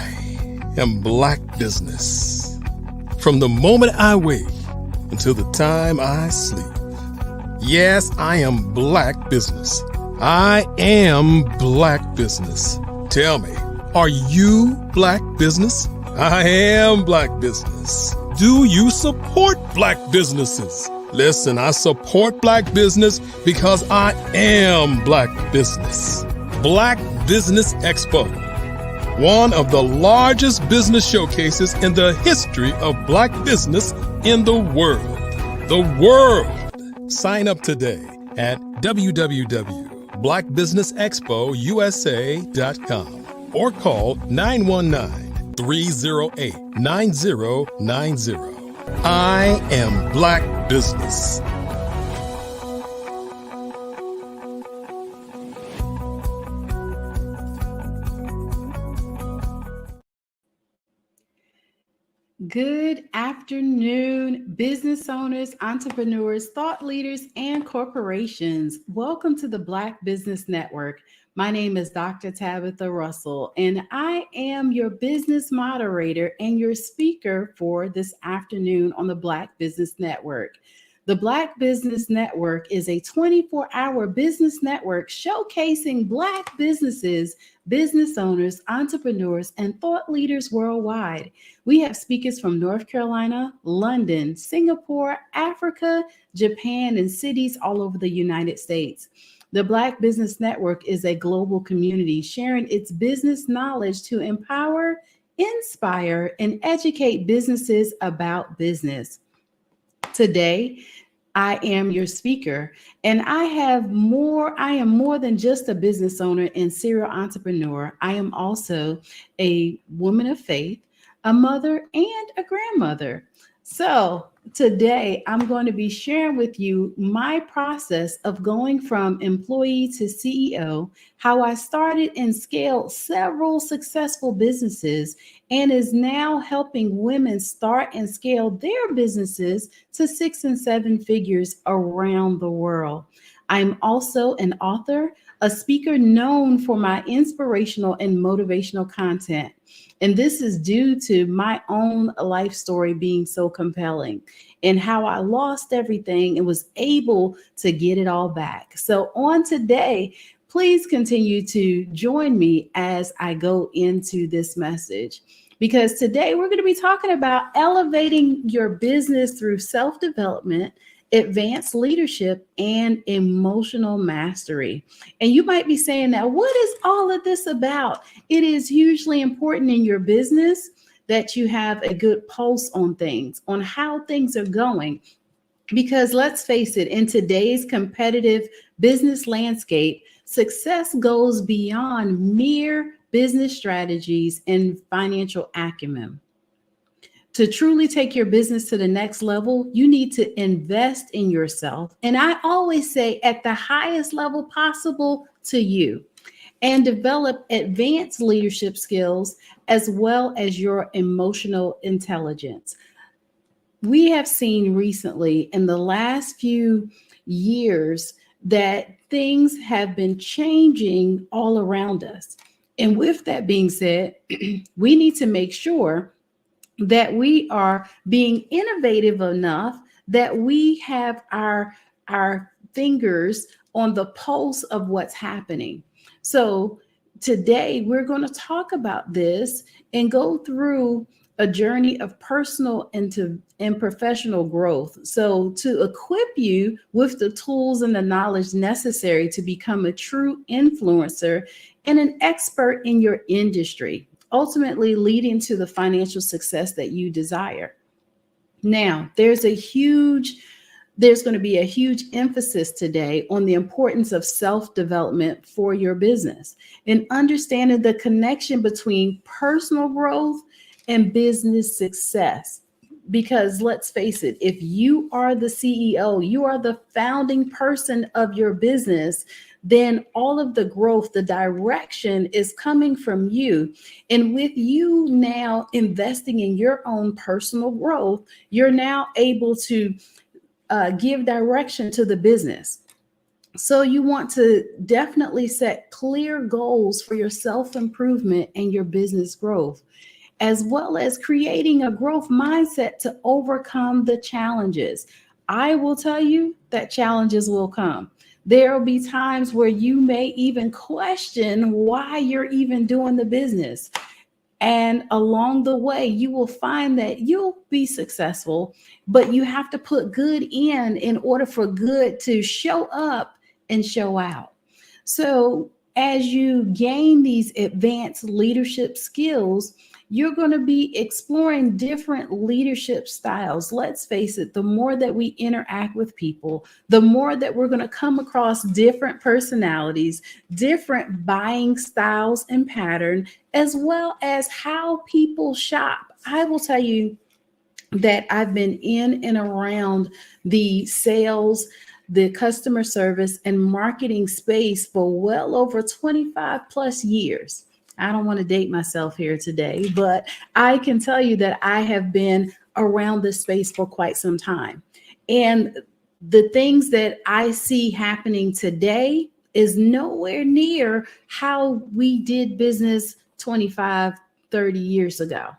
am Black Business. From the moment I wake until the time I sleep. Yes, I am Black Business. I am Black Business. Tell me, are you Black Business? I am Black Business. Do you support Black businesses? Listen, I support Black business because I am Black Business. Black Business Expo, one of the largest business showcases in the history of Black business in the world. The world! Sign up today at www.blackbusinessexpousa.com or call 919-308-9090. I am Black Business. Good afternoon, business owners, entrepreneurs, thought leaders, and corporations. Welcome to the Black Business Network. My name is Dr. Tabitha Russell, and I am your business moderator and your speaker for this afternoon on the Black Business Network. The Black Business Network is a 24-hour business network showcasing Black businesses, business owners, entrepreneurs, and thought leaders worldwide. We have speakers from North Carolina, London, Singapore, Africa, Japan, and cities all over the United States. The Black Business Network is a global community sharing its business knowledge to empower, inspire, and educate businesses about business. Today, I am your speaker, and I am more than just a business owner and serial entrepreneur. I am also a woman of faith, a mother, and a grandmother. So today I'm going to be sharing with you my process of going from employee to CEO, how I started and scaled several successful businesses and is now helping women start and scale their businesses to 6 and 7 figures around the world. I'm also an author, a speaker known for my inspirational and motivational content. And this is due to my own life story being so compelling and how I lost everything and was able to get it all back. So on today, please continue to join me as I go into this message, because today we're going to be talking about elevating your business through self-development, advanced leadership, and emotional mastery. And you might be saying, now, what is all of this about? It is hugely important in your business that you have a good pulse on things, on how things are going. Because let's face it, in today's competitive business landscape, success goes beyond mere business strategies and financial acumen. To truly take your business to the next level, you need to invest in yourself. And I always say at the highest level possible to you, and develop advanced leadership skills as well as your emotional intelligence. We have seen recently in the last few years that things have been changing all around us. And with that being said, we need to make sure that we are being innovative enough that we have our fingers on the pulse of what's happening. So today we're going to talk about this and go through a journey of personal and professional growth. So to equip you with the tools and the knowledge necessary to become a true influencer and an expert in your industry, ultimately leading to the financial success that you desire. Now, there's going to be a huge emphasis today on the importance of self-development for your business and understanding the connection between personal growth and business success. Because let's face it, if you are the CEO, you are the founding person of your business, then all of the growth, the direction is coming from you. And with you now investing in your own personal growth, you're now able to give direction to the business. So you want to definitely set clear goals for your self-improvement and your business growth, as well as creating a growth mindset to overcome the challenges. I will tell you that challenges will come. There will be times where you may even question why you're even doing the business. And along the way, you will find that you'll be successful, but you have to put good in order for good to show up and show out. So as you gain these advanced leadership skills, you're going to be exploring different leadership styles. Let's face it, the more that we interact with people, the more that we're going to come across different personalities, different buying styles and pattern, as well as how people shop. I will tell you that I've been in and around the sales, the customer service, and marketing space for well over 25 plus years. I don't want to date myself here today, but I can tell you that I have been around this space for quite some time. And the things that I see happening today is nowhere near how we did business 25, 30 years ago.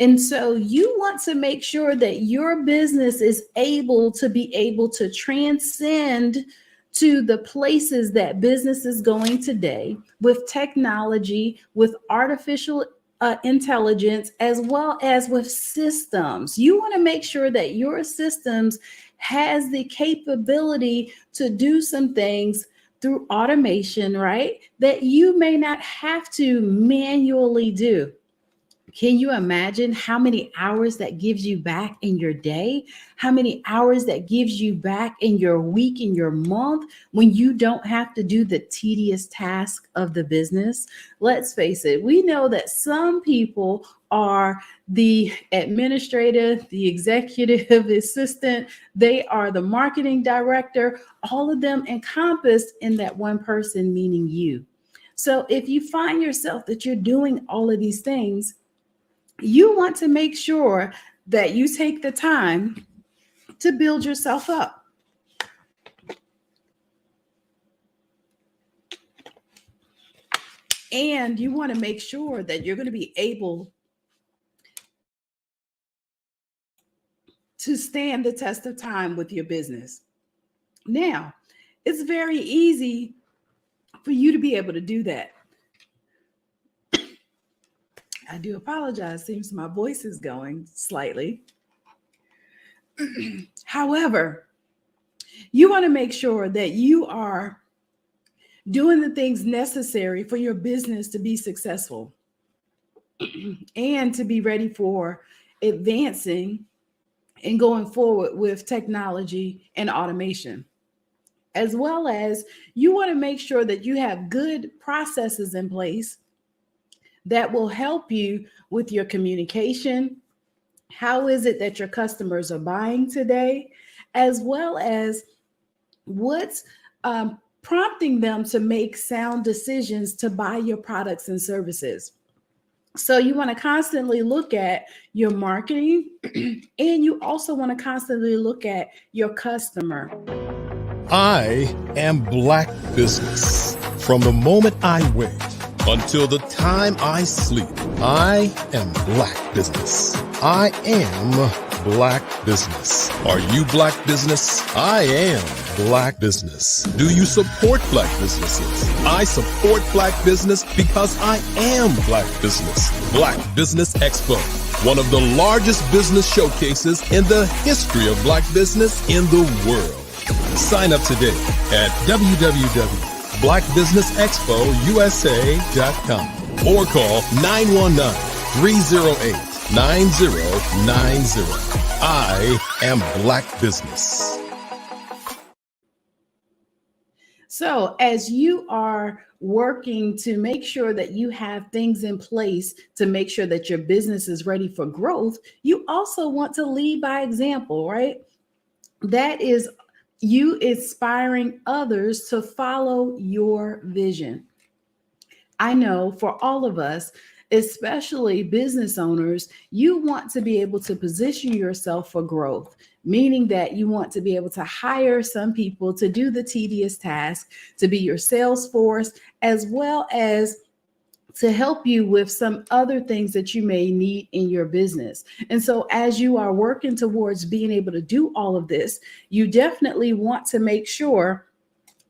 And so you want to make sure that your business is able to transcend to the places that business is going today with technology, with artificial intelligence, as well as with systems. You want to make sure that your systems has the capability to do some things through automation, right? That you may not have to manually do. Can you imagine how many hours that gives you back in your day? How many hours that gives you back in your week, in your month, when you don't have to do the tedious task of the business? Let's face it, we know that some people are the administrator, the executive assistant, they are the marketing director, all of them encompassed in that one person, meaning you. So if you find yourself that you're doing all of these things, you want to make sure that you take the time to build yourself up. And you want to make sure that you're going to be able to stand the test of time with your business. Now, it's very easy for you to be able to do that. I do apologize. Seems my voice is going slightly. However, you want to make sure that you are doing the things necessary for your business to be successful and to be ready for advancing and going forward with technology and automation. As well as you want to make sure that you have good processes in place that will help you with your communication. How is it that your customers are buying today? As well as what's prompting them to make sound decisions to buy your products and services. So you want to constantly look at your marketing, and you also want to constantly look at your customer. I am Black Business. From the moment I wake until the time I sleep, I am Black Business. I am Black Business. Are you Black Business? I am Black Business. Do you support Black businesses? I support Black business because I am Black Business. Black Business Expo, one of the largest business showcases in the history of Black business in the world. Sign up today at www.blackbusinessexpousa.com or call 919-308-9090. I am Black Business. So as you are working to make sure that you have things in place to make sure that your business is ready for growth, you also want to lead by example, right? That is you inspiring others to follow your vision. I know for all of us, especially business owners, you want to be able to position yourself for growth, meaning that you want to be able to hire some people to do the tedious task, to be your sales force, as well as to help you with some other things that you may need in your business. And so as you are working towards being able to do all of this, you definitely want to make sure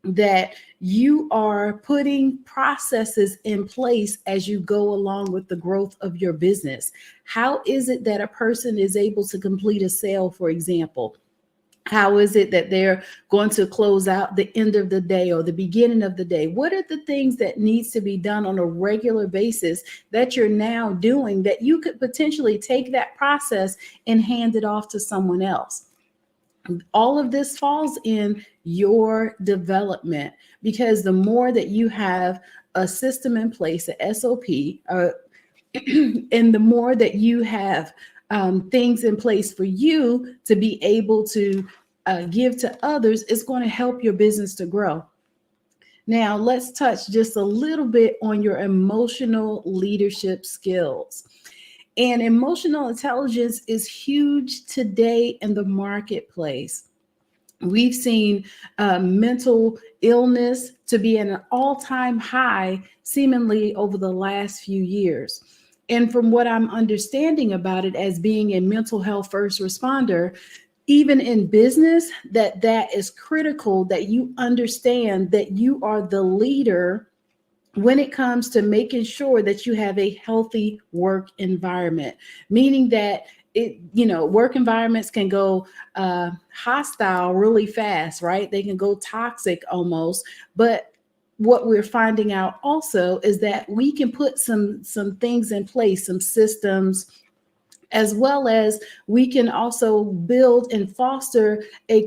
that you are putting processes in place as you go along with the growth of your business. How is it that a person is able to complete a sale, for example? How is it that they're going to close out the end of the day or the beginning of the day? What are the things that needs to be done on a regular basis that you're now doing that you could potentially take that process and hand it off to someone else? All of this falls in your development, because the more that you have a system in place, a SOP, and the more that you have things in place for you to be able to give to others, it's going to help your business to grow. Now, let's touch just a little bit on your emotional leadership skills. And emotional intelligence is huge today in the marketplace. We've seen mental illness to be at an all-time high, seemingly over the last few years. And from what I'm understanding about it, as being a mental health first responder, even in business, that is critical, that you understand that you are the leader when it comes to making sure that you have a healthy work environment, meaning that work environments can go hostile really fast, right? They can go toxic almost. But what we're finding out also is that we can put some things in place, some systems, as well as we can also build and foster a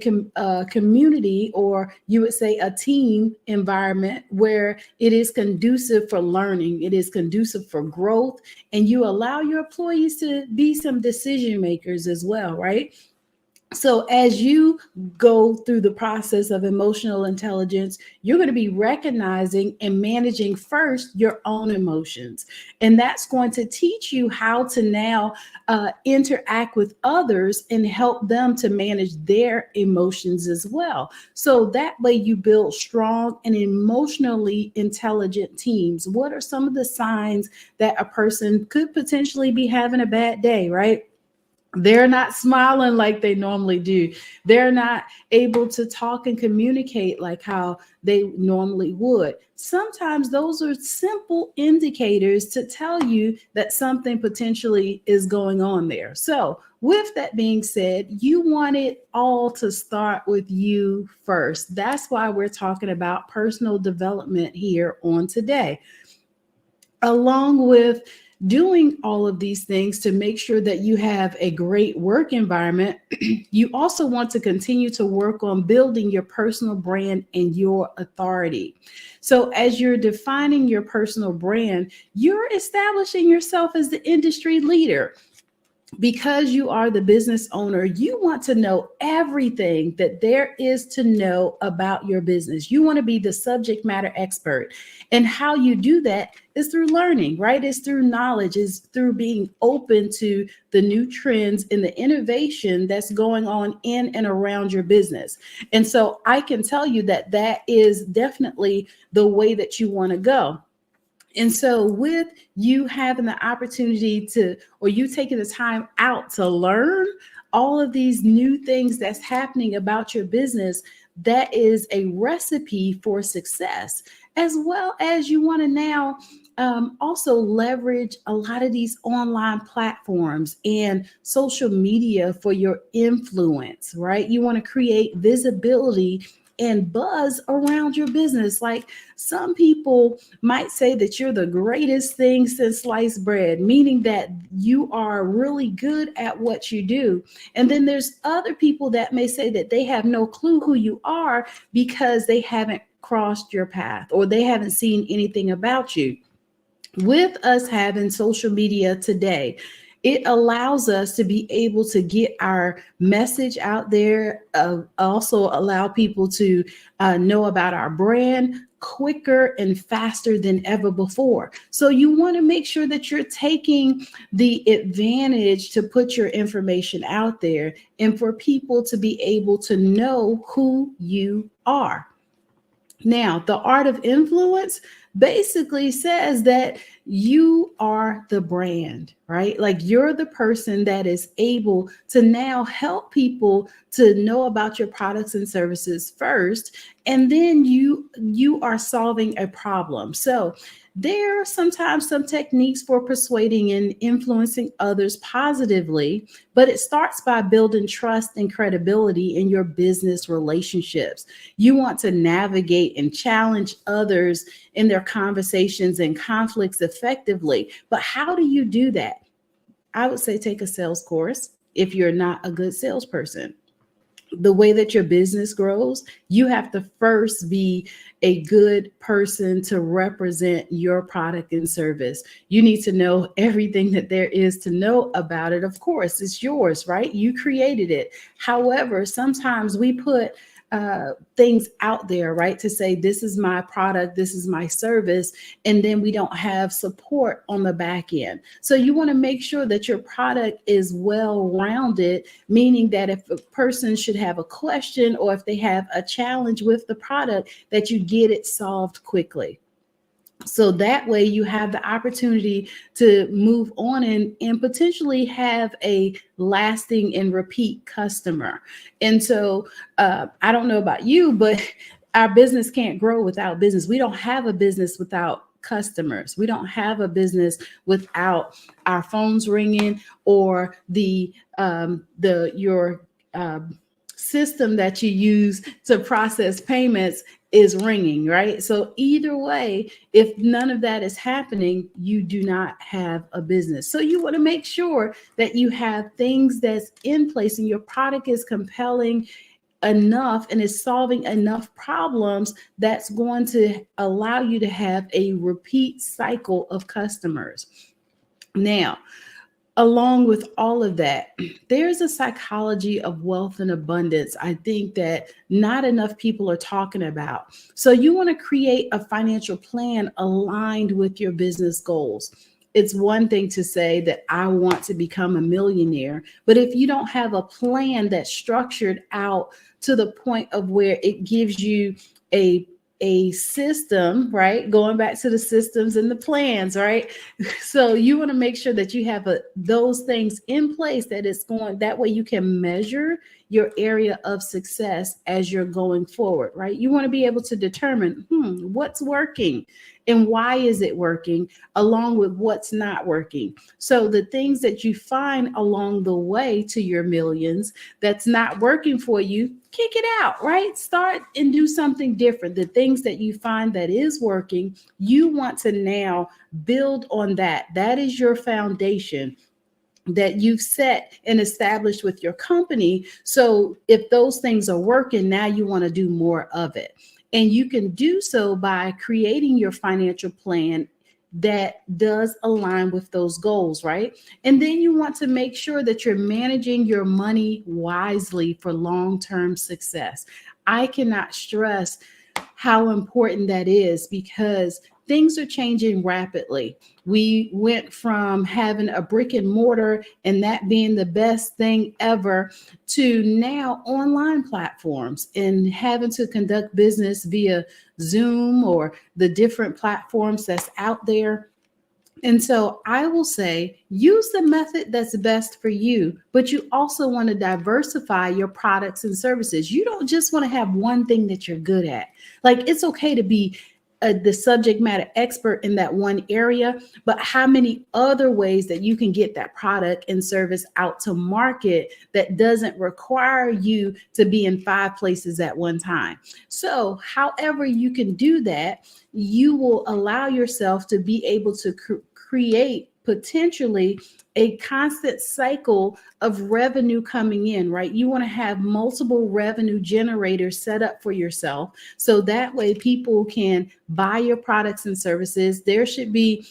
community, or you would say a team environment, where it is conducive for learning, it is conducive for growth, and you allow your employees to be some decision makers as well, right? So as you go through the process of emotional intelligence, you're going to be recognizing and managing first your own emotions. And that's going to teach you how to now interact with others and help them to manage their emotions as well. So that way you build strong and emotionally intelligent teams. What are some of the signs that a person could potentially be having a bad day, right? They're not smiling like they normally do. They're not able to talk and communicate like how they normally would. Sometimes those are simple indicators to tell you that something potentially is going on there. So with that being said, you want it all to start with you first. That's why we're talking about personal development here on today. Along with doing all of these things to make sure that you have a great work environment, you also want to continue to work on building your personal brand and your authority. So as you're defining your personal brand, you're establishing yourself as the industry leader. Because you are the business owner, you want to know everything that there is to know about your business. You want to be the subject matter expert. And how you do that is through learning, right? It's through knowledge, it's through being open to the new trends and the innovation that's going on in and around your business. And so I can tell you that that is definitely the way that you want to go. And so with you having the opportunity to, or you taking the time out to learn all of these new things that's happening about your business, that is a recipe for success, as well as you want to now also leverage a lot of these online platforms and social media for your influence, right? You want to create visibility and buzz around your business. Like, some people might say that you're the greatest thing since sliced bread, meaning that you are really good at what you do. And then there's other people that may say that they have no clue who you are because they haven't crossed your path or they haven't seen anything about you. With us having social media today, it allows us to be able to get our message out there, also allow people to know about our brand, quicker and faster than ever before. So you want to make sure that you're taking the advantage to put your information out there and for people to be able to know who you are. Now, the art of influence basically says that you are the brand, right? Like you're the person that is able to now help people to know about your products and services first, and then you are solving a problem. So there are sometimes some techniques for persuading and influencing others positively, but it starts by building trust and credibility in your business relationships. You want to navigate and challenge others in their conversations and conflicts effectively. But how do you do that? I would say take a sales course if you're not a good salesperson. The way that your business grows, you have to first be a good person to represent your product and service. You need to know everything that there is to know about it. Of course, it's yours, right? You created it. However, sometimes we put things out there, right? To say, this is my product, this is my service, and then we don't have support on the back end. So you want to make sure that your product is well-rounded, meaning that if a person should have a question or if they have a challenge with the product, that you get it solved quickly. So that way you have the opportunity to move on and potentially have a lasting and repeat customer. And so I don't know about you, but our business can't grow without business. We don't have a business without customers. We don't have a business without our phones ringing or your system that you use to process payments is ringing, right? So either way, if none of that is happening, you do not have a business. So you want to make sure that you have things that's in place and your product is compelling enough and is solving enough problems that's going to allow you to have a repeat cycle of customers. Now, along with all of that, there's a psychology of wealth and abundance, I think, that not enough people are talking about. So you want to create a financial plan aligned with your business goals. It's one thing to say that I want to become a millionaire, but if you don't have a plan that's structured out to the point of where it gives you a system, right? Going back to the systems and the plans, right? So you want to make sure that you have those things in place that way you can measure your area of success as you're going forward, right? You want to be able to determine what's working and why is it working, along with what's not working. So the things that you find along the way to your millions that's not working for you, kick it out, right? Start and do something different. The things that you find that is working, you want to now build on that. That is your foundation that you've set and established with your company. So if those things are working, now you want to do more of it. And you can do so by creating your financial plan that does align with those goals, right? And then you want to make sure that you're managing your money wisely for long-term success. I cannot stress how important that is because things are changing rapidly. We went from having a brick and mortar and that being the best thing ever to now online platforms and having to conduct business via Zoom or the different platforms that's out there. And so I will say, use the method that's best for you, but you also want to diversify your products and services. You don't just want to have one thing that you're good at. Like, it's okay to be the subject matter expert in that one area, but how many other ways that you can get that product and service out to market that doesn't require you to be in 5 places at one time. So however you can do that, you will allow yourself to be able to create potentially a constant cycle of revenue coming in, right? You want to have multiple revenue generators set up for yourself. So that way people can buy your products and services. There should be,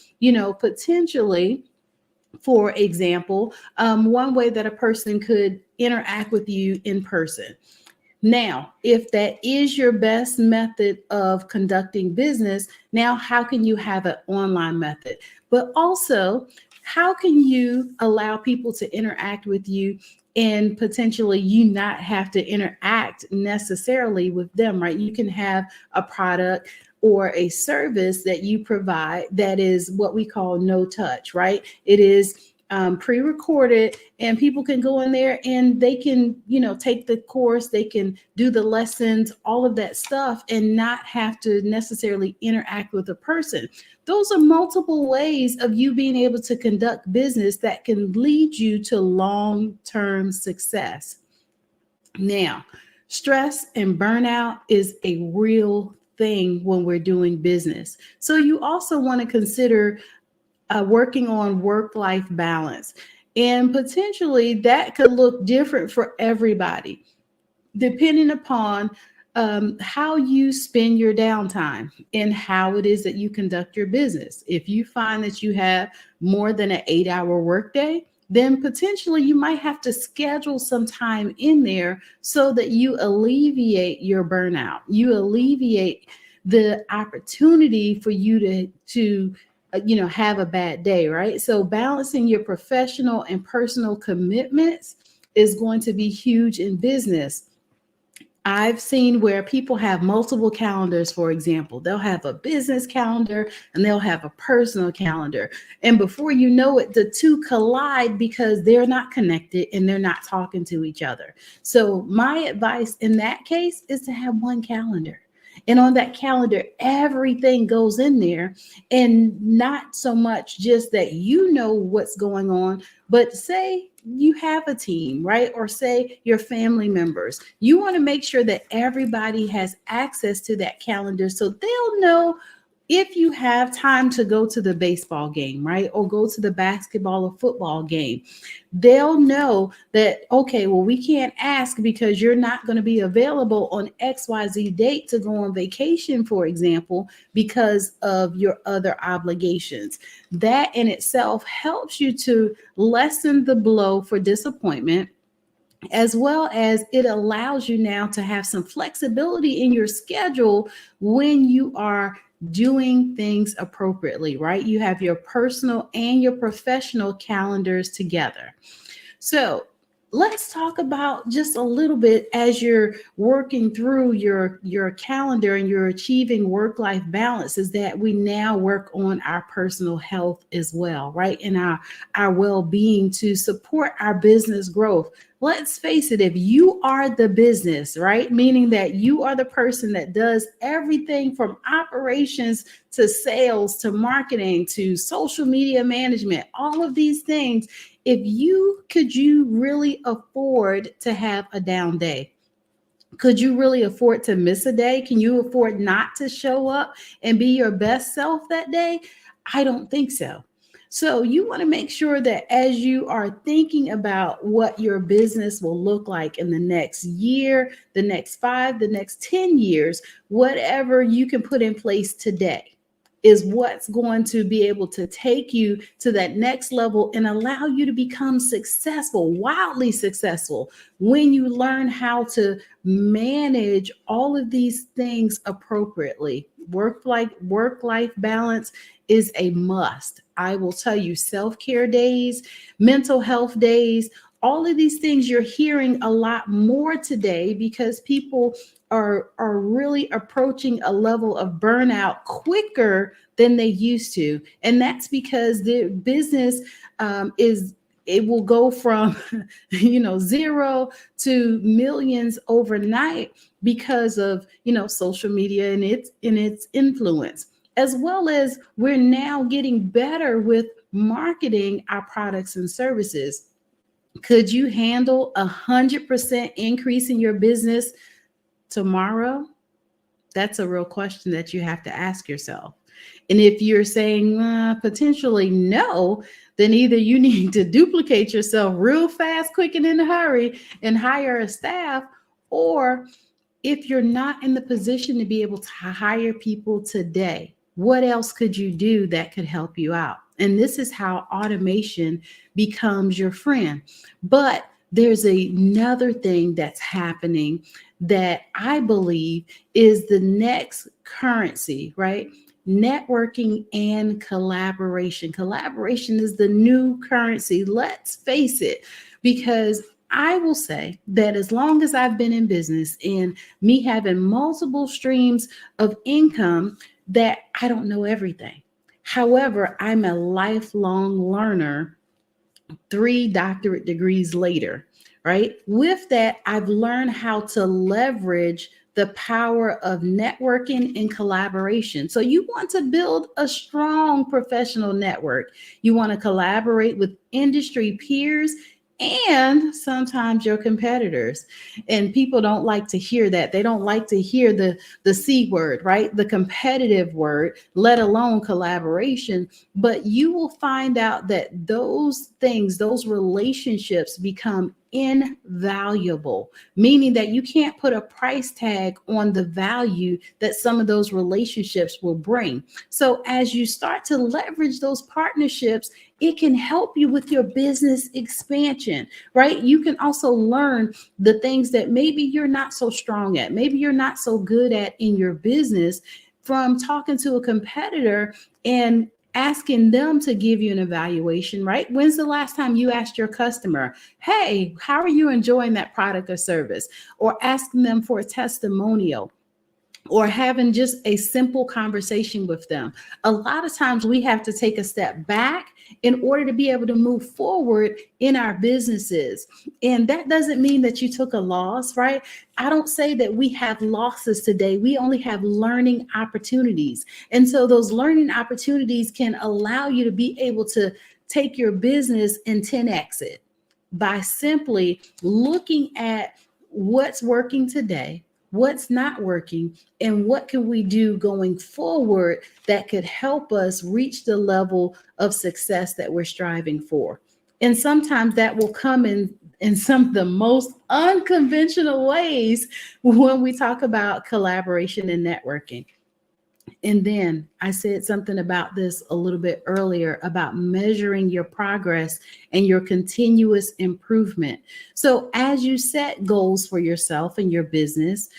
potentially, for example, one way that a person could interact with you in person. Now, if that is your best method of conducting business, now how can you have an online method? But also, how can you allow people to interact with you and potentially you not have to interact necessarily with them, right? You can have a product or a service that you provide that is what we call no touch, right? It is pre-recorded, and people can go in there and they can, take the course, they can do the lessons, all of that stuff, and not have to necessarily interact with a person. Those are multiple ways of you being able to conduct business that can lead you to long-term success. Now, stress and burnout is a real thing when we're doing business. So you also want to consider working on work-life balance. And potentially that could look different for everybody, depending upon how you spend your downtime and how it is that you conduct your business. If you find that you have more than an 8-hour workday, then potentially you might have to schedule some time in there so that you alleviate your burnout. You alleviate the opportunity for you to have a bad day, right? So balancing your professional and personal commitments is going to be huge in business. I've seen where people have multiple calendars, for example. They'll have a business calendar and they'll have a personal calendar. And before you know it, the two collide because they're not connected and they're not talking to each other. So my advice in that case is to have one calendar. And on that calendar, everything goes in there, and not so much just that you know what's going on, but say you have a team, right? Or say your family members. You want to make sure that everybody has access to that calendar so they'll know if you have time to go to the baseball game, right? Or go to the basketball or football game. They'll know that, okay, well, we can't ask because you're not going to be available on XYZ date to go on vacation, for example, because of your other obligations. That in itself helps you to lessen the blow for disappointment, as well as it allows you now to have some flexibility in your schedule when you are doing things appropriately, right? You have your personal and your professional calendars together. So let's talk about just a little bit as you're working through your calendar and you're achieving work-life balance, is that we now work on our personal health as well, right? And our well-being to support our business growth. Let's face it, if you are the business, right? Meaning that you are the person that does everything from operations to sales to marketing to social media management, all of these things. Could you really afford to have a down day? Could you really afford to miss a day? Can you afford not to show up and be your best self that day? I don't think so. So you want to make sure that as you are thinking about what your business will look like in the next year, the next 5, the next 10 years, whatever you can put in place today is what's going to be able to take you to that next level and allow you to become successful, wildly successful, when you learn how to manage all of these things appropriately. Work-life balance is a must. I will tell you, self-care days, mental health days, all of these things you're hearing a lot more today because people are really approaching a level of burnout quicker than they used to. And that's because the business it will go from, 0 to millions overnight because of, social media and its influence, as well as we're now getting better with marketing our products and services. Could you handle 100% increase in your business tomorrow? That's a real question that you have to ask yourself. And if you're saying potentially no, then either you need to duplicate yourself real fast, quick, and in a hurry and hire a staff, or if you're not in the position to be able to hire people today, what else could you do that could help you out? And this is how automation becomes your friend. But there's another thing that's happening that I believe is the next currency, right? Networking and collaboration. Collaboration is the new currency. Let's face it, because I will say that as long as I've been in business and me having multiple streams of income, that I don't know everything. However, I'm a lifelong learner 3 doctorate degrees later, right? With that, I've learned how to leverage the power of networking and collaboration. So you want to build a strong professional network. You want to collaborate with industry peers and sometimes your competitors. And people don't like to hear that. They don't like to hear the C word, right? The competitive word, let alone collaboration. But you will find out that those things, those relationships become invaluable, meaning that you can't put a price tag on the value that some of those relationships will bring. So as you start to leverage those partnerships, it can help you with your business expansion, right? You can also learn the things that maybe you're not so strong at, maybe you're not so good at in your business from talking to a competitor and asking them to give you an evaluation, right? When's the last time you asked your customer, hey, how are you enjoying that product or service? Or asking them for a testimonial, or having just a simple conversation with them. A lot of times we have to take a step back in order to be able to move forward in our businesses. And that doesn't mean that you took a loss, right? I don't say that we have losses today. We only have learning opportunities. And so those learning opportunities can allow you to be able to take your business and 10x it by simply looking at what's working today, what's not working, and what can we do going forward that could help us reach the level of success that we're striving for. And sometimes that will come in some of the most unconventional ways when we talk about collaboration and networking. And then I said something about this a little bit earlier about measuring your progress and your continuous improvement. So as you set goals for yourself and your business,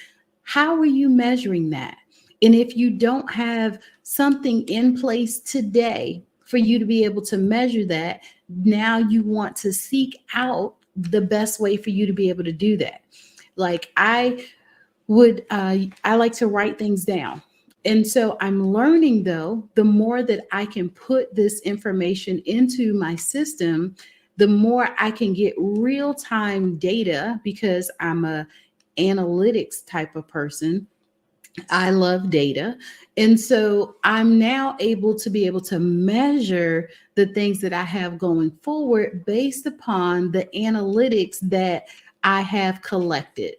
how are you measuring that? And if you don't have something in place today for you to be able to measure that, now you want to seek out the best way for you to be able to do that. Like I like to write things down. And so I'm learning, though, the more that I can put this information into my system, the more I can get real-time data, because I'm a analytics type of person. I love data. And so I'm now able to measure the things that I have going forward based upon the analytics that I have collected.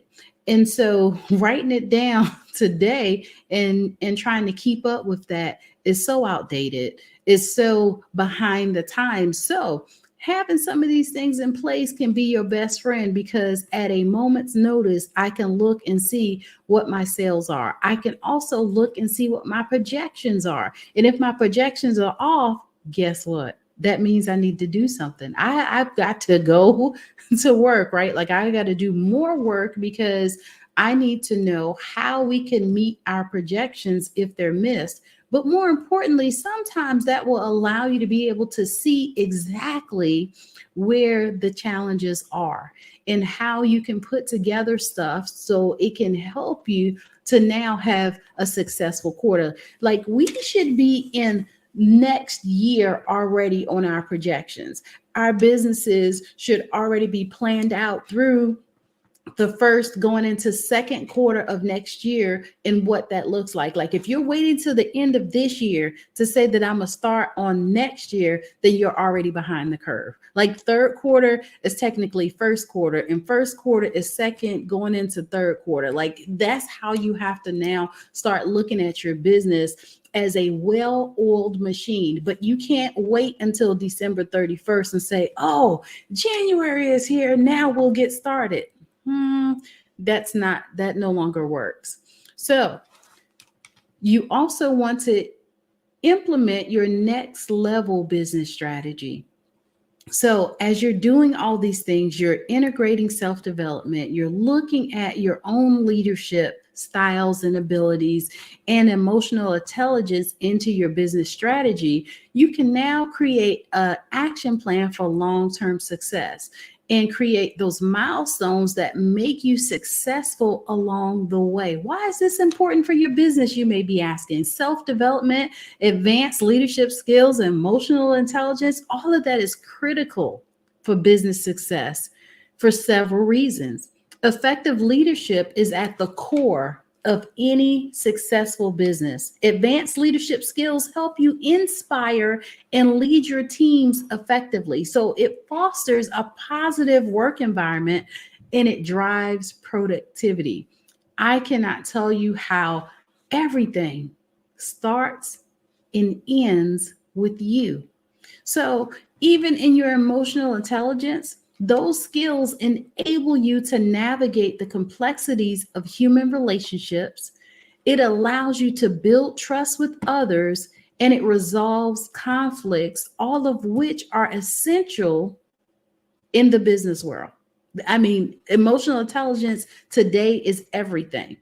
And so writing it down today and trying to keep up with that is so outdated. It's so behind the times. So having some of these things in place can be your best friend, because at a moment's notice, I can look and see what my sales are. I can also look and see what my projections are. And if my projections are off, guess what? That means I need to do something. I've got to go to work, right? Like I got to do more work, because I need to know how we can meet our projections if they're missed. But more importantly, sometimes that will allow you to be able to see exactly where the challenges are and how you can put together stuff so it can help you to now have a successful quarter. Like we should be in next year already on our projections. Our businesses should already be planned out through the first going into second quarter of next year and what that looks like. Like if you're waiting till the end of this year to say that I'm gonna start on next year, then you're already behind the curve. Like third quarter is technically first quarter, and first quarter is second going into third quarter. Like that's how you have to now start looking at your business as a well-oiled machine. But you can't wait until December 31st and say, oh, January is here, now we'll get started. That no longer works. So you also want to implement your next level business strategy. So as you're doing all these things, you're integrating self-development, you're looking at your own leadership styles and abilities and emotional intelligence into your business strategy, you can now create an action plan for long-term success and create those milestones that make you successful along the way. Why is this important for your business? You may be asking. Self-development, advanced leadership skills, emotional intelligence, all of that is critical for business success for several reasons. Effective leadership is at the core of any successful business. Advanced leadership skills help you inspire and lead your teams effectively. So it fosters a positive work environment and it drives productivity. I cannot tell you how everything starts and ends with you. So even in your emotional intelligence, those skills enable you to navigate the complexities of human relationships. It allows you to build trust with others and it resolves conflicts, all of which are essential in the business world. I mean, emotional intelligence today is everything.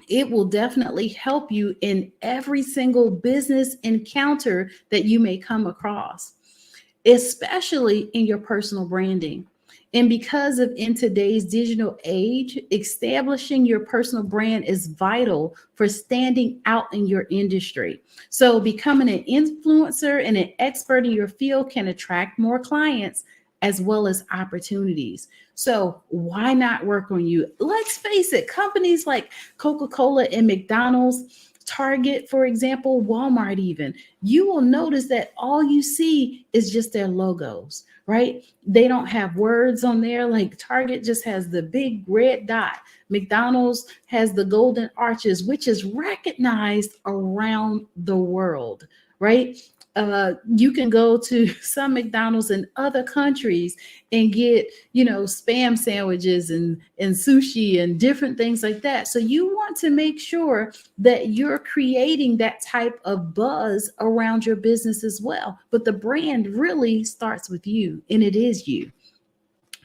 It will definitely help you in every single business encounter that you may come across, especially in your personal branding. And because of in today's digital age, establishing your personal brand is vital for standing out in your industry. So becoming an influencer and an expert in your field can attract more clients as well as opportunities. So why not work on you? Let's face it, companies like Coca-Cola and McDonald's, Target, for example, Walmart even, you will notice that all you see is just their logos, right? They don't have words on there. Like Target just has the big red dot. McDonald's has the golden arches, which is recognized around the world, right? You can go to some McDonald's in other countries and get, spam sandwiches and sushi and different things like that. So you want to make sure that you're creating that type of buzz around your business as well. But the brand really starts with you, and it is you.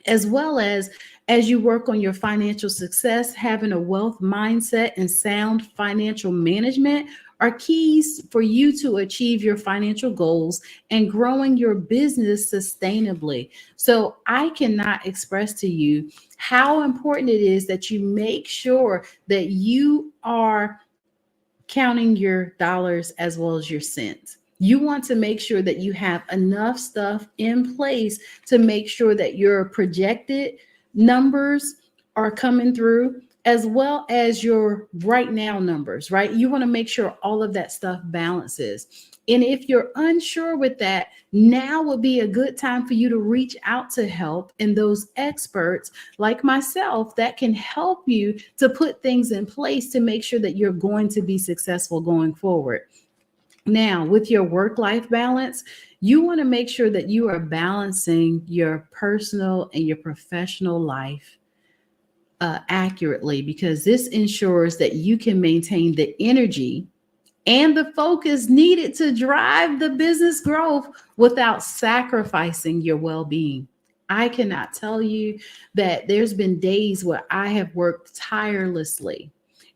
As well as you work on your financial success, having a wealth mindset and sound financial management are keys for you to achieve your financial goals and growing your business sustainably. So I cannot express to you how important it is that you make sure that you are counting your dollars as well as your cents. You want to make sure that you have enough stuff in place to make sure that your projected numbers are coming through, as well as your right now numbers, right? You want to make sure all of that stuff balances. And if you're unsure with that, now would be a good time for you to reach out to help and those experts like myself that can help you to put things in place to make sure that you're going to be successful going forward. Now, with your work-life balance, you want to make sure that you are balancing your personal and your professional life accurately, because this ensures that you can maintain the energy and the focus needed to drive the business growth without sacrificing your well-being. I cannot tell you that there's been days where I have worked tirelessly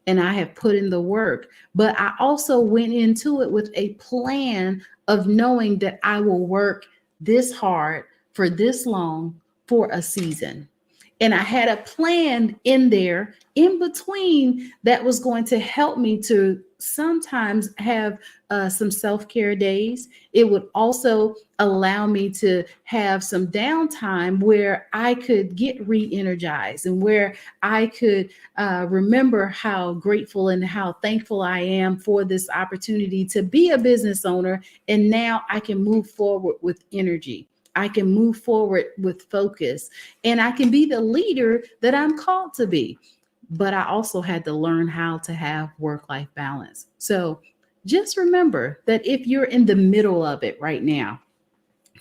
and I have put in the work, but I also went into it with a plan of knowing that I will work this hard for this long for a season. And I had a plan in there in between that was going to help me to sometimes have some self-care days. It would also allow me to have some downtime where I could get re-energized and where I could remember how grateful and how thankful I am for this opportunity to be a business owner. And now I can move forward with energy. I can move forward with focus, and I can be the leader that I'm called to be. But I also had to learn how to have work-life balance. So just remember that if you're in the middle of it right now,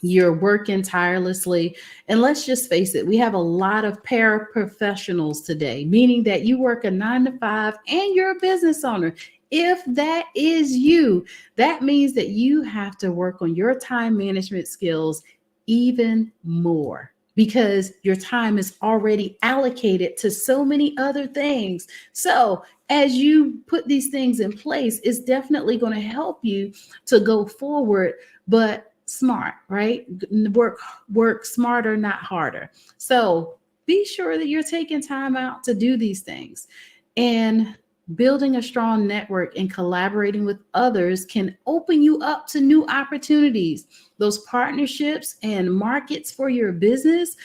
you're working tirelessly, and let's just face it, we have a lot of paraprofessionals today, meaning that you work a 9-to-5 and you're a business owner. If that is you, that means that you have to work on your time management skills even more, because your time is already allocated to so many other things. So as you put these things in place, it's definitely going to help you to go forward, but smart, right? Work smarter, not harder. So be sure that you're taking time out to do these things. And building a strong network and collaborating with others can open you up to new opportunities, those partnerships and markets for your business.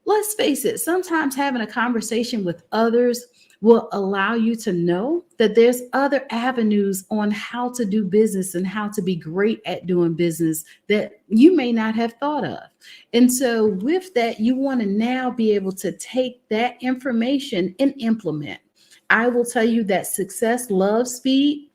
Let's face it, sometimes having a conversation with others will allow you to know that there's other avenues on how to do business and how to be great at doing business that you may not have thought of. And so with that, you want to now be able to take that information and implement. I will tell you that success loves speed.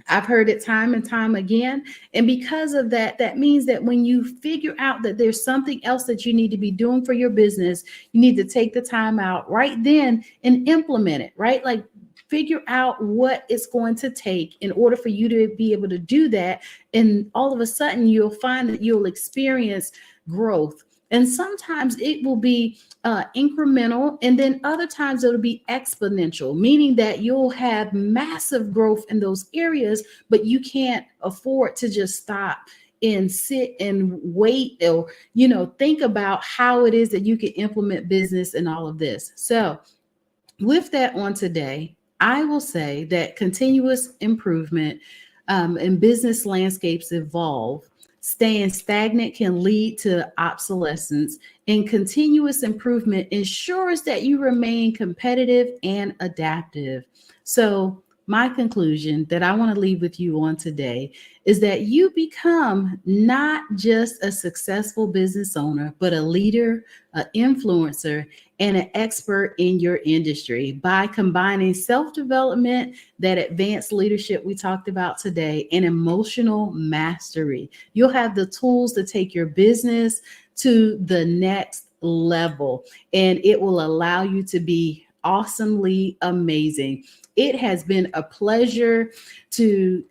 I've heard it time and time again. And because of that, that means that when you figure out that there's something else that you need to be doing for your business, you need to take the time out right then and implement it, right? Like figure out what it's going to take in order for you to be able to do that. And all of a sudden, you'll find that you'll experience growth. And sometimes it will be incremental, and then other times it'll be exponential, meaning that you'll have massive growth in those areas, but you can't afford to just stop and sit and wait or, think about how it is that you can implement business and all of this. So with that on today, I will say that continuous improvement and business landscapes evolve. Staying stagnant can lead to obsolescence, and continuous improvement ensures that you remain competitive and adaptive. So my conclusion that I want to leave with you on today is that you become not just a successful business owner, but a leader, an influencer, and an expert in your industry by combining self-development, that advanced leadership we talked about today, and emotional mastery. You'll have the tools to take your business to the next level, and it will allow you to be awesomely amazing. It has been a pleasure to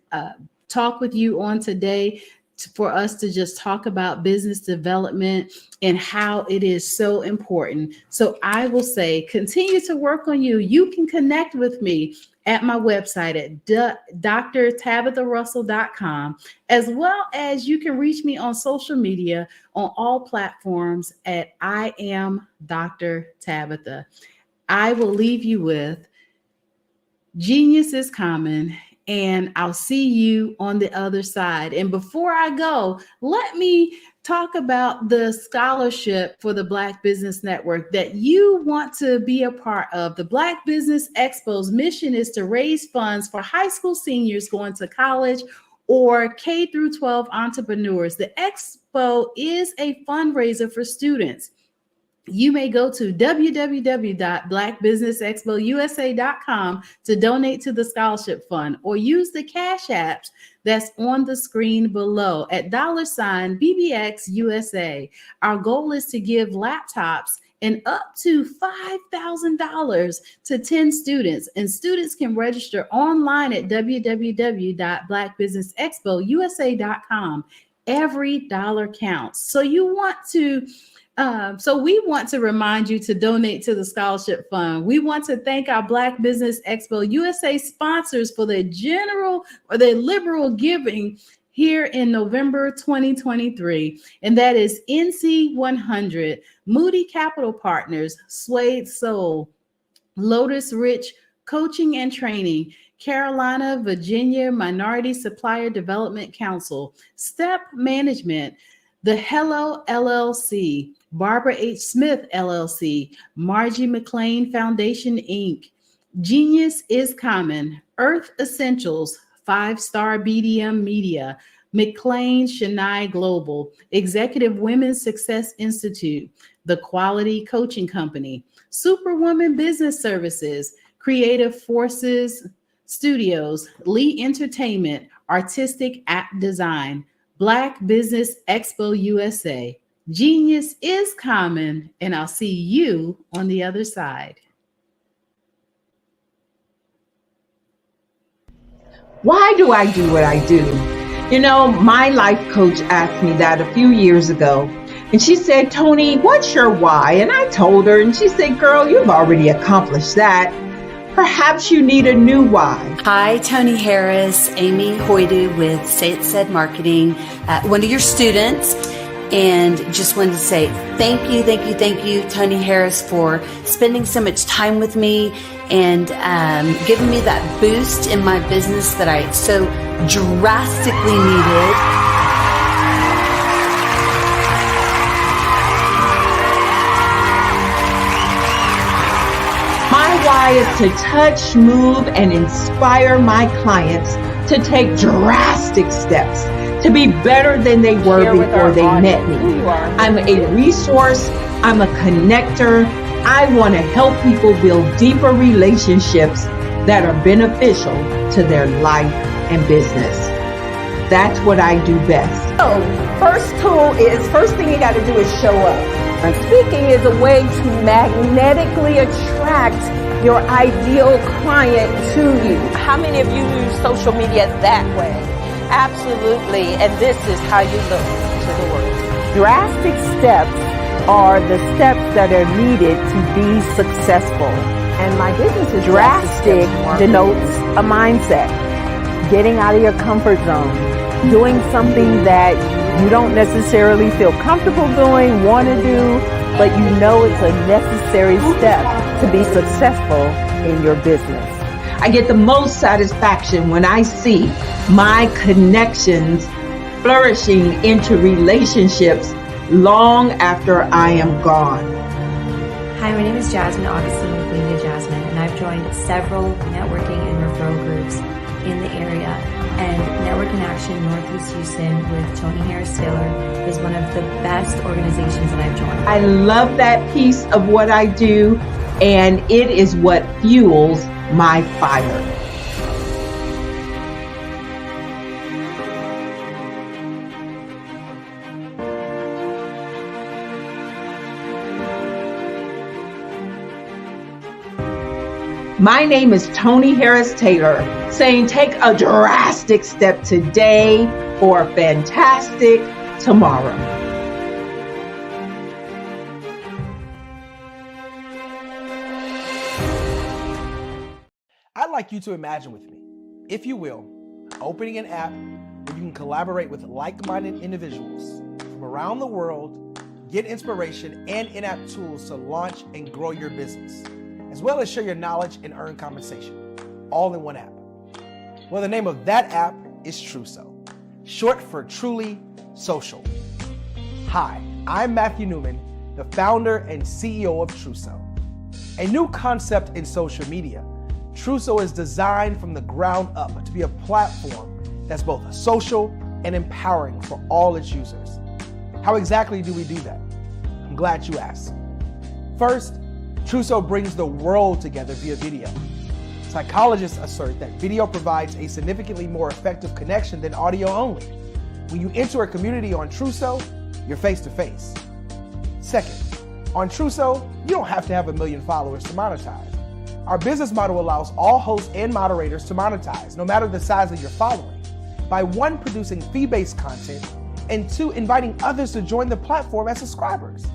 talk with you on today, for us to just talk about business development and how it is so important. So I will say, continue to work on you. You can connect with me at my website at drtabitharussell.com, as well as you can reach me on social media on all platforms at I am Dr. Tabitha. I will leave you with genius is common, and I'll see you on the other side. And before I go, let me talk about the scholarship for the Black Business Network that you want to be a part of. The Black Business Expo's mission is to raise funds for high school seniors going to college or K through 12 entrepreneurs. The expo is a fundraiser for students. You may go to www.blackbusinessexpousa.com to donate to the scholarship fund, or use the cash apps that's on the screen below at $BBXUSA. Our goal is to give laptops and up to $5,000 to 10 students, and students can register online at www.blackbusinessexpousa.com. Every dollar counts. So we want to remind you to donate to the scholarship fund. We want to thank our Black Business Expo USA sponsors for their liberal giving here in November 2023. And that is NC 100, Moody Capital Partners, Suede Soul, Lotus Rich Coaching and Training, Carolina, Virginia Minority Supplier Development Council, Step Management, The Hello LLC, Barbara H. Smith LLC, Margie McLean Foundation Inc., Genius is Common, Earth Essentials, 5-Star BDM Media, McLean Shania Global, Executive Women's Success Institute, The Quality Coaching Company, Superwoman Business Services, Creative Forces Studios, Lee Entertainment, Artistic App Design, Black Business Expo USA. Genius is common, and I'll see you on the other side. Why do I do what I do? My life coach asked me that a few years ago, And she said, Tony, what's your why? And I told her, and she said, girl, you've already accomplished that. Perhaps you need a new why. Hi, Tony Harris, Amy Hoydu with Say It Said Marketing, one of your students. And just wanted to say thank you, Tony Harris, for spending so much time with me and giving me that boost in my business that I so drastically needed. My why is to touch, move, and inspire my clients to take drastic steps to be better than they were before they met me. I'm a resource. I'm a connector. I want to help people build deeper relationships that are beneficial to their life and business. That's what I do best. So, first thing you got to do is show up. And speaking is a way to magnetically attract your ideal client to you. How many of you use social media that way? Absolutely, and this is how you look to the world. Drastic steps are the steps that are needed to be successful. And my business is drastic denotes a mindset. Getting out of your comfort zone. Doing something that you don't necessarily feel comfortable doing, want to do, but you know it's a necessary step to be successful in your business. I get the most satisfaction when I see my connections flourishing into relationships long after I am gone. Hi, my name is Jasmine Augustine with Media Jasmine, and I've joined several networking and referral groups in the area. And Network in Action Northeast Houston with Tony Harris Taylor is one of the best organizations that I've joined. I love that piece of what I do, and it is what fuels my fire. My name is Tony Harris Taylor, saying take a drastic step today for a fantastic tomorrow. I'd like you to imagine with me, if you will, opening an app where you can collaborate with like-minded individuals from around the world, get inspiration and in-app tools to launch and grow your business, as well as share your knowledge and earn compensation, all in one app. Well, the name of that app is Truso, short for Truly Social. Hi, I'm Matthew Newman, the founder and CEO of Truso. A new concept in social media, Truso is designed from the ground up to be a platform that's both social and empowering for all its users. How exactly do we do that? I'm glad you asked. First, Truso brings the world together via video. Psychologists assert that video provides a significantly more effective connection than audio only. When you enter a community on Truso, you're face to face. Second, on Truso, you don't have to have 1 million followers to monetize. Our business model allows all hosts and moderators to monetize, no matter the size of your following, by 1, producing fee-based content, and 2, inviting others to join the platform as subscribers.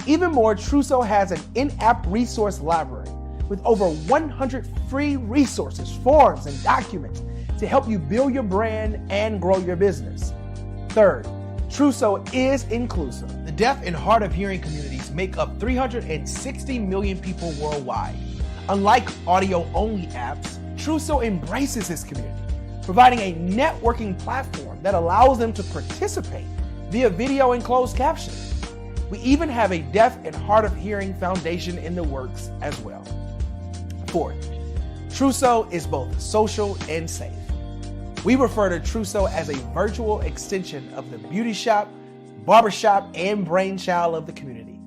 Even more, Truso has an in-app resource library with over 100 free resources, forms, and documents to help you build your brand and grow your business. Third, Truso is inclusive. The deaf and hard of hearing communities make up 360 million people worldwide. Unlike audio-only apps, Truso embraces this community, providing a networking platform that allows them to participate via video and closed captioning. We even have a deaf and hard of hearing foundation in the works as well. Fourth, Truso is both social and safe. We refer to Truso as a virtual extension of the beauty shop, barbershop, and brainchild of the community.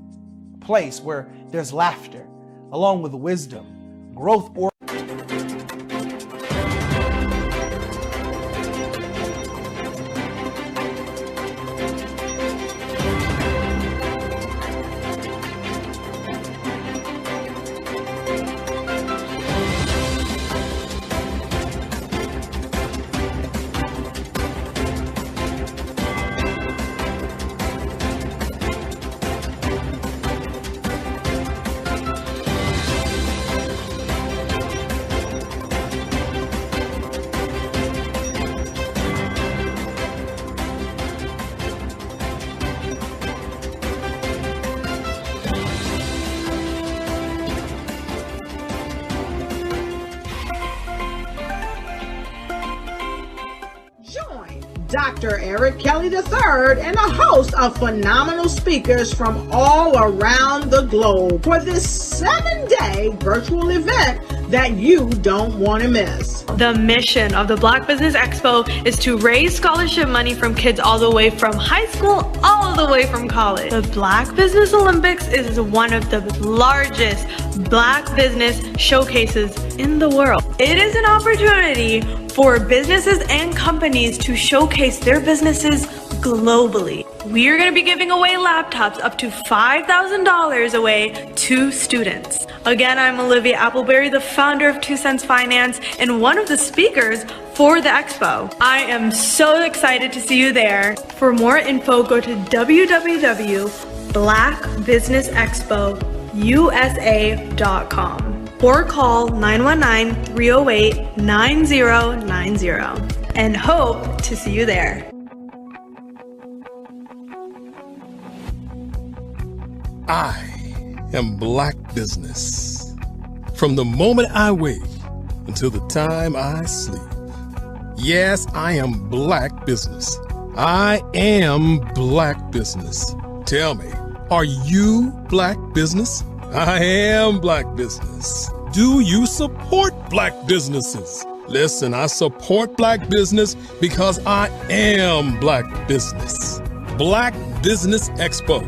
A place where there's laughter, along with wisdom, growth, or Dr. Eric Kelly III, and a host of phenomenal speakers from all around the globe for this 7-day virtual event that you don't want to miss. The mission of the Black Business Expo is to raise scholarship money from kids all the way from high school all the way from college. The Black Business Olympics is one of the largest Black business showcases in the world. It is an opportunity for businesses and companies to showcase their businesses globally. We are going to be giving away laptops up to $5,000 away to students. Again, I'm Olivia Appleberry, the founder of 2 Cents Finance and one of the speakers for the expo. I am so excited to see you there. For more info, go to www.blackbusinessexpousa.com or call 919-308-9090 and hope to see you there. I am Black Business. From the moment I wake until the time I sleep. Yes, I am Black Business. I am Black Business. Tell me, are you Black Business? I am Black Business. Do you support Black businesses? Listen, I support Black business because I am Black Business. Black Business Expo,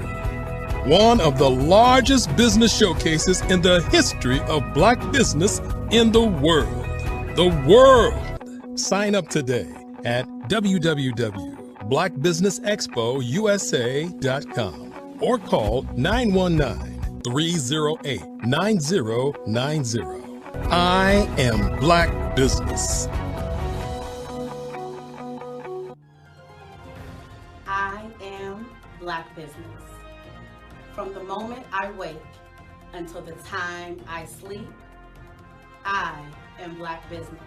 one of the largest business showcases in the history of Black business in the world. The world! Sign up today at www.blackbusinessexpousa.com or call 919-308-9090. I am Black Business. I am Black Business. From the moment I wake until the time I sleep, I am Black Business.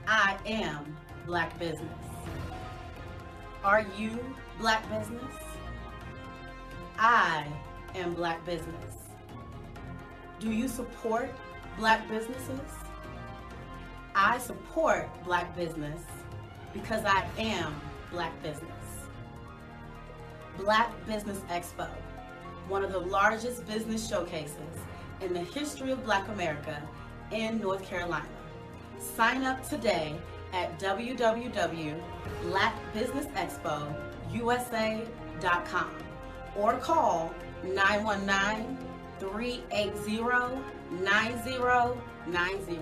I am Black Business. Are you Black Business? I am Black Business. Do you support Black businesses? I support Black business because I am Black business. Black Business Expo, one of the largest business showcases in the history of Black America in North Carolina. Sign up today at www.blackbusinessexpousa.com or call 919-380-9090.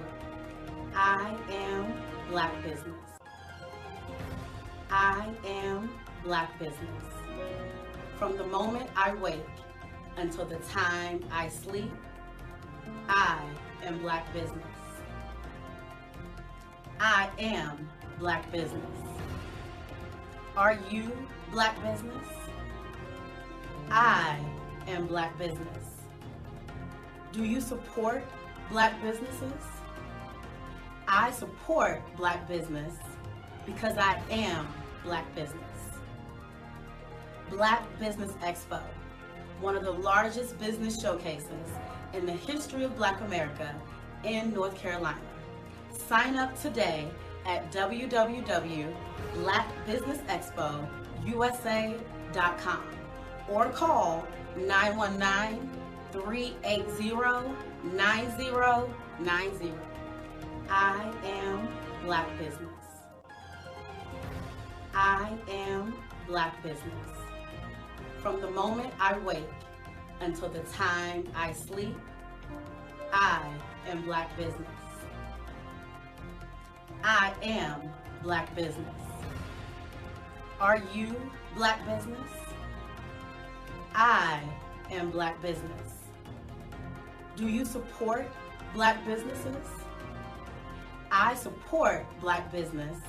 I am Black Business. I am Black Business. From the moment I wake until the time I sleep, I am Black Business. I am Black Business. Are you Black Business? I am Black Business. Do you support Black businesses? I support Black business because I am Black business. Black Business Expo, one of the largest business showcases in the history of Black America in North Carolina. Sign up today at www.blackbusinessexpousa.com or call 919-380-9090. I am Black Business. I am Black Business. From the moment I wake until the time I sleep, I am Black Business. I am Black Business. Are you Black Business? I am Black Business. Do you support Black businesses? I support Black business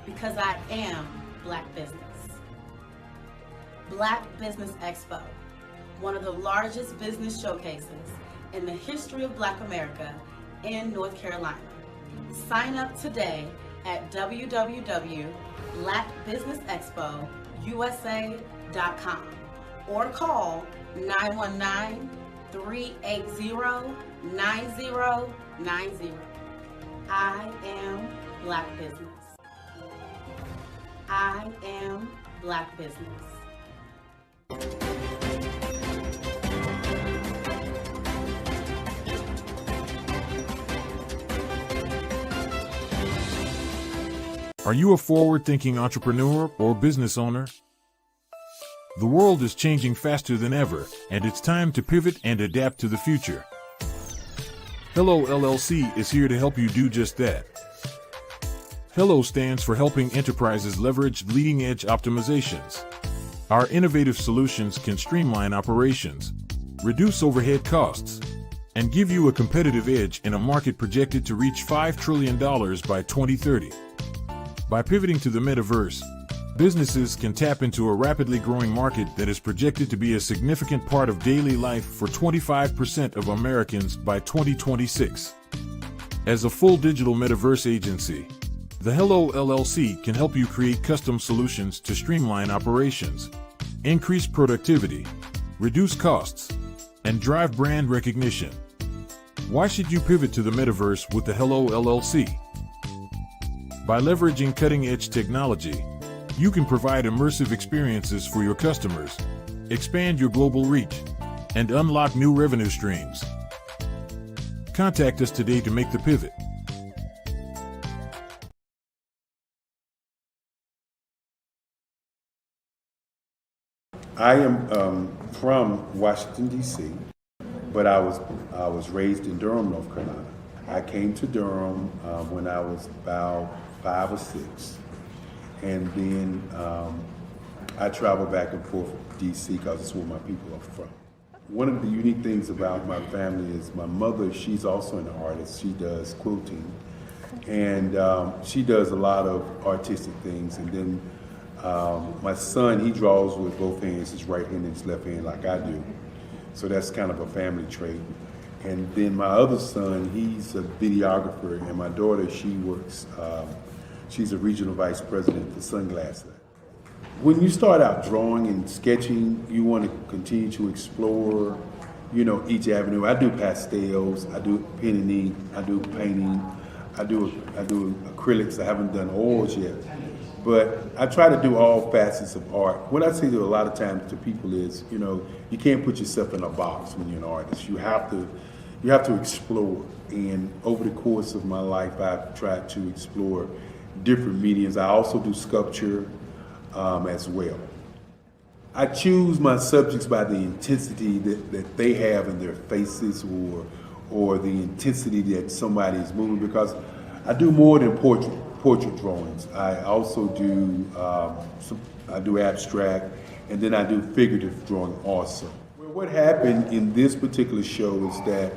because I am Black business. Black Business Expo, one of the largest business showcases in the history of Black America in North Carolina. Sign up today at www.blackbusinessexpousa.com or call 919-380-9090. I am Black Business. I am Black Business. Are you a forward-thinking entrepreneur or business owner? The world is changing faster than ever, and it's time to pivot and adapt to the future. Hello LLC is here to help you do just that. Hello stands for helping enterprises leverage leading-edge optimizations. Our innovative solutions can streamline operations, reduce overhead costs, and give you a competitive edge in a market projected to reach $5 trillion by 2030. By pivoting to the metaverse, businesses can tap into a rapidly growing market that is projected to be a significant part of daily life for 25% of Americans by 2026. As a full digital metaverse agency, the Hello LLC can help you create custom solutions to streamline operations, increase productivity, reduce costs, and drive brand recognition. Why should you pivot to the metaverse with the Hello LLC? By leveraging cutting-edge technology, you can provide immersive experiences for your customers, expand your global reach, and unlock new revenue streams. Contact us today to make the pivot. I am from Washington, D.C., but I was raised in Durham, North Carolina. I came to Durham when I was about 5 or 6. And then I travel back and forth to D.C. because it's where my people are from. One of the unique things about my family is my mother, she's also an artist. She does quilting. And she does a lot of artistic things. And then my son, he draws with both hands, his right hand and his left hand like I do. So that's kind of a family trait. And then my other son, he's a videographer, and my daughter, she works, she's a regional vice president for Sunglass Lab. When you start out drawing and sketching, you want to continue to explore, each avenue. I do pastels, I do pen and ink, I do painting, I do acrylics. I haven't done oils yet. But I try to do all facets of art. What I say to a lot of times to people is, you can't put yourself in a box when you're an artist. You have to explore. And over the course of my life, I've tried to explore different mediums. I also do sculpture as well. I choose my subjects by the intensity that they have in their faces or the intensity that somebody is moving, because I do more than portrait drawings. I also do I do abstract, and then I do figurative drawing also. Well, what happened in this particular show is that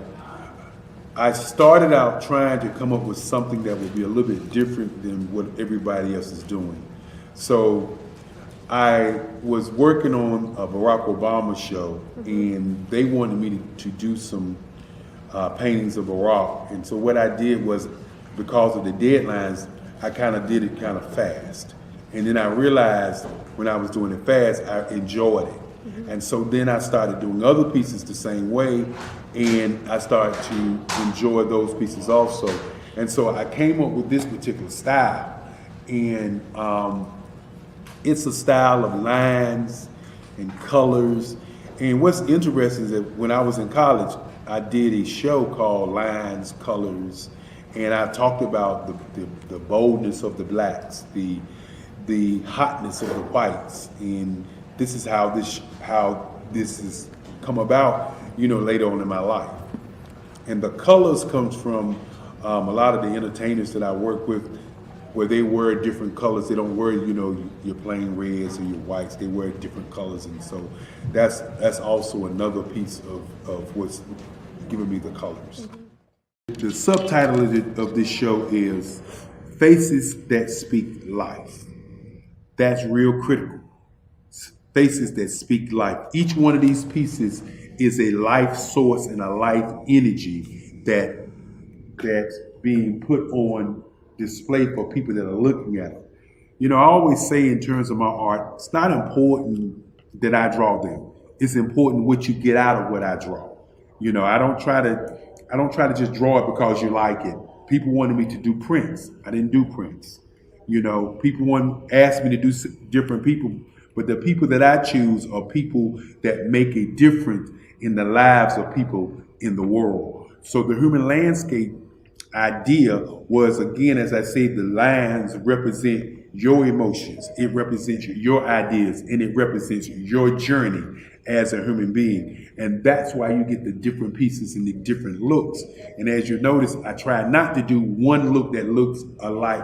I started out trying to come up with something that would be a little bit different than what everybody else is doing. So I was working on a Barack Obama show, and they wanted me to do some paintings of Barack. And so what I did was, because of the deadlines, I kind of did it kind of fast. And then I realized when I was doing it fast, I enjoyed it. And so then I started doing other pieces the same way, and I started to enjoy those pieces also. And so I came up with this particular style. And it's a style of lines and colors. And what's interesting is that when I was in college, I did a show called Lines, Colors, and I talked about the boldness of the blacks, the hotness of the whites, and this is how this has come about, later on in my life. And the colors comes from a lot of the entertainers that I work with, where they wear different colors. They don't wear, your plain reds or your whites. They wear different colors, and so that's also another piece of what's giving me the colors. The subtitle of this show is Faces That Speak Life. That's real critical. Faces that speak life. Each one of these pieces is a life source and a life energy that's being put on display for people that are looking at it. I always say in terms of my art, it's not important that I draw them. It's important what you get out of what I draw. I don't try to just draw it because you like it. People wanted me to do prints. I didn't do prints. You know, people want ask me to do different people, but the people that I choose are people that make a difference in the lives of people in the world. So the human landscape idea was, again, as I say, the lines represent your emotions, it represents your ideas, and it represents your journey as a human being. And that's why you get the different pieces and the different looks. And as you notice, I try not to do one look that looks alike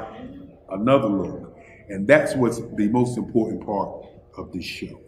another look. And that's what's the most important part of this show.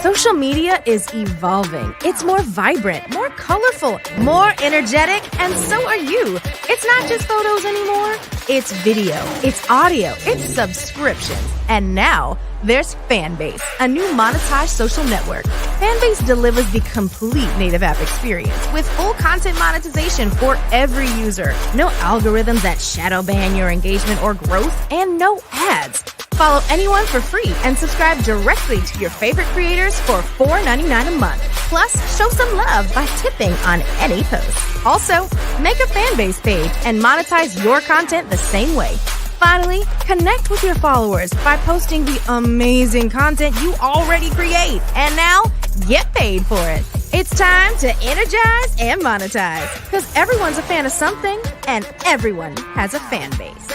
Social media is evolving. It's more vibrant, more colorful, more energetic, and so are you. It's not just photos anymore. It's video, it's audio, it's subscriptions. And now there's Fanbase, a new monetized social network. Fanbase delivers the complete native app experience with full content monetization for every user. No algorithms that shadow ban your engagement or growth, and no ads. Follow anyone for free and subscribe directly to your favorite creators for $4.99 a month. Plus, show some love by tipping on any post. Also, make a Fanbase page and monetize your content the same way. Finally, connect with your followers by posting the amazing content you already create. And now, get paid for it. It's time to energize and monetize, because everyone's a fan of something and everyone has a fan base.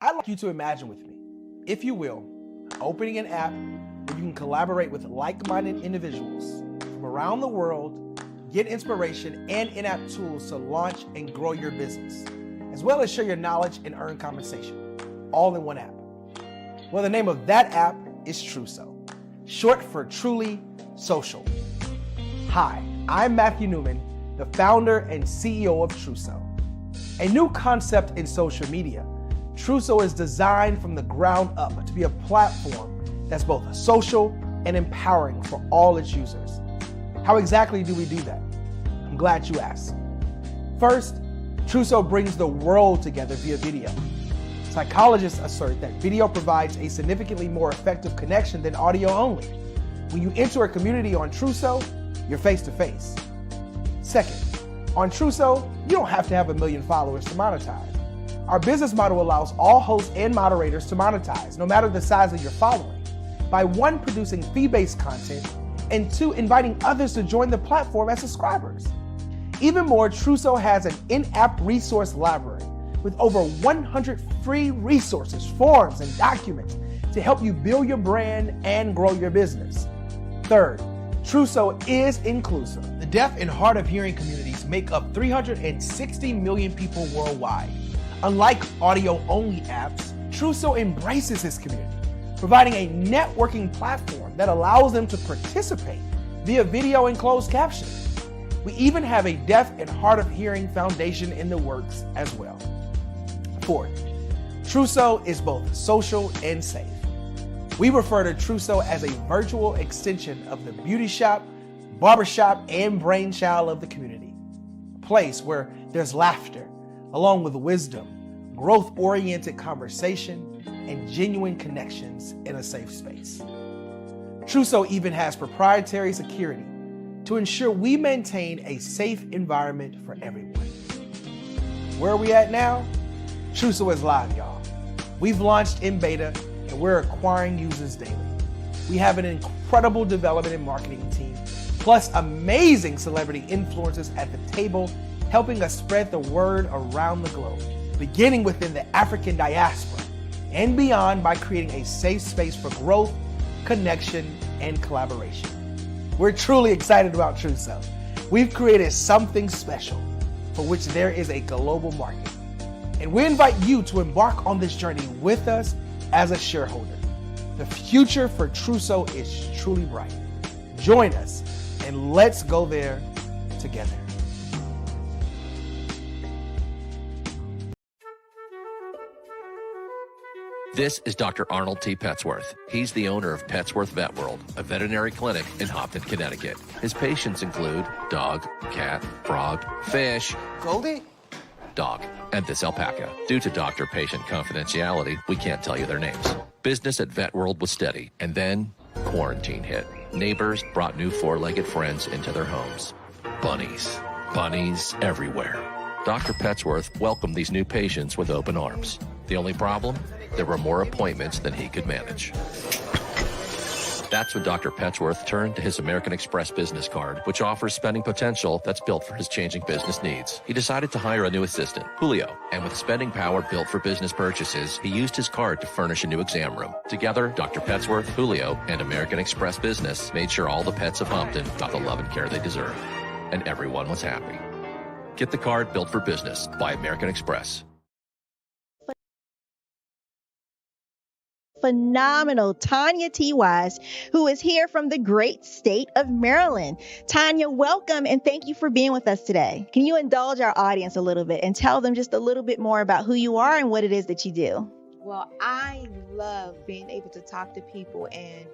I'd like you to imagine with me, if you will, opening an app where you can collaborate with like-minded individuals from around the world, get inspiration and in-app tools to launch and grow your business, as well as share your knowledge and earn compensation, all in one app. Well, the name of that app is Truso, short for Truly Social. Hi, I'm Matthew Newman, the founder and CEO of Truso, a new concept in social media. Truso is designed from the ground up to be a platform that's both social and empowering for all its users. How exactly do we do that? I'm glad you asked. First, Truso brings the world together via video. Psychologists assert that video provides a significantly more effective connection than audio only. When you enter a community on Truso, you're face to face. Second, on Truso, you don't have to have 1 million followers to monetize. Our business model allows all hosts and moderators to monetize, no matter the size of your following, by 1, producing fee-based content, and 2, inviting others to join the platform as subscribers. Even more, Truso has an in-app resource library with over 100 free resources, forms, and documents to help you build your brand and grow your business. Third, Truso is inclusive. The deaf and hard of hearing communities make up 360 million people worldwide. Unlike audio-only apps, Truso embraces this community, providing a networking platform that allows them to participate via video and closed captioning. We even have a deaf and hard of hearing foundation in the works as well. Fourth, Truso is both social and safe. We refer to Truso as a virtual extension of the beauty shop, barbershop, and brainchild of the community. A place where there's laughter, along with wisdom, growth-oriented conversation, and genuine connections in a safe space. Truso even has proprietary security to ensure we maintain a safe environment for everyone. Where are we at now? Truso is live, y'all. We've launched in beta, and we're acquiring users daily. We have an incredible development and marketing team, plus amazing celebrity influencers at the table, helping us spread the word around the globe, beginning within the African diaspora and beyond by creating a safe space for growth, connection, and collaboration. We're truly excited about Truso. We've created something special for which there is a global market. And we invite you to embark on this journey with us as a shareholder. The future for Truso is truly bright. Join us and let's go there together. This is Dr. Arnold T. Petsworth. He's the owner of Petsworth Vet World, a veterinary clinic in Hopton, Connecticut. His patients include dog, cat, frog, fish, Goldie, dog, and this alpaca. Due to doctor-patient confidentiality, we can't tell you their names. Business at Vet World was steady, and then quarantine hit. Neighbors brought new four-legged friends into their homes. Bunnies. Bunnies everywhere. Dr. Petsworth welcomed these new patients with open arms. The only problem? There were more appointments than he could manage. That's when Dr. Petsworth turned to his American Express business card, which offers spending potential that's built for his changing business needs. He decided to hire a new assistant, Julio, and with spending power built for business purchases, he used his card to furnish a new exam room. Together, Dr. Petsworth, Julio, and American Express Business made sure all the pets of Humpton got the love and care they deserve. And everyone was happy. Get the card built for business by American Express. Phenomenal Tanya T. Wise, who is here from the great state of Maryland. Tanya, welcome and thank you for being with us today. Can you indulge our audience a little bit and tell them just a little bit more about who you are and what it is that you do? Well, I love being able to talk to people and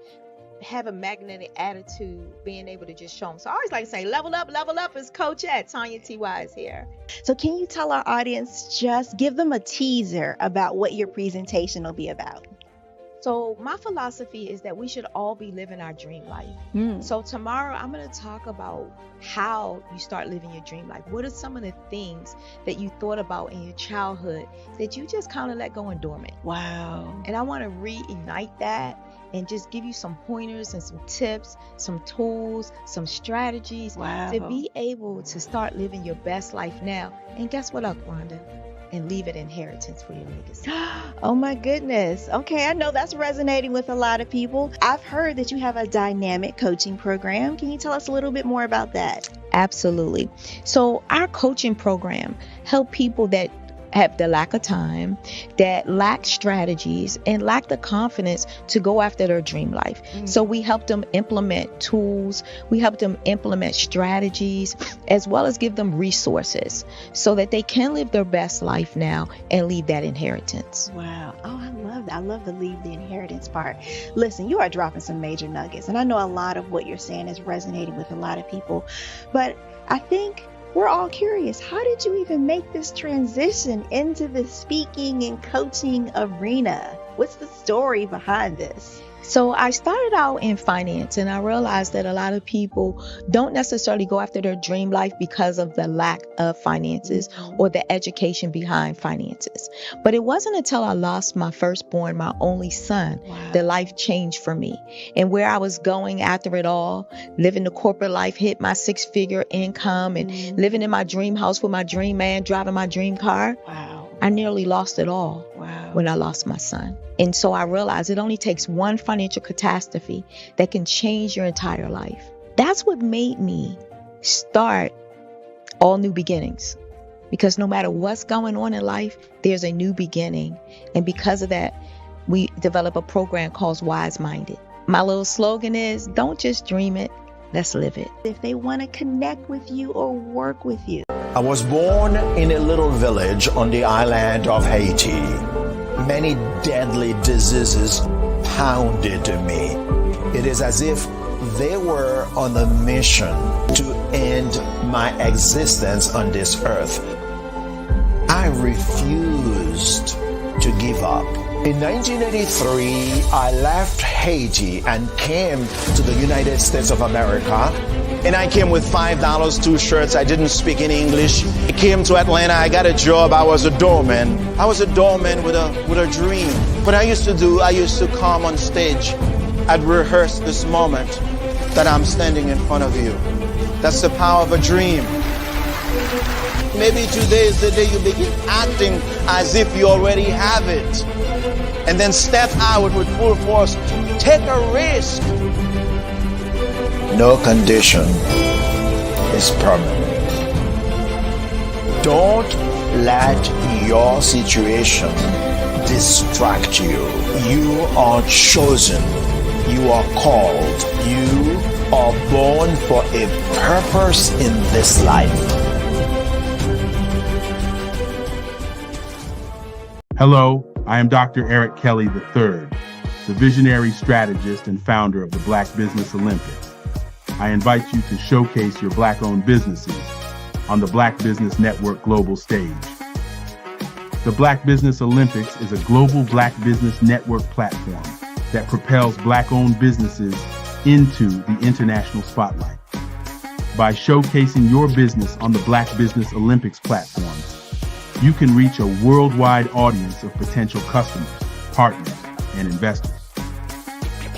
have a magnetic attitude, being able to just show them. So I always like to say, level up is Coach at Tanya T. Wise here. So can you tell our audience, just give them a teaser about what your presentation will be about? So my philosophy is that we should all be living our dream life. So tomorrow I'm going to talk about how you start living your dream life. What are some of the things that you thought about in your childhood that you just kind of let go and dormant? Wow. And I want to reignite that and just give you some pointers and some tips, some tools, some strategies to be able to start living your best life now. And guess what, Wanda? And leave an inheritance for your legacy. Oh my goodness. Okay, I know that's resonating with a lot of people. I've heard that you have a dynamic coaching program. Can you tell us a little bit more about that? Absolutely. So our coaching program help people that have the lack of time, that lack strategies, and lack the confidence to go after their dream life. So we help them implement tools, we help them implement strategies, as well as give them resources so that they can live their best life now and leave that inheritance. Wow. Oh, I love that. I love the leave the inheritance part. Listen, you are dropping some major nuggets, and I know a lot of what you're saying is resonating with a lot of people, but I think we're all curious. How did you even make this transition into the speaking and coaching arena? What's the story behind this? So I started out in finance, and I realized that a lot of people don't necessarily go after their dream life because of the lack of finances or the education behind finances. But it wasn't until I lost my firstborn, my only son, that life changed for me. And where I was going after it all, living the corporate life, hit my 6-figure income and living in my dream house with my dream man, driving my dream car. I nearly lost it all when I lost my son. And so I realized it only takes one financial catastrophe that can change your entire life. That's what made me start All New Beginnings. Because no matter what's going on in life, there's a new beginning. And because of that, we develop a program called Wise Minded. My little slogan is, don't just dream it, let's live it. If they want to connect with you or work with you. I was born in a little village on the island of Haiti. Many deadly diseases pounded me. It is as if they were on a mission to end my existence on this earth. I refused to give up. In 1983, I left Haiti and came to the United States of America. And I came with $5, 2 shirts. I didn't speak any English. I came to Atlanta. I got a job. I was a doorman. I was a doorman with a dream. What I used to come on stage. I'd rehearse this moment that I'm standing in front of you. That's the power of a dream. Maybe today is the day you begin acting as if you already have it. And then step out with full force. Take a risk. No condition is permanent. Don't let your situation distract you. You are chosen. You are called. You are born for a purpose in this life. Hello, I am Dr. Eric Kelly III, the visionary strategist and founder of the Black Business Olympics. I invite you to showcase your Black-owned businesses on the Black Business Network global stage. The Black Business Olympics is a global Black Business Network platform that propels Black-owned businesses into the international spotlight. By showcasing your business on the Black Business Olympics platform, you can reach a worldwide audience of potential customers, partners, and investors.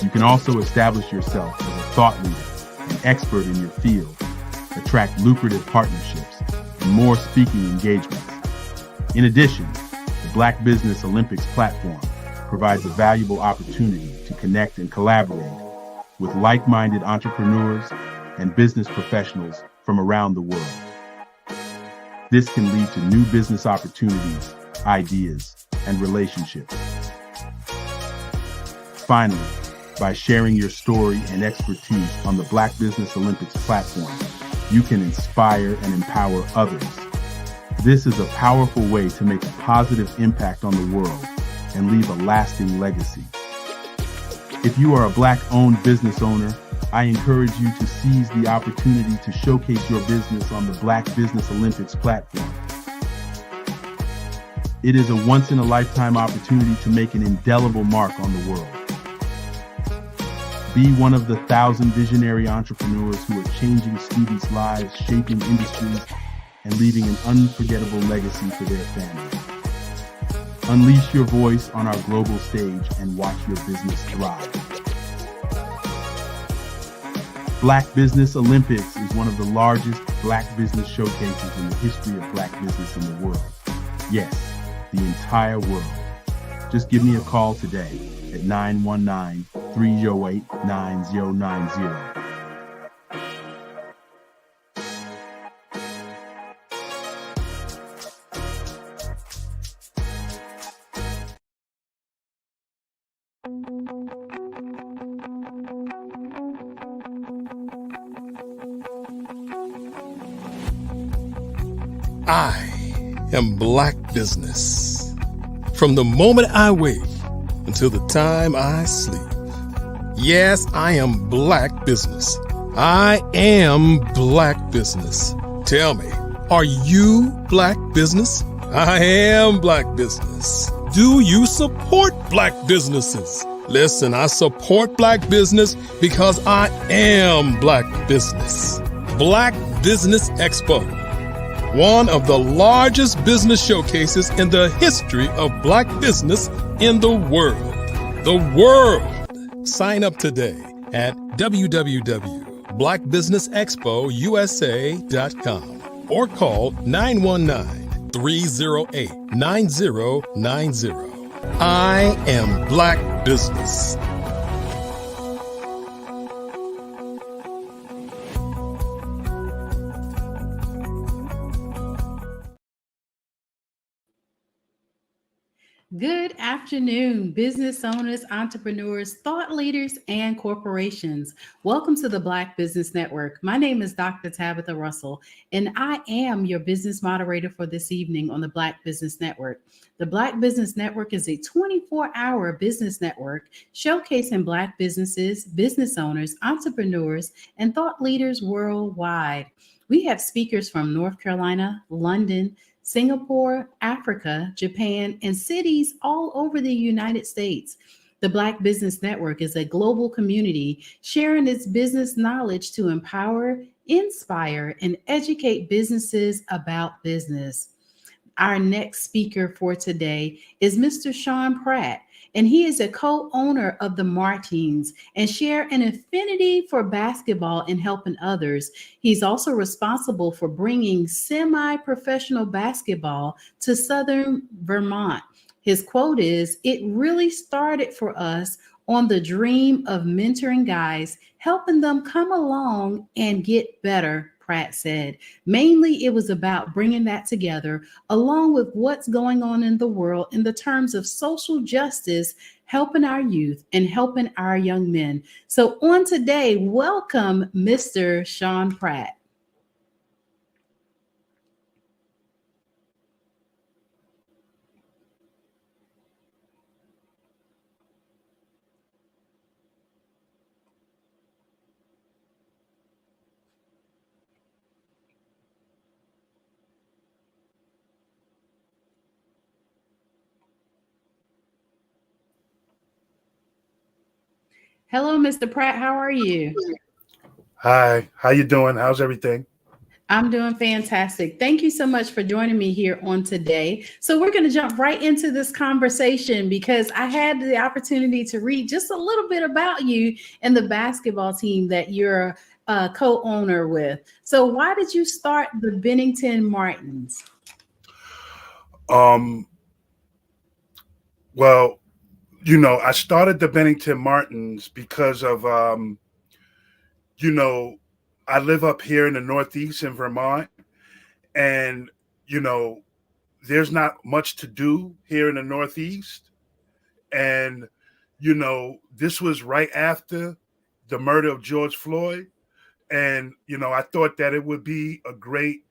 You can also establish yourself as a thought leader and expert in your field, attract lucrative partnerships, and more speaking engagements. In addition, the Black Business Olympics platform provides a valuable opportunity to connect and collaborate with like-minded entrepreneurs and business professionals from around the world. This can lead to new business opportunities, ideas, and relationships. Finally, by sharing your story and expertise on the Black Business Olympics platform, you can inspire and empower others. This is a powerful way to make a positive impact on the world and leave a lasting legacy. If you are a Black-owned business owner, I encourage you to seize the opportunity to showcase your business on the Black Business Olympics platform. It is a once-in-a-lifetime opportunity to make an indelible mark on the world. Be one of the 1,000 visionary entrepreneurs who are changing students' lives, shaping industries, and leaving an unforgettable legacy for their families. Unleash your voice on our global stage and watch your business thrive. Black Business Olympics is one of the largest Black business showcases in the history of Black business in the world. Yes, the entire world. Just give me a call today at 919-308-9090. I am Black Business. From the moment I wake until the time I sleep. Yes, I am Black Business. I am Black Business. Tell me, are you Black Business? I am Black Business. Do you support Black businesses? Listen, I support Black business because I am Black Business. Black Business Expo. One of the largest business showcases in the history of Black business in the world. The world! Sign up today at www.blackbusinessexpousa.com or call 919-308-9090. I am Black Business. Good afternoon, business owners, entrepreneurs, thought leaders, and corporations. Welcome to the Black Business Network. My name is Dr. Tabitha Russell, and I am your business moderator for this evening on the Black Business Network. The Black Business Network is a 24-hour business network showcasing Black businesses, business owners, entrepreneurs, and thought leaders worldwide. We have speakers from North Carolina, London, Singapore, Africa, Japan, and cities all over the United States. The Black Business Network is a global community sharing its business knowledge to empower, inspire, and educate businesses about business. Our next speaker for today is Mr. Sean Pratt, and he is a co-owner of the Martins and share an affinity for basketball and helping others. He's also responsible for bringing semi-professional basketball to Southern Vermont. His quote is, "It really started for us on the dream of mentoring guys, helping them come along and get better," Pratt said. Mainly, it was about bringing that together, along with what's going on in the world in the terms of social justice, helping our youth and helping our young men. So on today, welcome, Mr. Sean Pratt. Hello, Mr. Pratt. How are you? Hi, how you doing? How's everything? I'm doing fantastic. Thank you so much for joining me here on today. So we're going to jump right into this conversation because I had the opportunity to read just a little bit about you and the basketball team that you're a co-owner with. So why did you start the Bennington Martins? Well, I started the Bennington Martins because of, I live up here in the Northeast in Vermont, and, you know, there's not much to do here in the Northeast. And, this was right after the murder of George Floyd. And, I thought that it would be a great,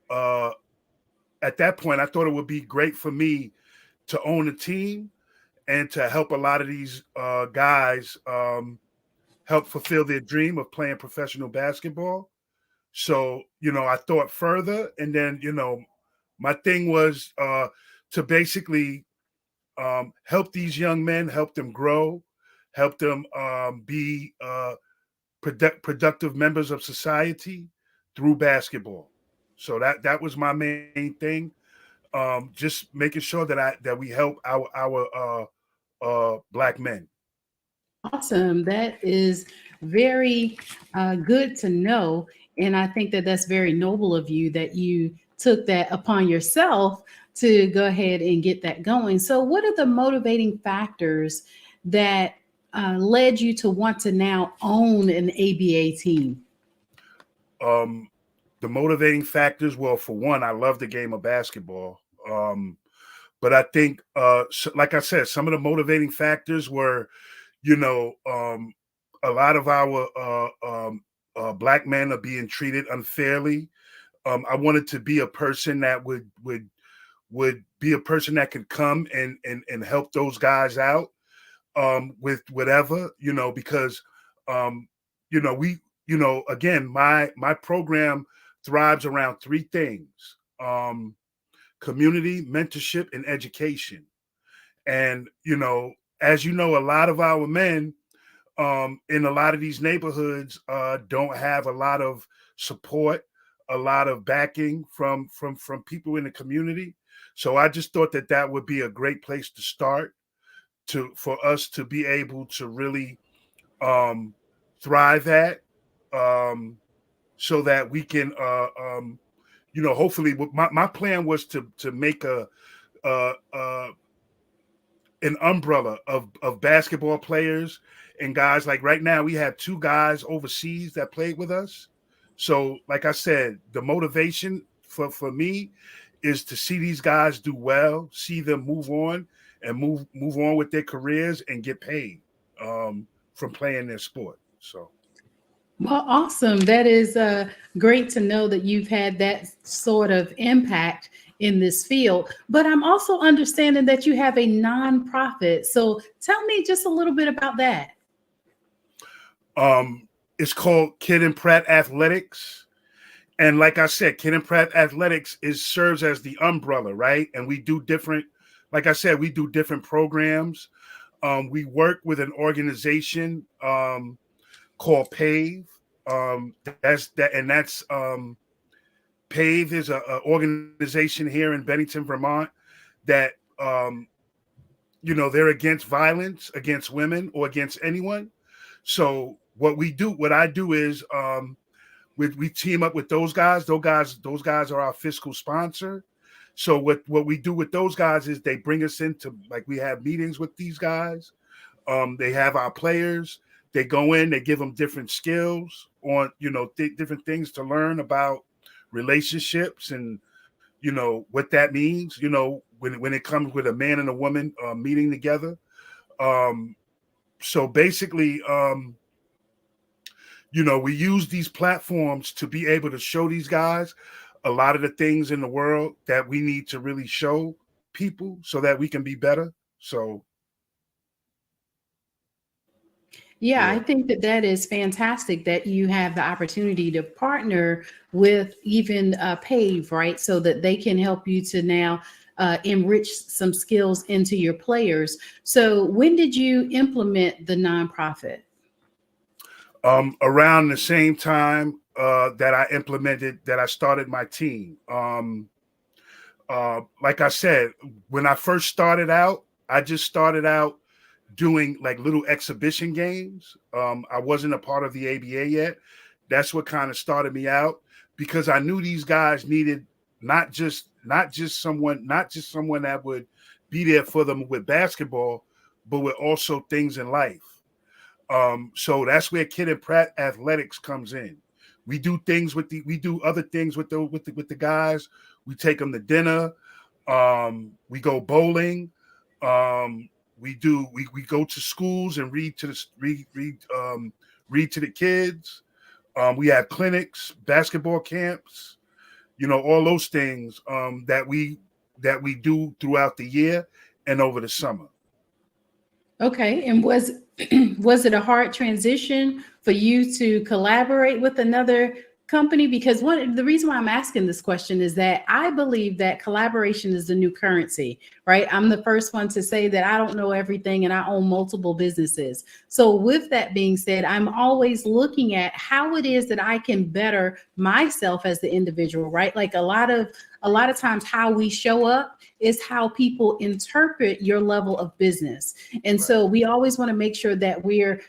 at that point, I thought it would be great for me to own a team and to help a lot of these guys help fulfill their dream of playing professional basketball. So, I thought further, and then, my thing was to basically help these young men, help them grow, help them be productive members of society through basketball. So that was my main thing. Just making sure that we help our Black men. Awesome. That is very good to know. And I think that that's very noble of you that you took that upon yourself to go ahead and get that going. So, what are the motivating factors that led you to want to now own an ABA team? The motivating factors, well, for one, I love the game of basketball. But I think, like I said, some of the motivating factors were, a lot of our Black men are being treated unfairly. I wanted to be a person that would be a person that could come and help those guys out with whatever, because we, again, my program thrives around three things: community, mentorship, and education. And as you know, a lot of our men in a lot of these neighborhoods don't have a lot of support, a lot of backing from people in the community. So I just thought that would be a great place to start for us to be able to really thrive at, so that we can hopefully my plan was to make an umbrella of basketball players and guys. Like right now, we have two guys overseas that played with us. So, like I said, the motivation for me is to see these guys do well, see them move on and move on with their careers and get paid from playing their sport. So. Well, awesome. That is great to know that you've had that sort of impact in this field. But I'm also understanding that you have a nonprofit. So tell me just a little bit about that. It's called Kid and Pratt Athletics. And like I said, Kid and Pratt Athletics serves as the umbrella, right? And we do different, like I said, we do different programs. We work with an organization called PAVE. That's PAVE is an organization here in Bennington, Vermont that they're against violence against women or against anyone. So what I do is we team up with those guys. Those guys are our fiscal sponsor. So what we do with those guys is they bring us into, like, we have meetings with these guys. They have our players. They go in, they give them different skills on, different things to learn about relationships and, what that means, when it comes with a man and a woman meeting together. So basically, we use these platforms to be able to show these guys a lot of the things in the world that we need to really show people so that we can be better. So. Yeah, I think that is fantastic that you have the opportunity to partner with even PAVE, right? So that they can help you to now enrich some skills into your players. So when did you implement the nonprofit? Around the same time that I started my team. Like I said, when I first started out, I just started out doing like little exhibition games. I wasn't a part of the ABA yet. That's what kind of started me out, because I knew these guys needed not just someone that would be there for them with basketball, but with also things in life. So that's where Kid and Pratt Athletics comes in. We do other things with the guys. We take them to dinner. We go bowling. We go to schools and read to the kids. We have clinics, basketball camps, all those things that we do throughout the year and over the summer. Okay. And was it a hard transition for you to collaborate with another company? Because the reason why I'm asking this question is that I believe that collaboration is the new currency, right? I'm the first one to say that I don't know everything and I own multiple businesses. So with that being said, I'm always looking at how it is that I can better myself as the individual, right? Like a lot of times how we show up is how people interpret your level of business. And so we always want to make sure that we're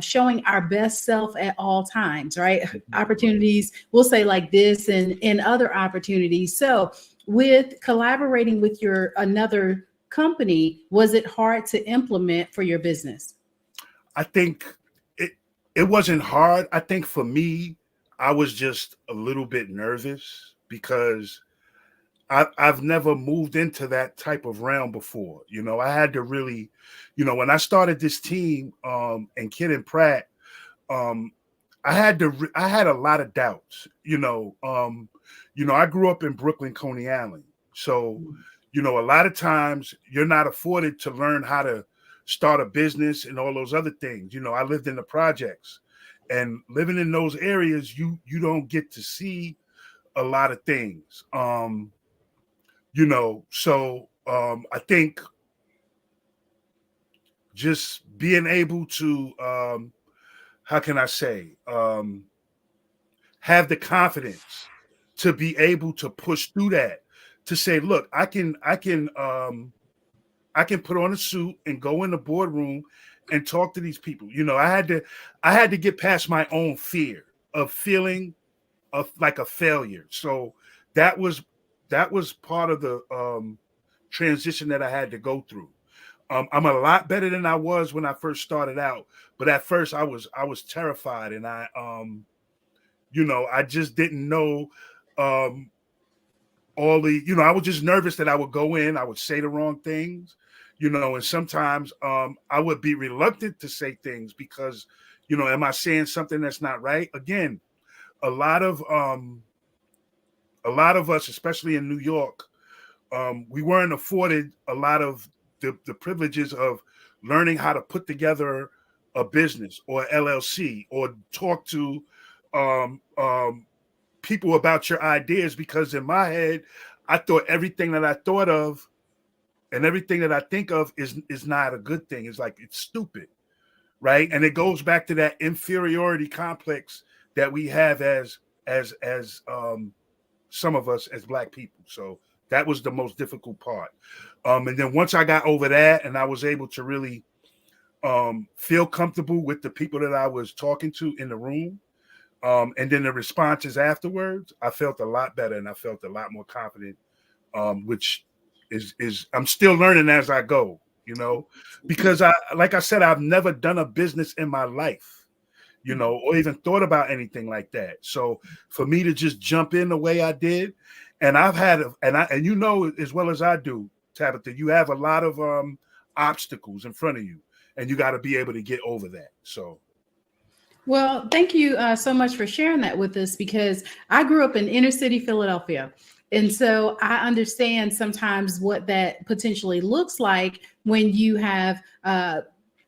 showing our best self at all times, right? Opportunities, we'll say like this and other opportunities. So with collaborating with another company, was it hard to implement for your business? I think it wasn't hard. I think for me, I was just a little bit nervous because I've never moved into that type of realm before. I had to really, when I started this team and Kid and Pratt, I had a lot of doubts. I grew up in Brooklyn, Coney Island. So, a lot of times you're not afforded to learn how to start a business and all those other things. I lived in the projects, and living in those areas, you don't get to see a lot of things. So I think just being able to, how can I say, have the confidence to be able to push through that, to say, look, I can put on a suit and go in the boardroom and talk to these people. I had to get past my own fear of feeling like a failure. So that was part of the transition that I had to go through. I'm a lot better than I was when I first started out, but at first I was terrified, and I just didn't know all the, I was just nervous that I would go in, I would say the wrong things, and sometimes I would be reluctant to say things because, am I saying something that's not right? Again, a lot of us, especially in New York, we weren't afforded a lot of the privileges of learning how to put together a business or LLC or talk to people about your ideas, because in my head, I thought everything that I thought of and everything that I think of is not a good thing. It's like, it's stupid, right? And it goes back to that inferiority complex that we have as some of us as Black people. So that was the most difficult part. And then once I got over that and I was able to really feel comfortable with the people that I was talking to in the room, and then the responses afterwards, I felt a lot better and I felt a lot more confident, which is I'm still learning as I go, because like I said, I've never done a business in my life, or even thought about anything like that. So for me to just jump in the way I did, and I've had, and as well as I do, Tabitha, you have a lot of obstacles in front of you, and you got to be able to get over that. So. Well, thank you so much for sharing that with us, because I grew up in inner city Philadelphia. And so I understand sometimes what that potentially looks like when you have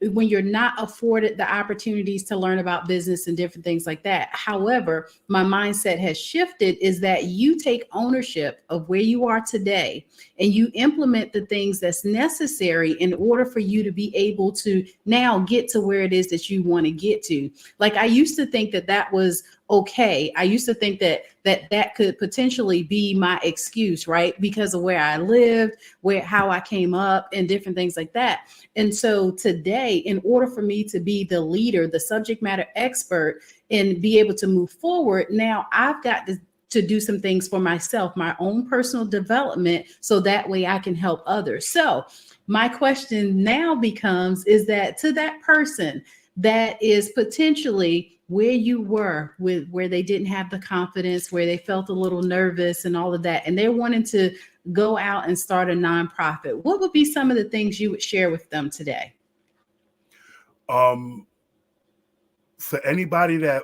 when you're not afforded the opportunities to learn about business and different things like that. However, my mindset has shifted is that you take ownership of where you are today and you implement the things that's necessary in order for you to be able to now get to where it is that you want to get to. Like, I used to think that that was okay. I used to think that that could potentially be my excuse, right? Because of where I lived, how I came up and different things like that. And so today, in order for me to be the leader, the subject matter expert, and be able to move forward, now I've got to do some things for myself, my own personal development, so that way I can help others. So my question now becomes, is that to that person that is potentially where you were, with where they didn't have the confidence, where they felt a little nervous and all of that, and they're wanting to go out and start a nonprofit, what would be some of the things you would share with them today? For anybody that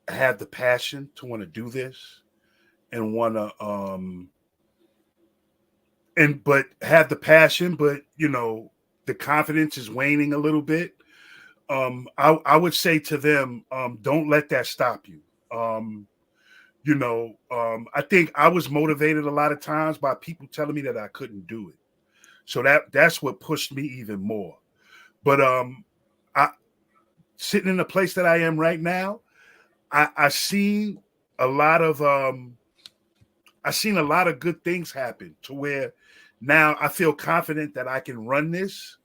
had the passion to want to do this and want to but have the passion, but the confidence is waning a little bit, I would say to them, don't let that stop you. I think I was motivated a lot of times by people telling me that I couldn't do it. So that's what pushed me even more. But I sitting in the place that I am right now, I seen a lot of good things happen to where now I feel confident that I can run this,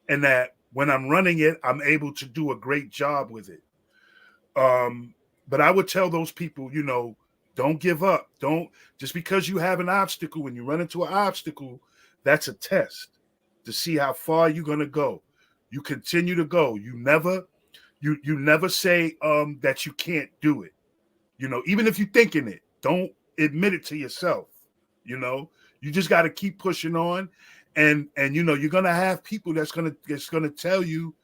and that when I'm running it, I'm able to do a great job with it. But I would tell those people, don't give up. Don't, just because you have an obstacle, when you run into an obstacle, that's a test to see how far you're going to go. You continue to go. You never say that you can't do it. Even if you're thinking it, don't admit it to yourself. You just got to keep pushing on, and you're going to have people that's going to tell you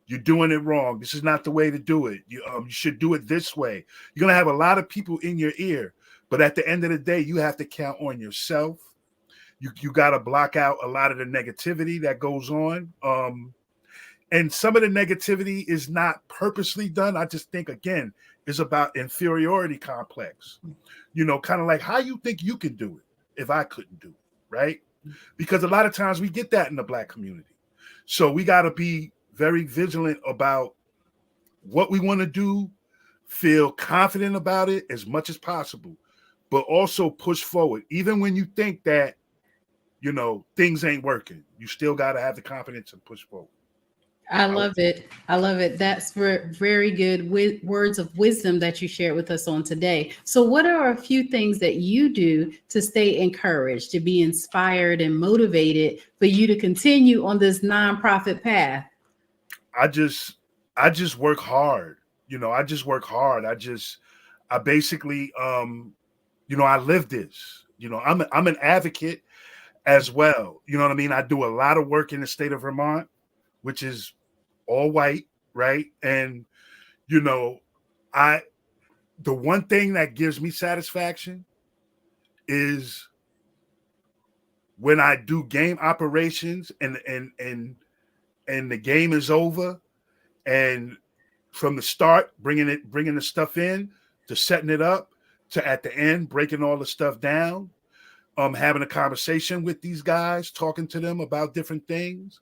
you're doing it wrong. This is not the way to do it. You should do it this way. You're going to have a lot of people in your ear, but at the end of the day, you have to count on yourself. You got to block out a lot of the negativity that goes on. And some of the negativity is not purposely done. I just think, again, it's about inferiority complex. Kind of like, how you think you can do it if I couldn't do it, right? Because a lot of times we get that in the Black community. So we got to be very vigilant about what we want to do, feel confident about it as much as possible, but also push forward. Even when you think that, things ain't working, you still got to have the confidence to push forward. I love it. I love it. That's very good words of wisdom that you shared with us on today. So what are a few things that you do to stay encouraged, to be inspired and motivated for you to continue on this nonprofit path? I just work hard. I just work hard. I basically, I live this. I'm an advocate as well. You know what I mean? I do a lot of work in the state of Vermont, which is all white, right? And the one thing that gives me satisfaction is when I do game operations and the game is over, and from the start bringing the stuff in to setting it up to at the end breaking all the stuff down, having a conversation with these guys, talking to them about different things.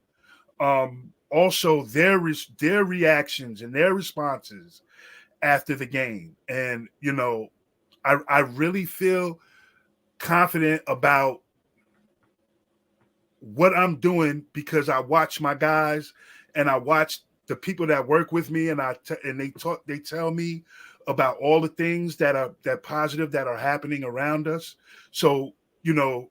Also their reactions and their responses after the game. And, I really feel confident about what I'm doing because I watch my guys and I watch the people that work with me, and they tell me about all the things that positive that are happening around us. So, and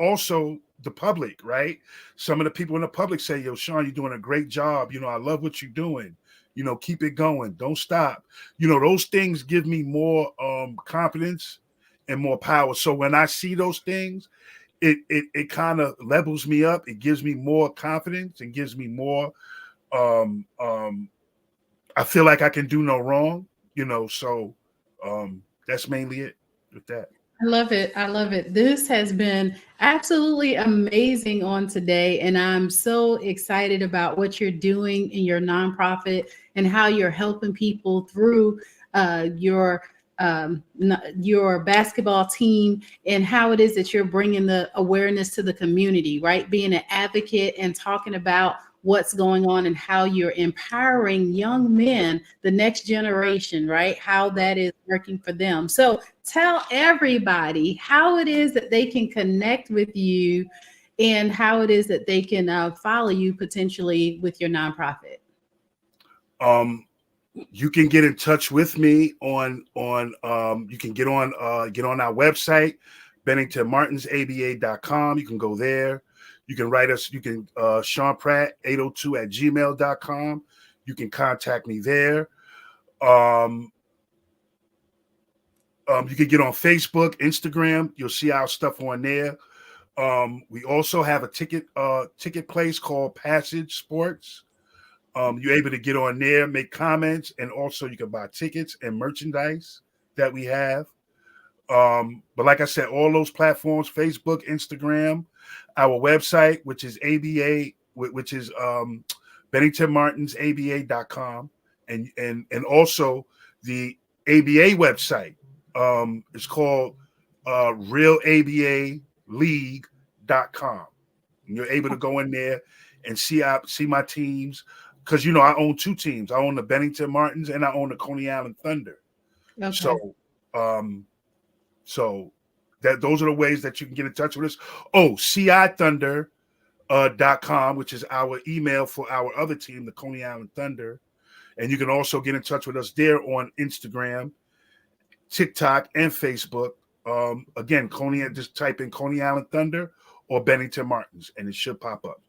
also the public, right? Some of the people in the public say, yo, Sean, you're doing a great job. I love what you're doing. Keep it going. Don't stop. Those things give me more confidence and more power. So when I see those things, it kind of levels me up. It gives me more confidence and gives me more, I feel like I can do no wrong, so that's mainly it with that. love it. I love it. This has been absolutely amazing on today. And I'm so excited about what you're doing in your nonprofit and how you're helping people through your basketball team, and how it is that you're bringing the awareness to the community, right? Being an advocate and talking about what's going on and how you're empowering young men, the next generation, right? How that is working for them. So tell everybody how it is that they can connect with you and how it is that they can follow you potentially with your nonprofit. You can get in touch with me on you can get on our website, BenningtonMartinsABA.com. You can go there. You can write us. You can Sean Pratt 802@gmail.com. You can contact me there. You can get on Facebook, Instagram. You'll see our stuff on there. We also have a ticket place called Passage Sports. You're able to get on there, make comments, and also you can buy tickets and merchandise that we have. But like I said, all those platforms, Facebook, Instagram, our website, which is ABA, which is BenningtonMartinsABA.com, and also the ABA website is called RealABALeague.com. And you're able to go in there and see my teams, because I own two teams. I own the Bennington Martins and I own the Coney Island Thunder. Okay. So those are the ways that you can get in touch with us. CIThunder.com, which is our email for our other team, the Coney Island Thunder. And you can also get in touch with us there on Instagram, TikTok, and Facebook. Again, just type in Coney Island Thunder or Bennington Martins, and it should pop up.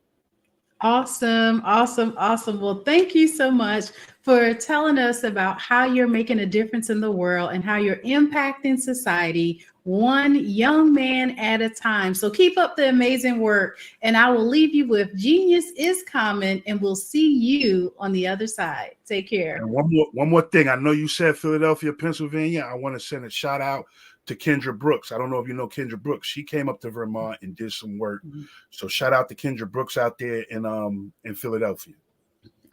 Awesome. Well, thank you so much for telling us about how you're making a difference in the world and how you're impacting society one young man at a time. So keep up the amazing work, and I will leave you with Genius is Common, and we'll see you on the other side. Take care. And one more thing. I know you said Philadelphia, Pennsylvania. I want to send a shout out to Kendra Brooks. I don't know if you know Kendra Brooks. She came up to Vermont and did some work. Mm-hmm. So shout out to Kendra Brooks out there in Philadelphia.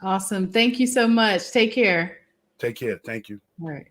Awesome. Thank you so much. Take care. Take care. Thank you. All right.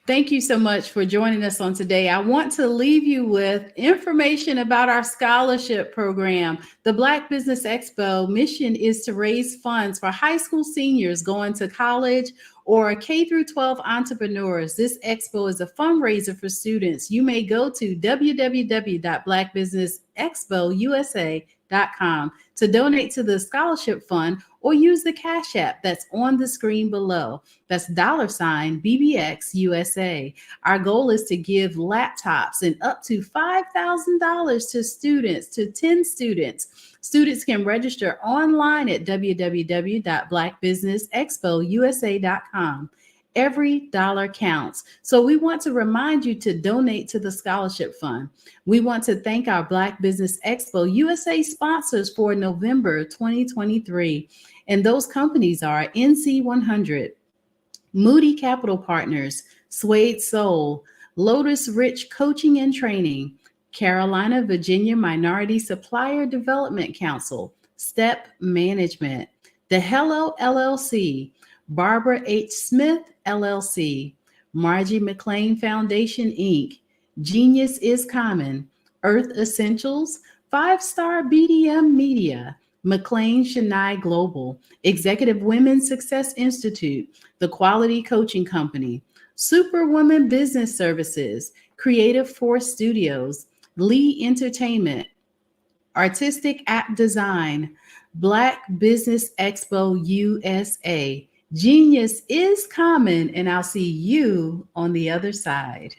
Thank you so much for joining us on today. I want to leave you with information about our scholarship program. The Black Business Expo mission is to raise funds for high school seniors going to college or K-12 entrepreneurs. This expo is a fundraiser for students. You may go to www.blackbusinessexpousa.com to donate to the scholarship fund, or use the Cash App that's on the screen below. That's $BBX USA. Our goal is to give laptops and up to $5,000 to students, to 10 students. Students can register online at www.blackbusinessexpousa.com. Every dollar counts. So we want to remind you to donate to the scholarship fund. We want to thank our Black Business Expo USA sponsors for November 2023. And those companies are NC100, Moody Capital Partners, Suede Soul, Lotus Rich Coaching and Training, Carolina, Virginia Minority Supplier Development Council, Step Management, The Hello LLC, Barbara H. Smith LLC, Margie McLean Foundation Inc., Genius is Common, Earth Essentials, 5-Star BDM Media, McLean Chennai Global, Executive Women's Success Institute, The Quality Coaching Company, Superwoman Business Services, Creative Force Studios, Lee Entertainment, Artistic App Design, Black Business Expo USA. Genius is Common, and I'll see you on the other side.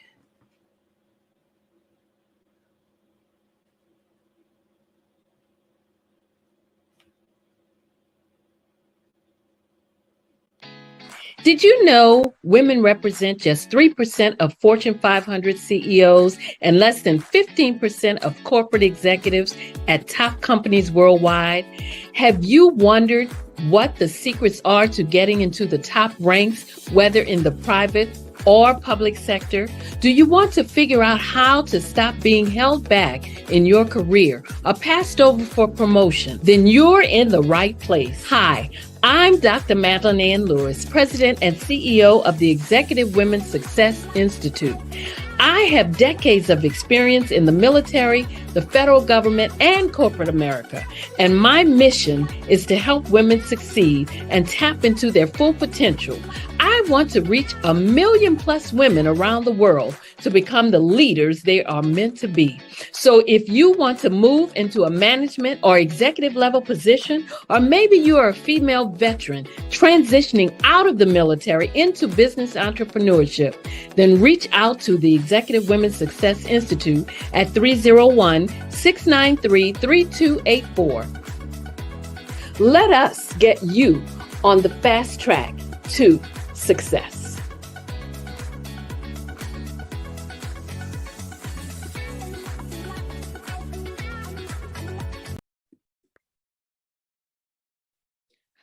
Did you know women represent just 3% of Fortune 500 CEOs and less than 15% of corporate executives at top companies worldwide? Have you wondered what the secrets are to getting into the top ranks, whether in the private or public sector? Do you want to figure out how to stop being held back in your career or passed over for promotion? Then you're in the right place. Hi, I'm Dr. Madeline Ann Lewis, President and CEO of the Executive Women's Success Institute. I have decades of experience in the military, the federal government, and corporate America, and my mission is to help women succeed and tap into their full potential. I want to reach 1 million plus women around the world to become the leaders they are meant to be. So if you want to move into a management or executive level position, or maybe you are a female veteran transitioning out of the military into business entrepreneurship, then reach out to the Executive Women's Success Institute at 301-693-3284. Let us get you on the fast track to success.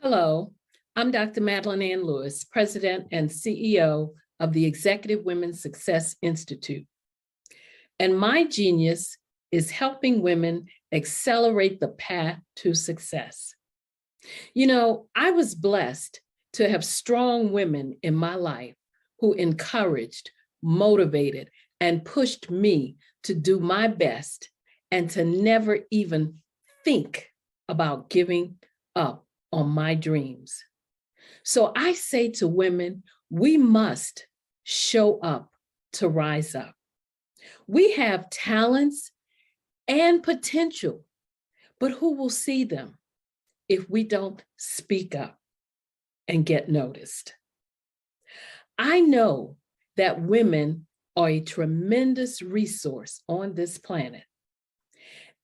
Hello, I'm Dr. Madeline Ann Lewis, President and CEO of the Executive Women's Success Institute. And my genius is helping women accelerate the path to success. You know, I was blessed to have strong women in my life who encouraged, motivated, and pushed me to do my best and to never even think about giving up on my dreams. So I say to women, we must show up to rise up. We have talents and potential, but who will see them if we don't speak up and get noticed? I know that women are a tremendous resource on this planet,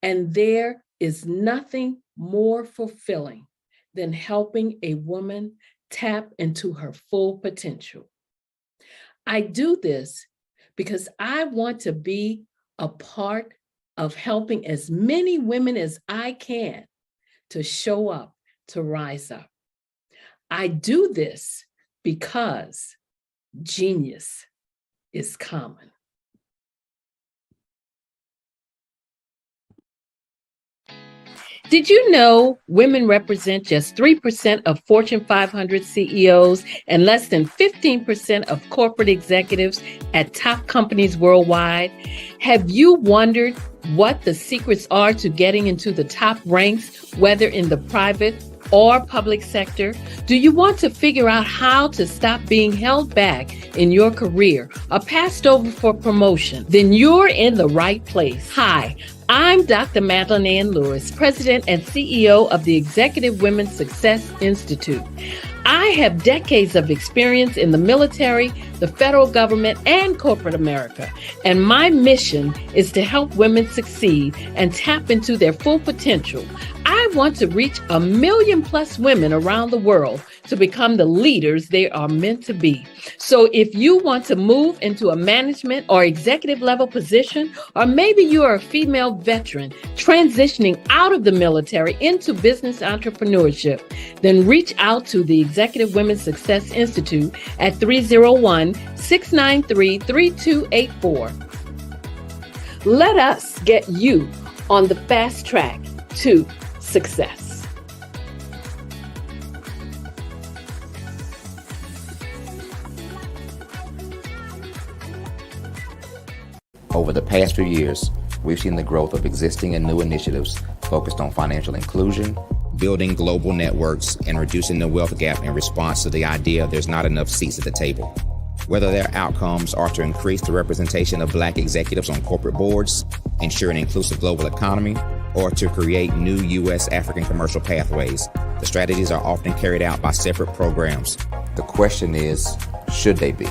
and there is nothing more fulfilling than helping a woman tap into her full potential. I do this because I want to be a part of helping as many women as I can to show up, to rise up. I do this because genius is common. Did you know women represent just 3% of Fortune 500 CEOs and less than 15% of corporate executives at top companies worldwide? Have you wondered what the secrets are to getting into the top ranks, whether in the private or public sector? Do you want to figure out how to stop being held back in your career or passed over for promotion? Then you're in the right place. Hi, I'm Dr. Madeline Ann Lewis, President and CEO of the Executive Women's Success Institute. I have decades of experience in the military, the federal government, and corporate America, and my mission is to help women succeed and tap into their full potential. I want to reach 1 million plus women around the world to become the leaders they are meant to be. So if you want to move into a management or executive level position, or maybe you are a female veteran transitioning out of the military into business entrepreneurship, then reach out to the Executive Women's Success Institute at 301-693-3284. Let us get you on the fast track to success. Over the past few years, we've seen the growth of existing and new initiatives focused on financial inclusion, building global networks, and reducing the wealth gap in response to the idea there's not enough seats at the table. Whether their outcomes are to increase the representation of Black executives on corporate boards, ensure an inclusive global economy, or to create new U.S. African commercial pathways, the strategies are often carried out by separate programs. The question is, should they be?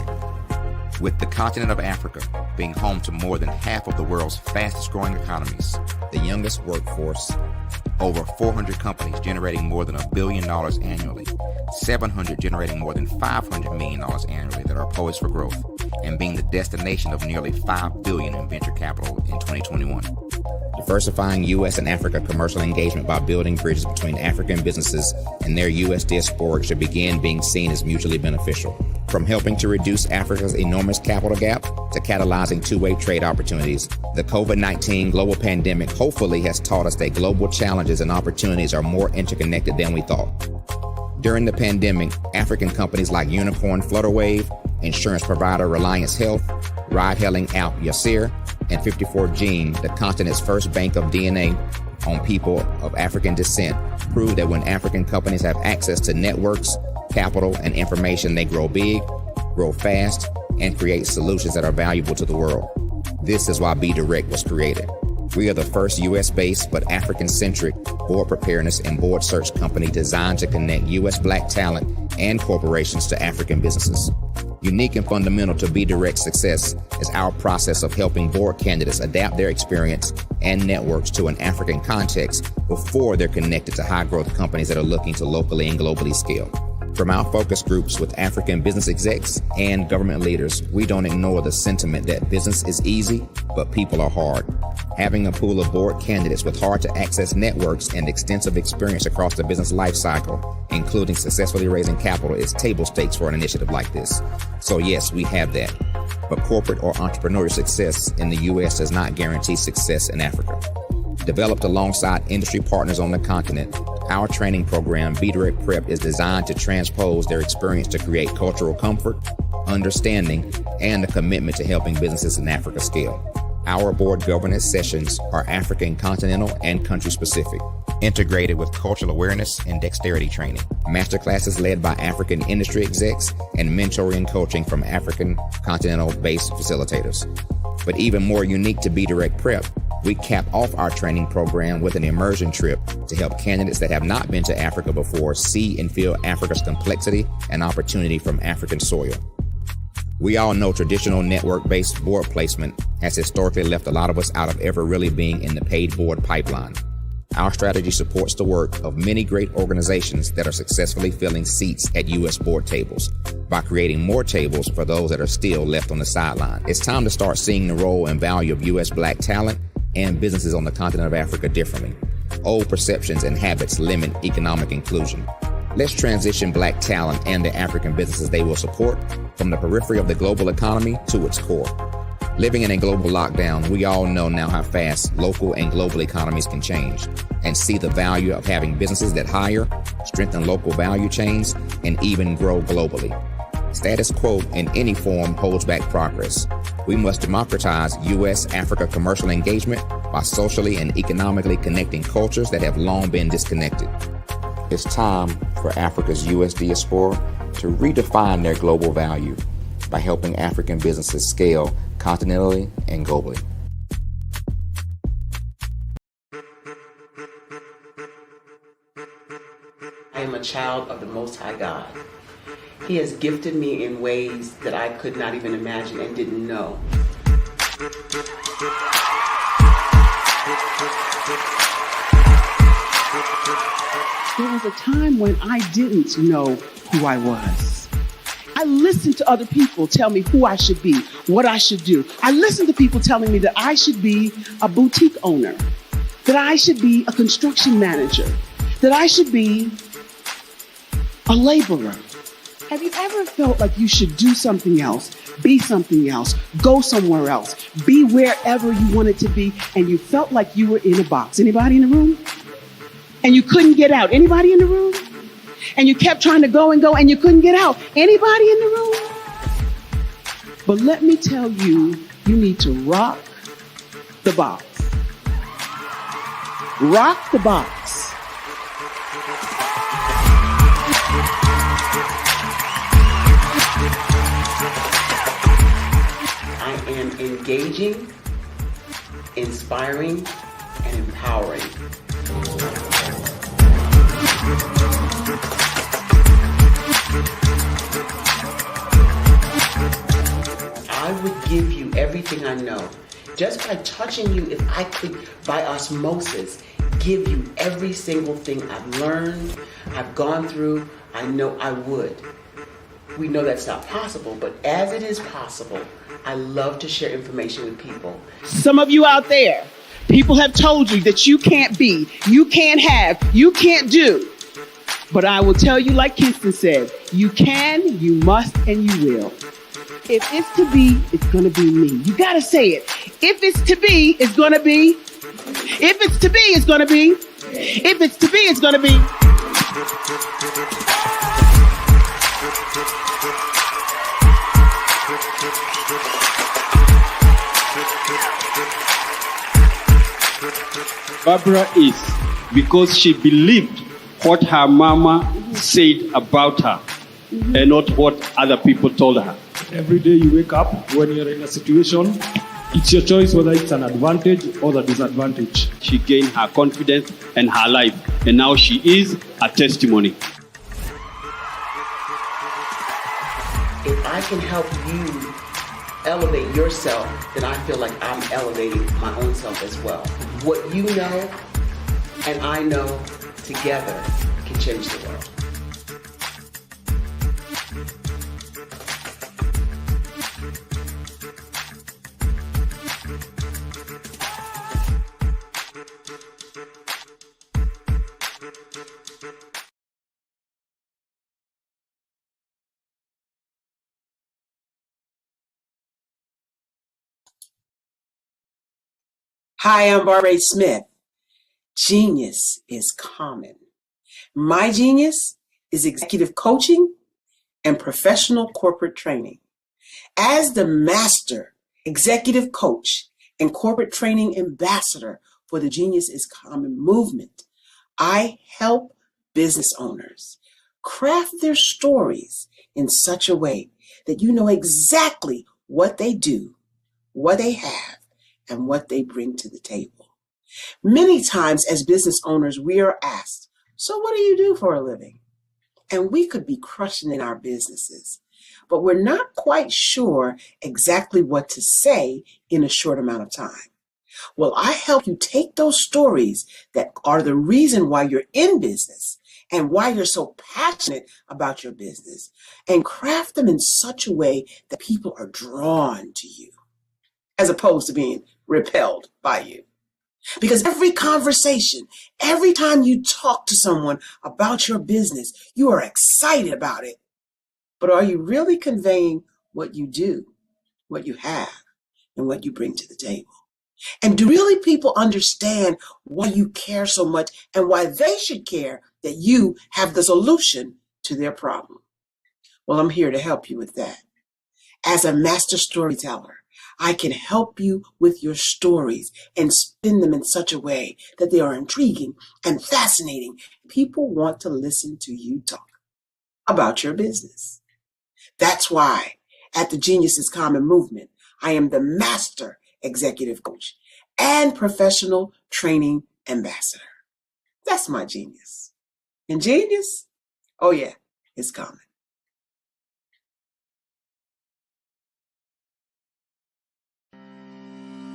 With the continent of Africa being home to more than half of the world's fastest growing economies, the youngest workforce, over 400 companies generating more than $1 billion annually, 700 generating more than $500 million annually that are poised for growth, and being the destination of nearly $5 billion in venture capital in 2021. Diversifying U.S. and Africa commercial engagement by building bridges between African businesses and their U.S. diaspora should begin being seen as mutually beneficial. From helping to reduce Africa's enormous capital gap to catalyzing two-way trade opportunities, the COVID-19 global pandemic hopefully has taught us that global challenges and opportunities are more interconnected than we thought. During the pandemic, African companies like Unicorn Flutterwave, insurance provider Reliance Health, ride-hailing app Yasir, and 54Gene, the continent's first bank of DNA on people of African descent, prove that when African companies have access to networks, capital, and information, they grow big, grow fast, and create solutions that are valuable to the world. This is why BDirect was created. We are the first U.S.-based but African-centric board preparedness and board search company designed to connect U.S. Black talent and corporations to African businesses. Unique and fundamental to BDirect's success is our process of helping board candidates adapt their experience and networks to an African context before they're connected to high-growth companies that are looking to locally and globally scale. From our focus groups with African business execs and government leaders, we don't ignore the sentiment that business is easy, but people are hard. Having a pool of board candidates with hard-to-access networks and extensive experience across the business lifecycle, including successfully raising capital, is table stakes for an initiative like this. So yes, we have that. But corporate or entrepreneurial success in the U.S. does not guarantee success in Africa. Developed alongside industry partners on the continent, our training program, BDirect Prep, is designed to transpose their experience to create cultural comfort, understanding, and a commitment to helping businesses in Africa scale. Our board governance sessions are African, continental, and country-specific, integrated with cultural awareness and dexterity training, masterclasses led by African industry execs, and mentoring and coaching from African continental-based facilitators. But even more unique to BDirect Prep, we cap off our training program with an immersion trip to help candidates that have not been to Africa before see and feel Africa's complexity and opportunity from African soil. We all know traditional network-based board placement has historically left a lot of us out of ever really being in the paid board pipeline. Our strategy supports the work of many great organizations that are successfully filling seats at U.S. board tables by creating more tables for those that are still left on the sideline. It's time to start seeing the role and value of U.S. Black talent and businesses on the continent of Africa differently. Old perceptions and habits limit economic inclusion. Let's transition Black talent and the African businesses they will support from the periphery of the global economy to its core. Living in a global lockdown, we all know now how fast local and global economies can change, and see the value of having businesses that hire, strengthen local value chains, and even grow globally. Status quo in any form holds back progress. We must democratize U.S.-Africa commercial engagement by socially and economically connecting cultures that have long been disconnected. It's time for Africa's U.S. diaspora to redefine their global value by helping African businesses scale continentally and globally. I am a child of the Most High God. He has gifted me in ways that I could not even imagine and didn't know. There was a time when I didn't know who I was. I listened to other people tell me who I should be, what I should do. I listened to people telling me that I should be a boutique owner, that I should be a construction manager, that I should be a laborer. Have you ever felt like you should do something else, be something else, go somewhere else, be wherever you wanted to be, and you felt like you were in a box? Anybody in the room? And you couldn't get out? Anybody in the room? And you kept trying to go and you couldn't get out? Anybody in the room? But let me tell you, you need to rock the box. Rock the box. I am engaging, inspiring, and empowering. I would give you everything I know. Just by touching you, if I could, by osmosis, give you every single thing I've learned, I've gone through, I know I would. We know that's not possible, but as it is possible, I love to share information with people. Some of you out there, people have told you that you can't be, you can't have, you can't do. But I will tell you, like Kinston said, you can, you must, and you will. If it's to be, it's going to be me. You got to say it. If it's to be, it's going to be. If it's to be, it's going to be. If it's to be, it's going to be. Barbara is because she believed what her mama said about her and not what other people told her. Every day you wake up, when you're in a situation, it's your choice whether it's an advantage or the disadvantage. She gained her confidence and her life, and now she is a testimony. If I can help you elevate yourself, then I feel like I'm elevating my own self as well. What you know and I know together can change the world. Hi, I'm Barbara Smith. Genius is common. My genius is executive coaching and professional corporate training. As the master executive coach and corporate training ambassador for the Genius is Common movement, I help business owners craft their stories in such a way that you know exactly what they do, what they have, and what they bring to the table. Many times as business owners, we are asked, so what do you do for a living? And we could be crushing in our businesses, but we're not quite sure exactly what to say in a short amount of time. Well, I help you take those stories that are the reason why you're in business and why you're so passionate about your business and craft them in such a way that people are drawn to you, as opposed to being repelled by you. Because every conversation, every time you talk to someone about your business, you are excited about it. But are you really conveying what you do, what you have, and what you bring to the table? And do really people understand why you care so much and why they should care that you have the solution to their problem? Well, I'm here to help you with that. As a master storyteller, I can help you with your stories and spin them in such a way that they are intriguing and fascinating. People want to listen to you talk about your business. That's why at the Genius is Common movement, I am the master executive coach and professional training ambassador. That's my genius. And genius? Oh yeah, it's common.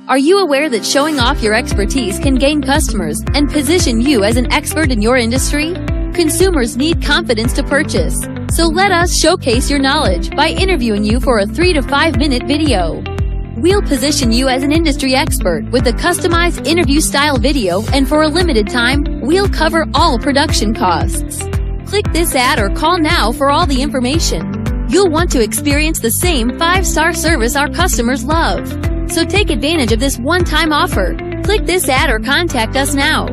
Are you aware that showing off your expertise can gain customers and position you as an expert in your industry? Consumers need confidence to purchase, so let us showcase your knowledge by interviewing you for a 3 to 5 minute video. We'll position you as an industry expert with a customized interview-style video, and for a limited time, we'll cover all production costs. Click this ad or call now for all the information. You'll want to experience the same 5-star service our customers love. So take advantage of this one-time offer. Click this ad or contact us now.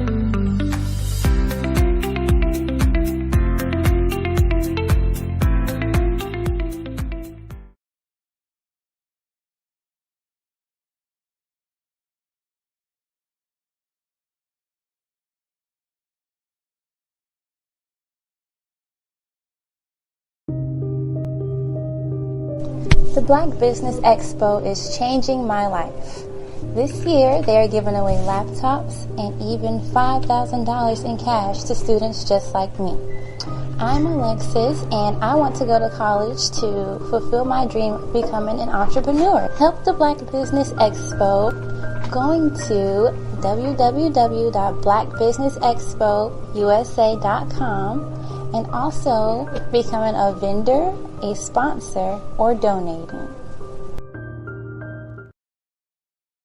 The Black Business Expo is changing my life. This year, they are giving away laptops and even $5,000 in cash to students just like me. I'm Alexis, and I want to go to college to fulfill my dream of becoming an entrepreneur. Help the Black Business Expo going to www.blackbusinessexpousa.com and also becoming a vendor, a sponsor, or donating.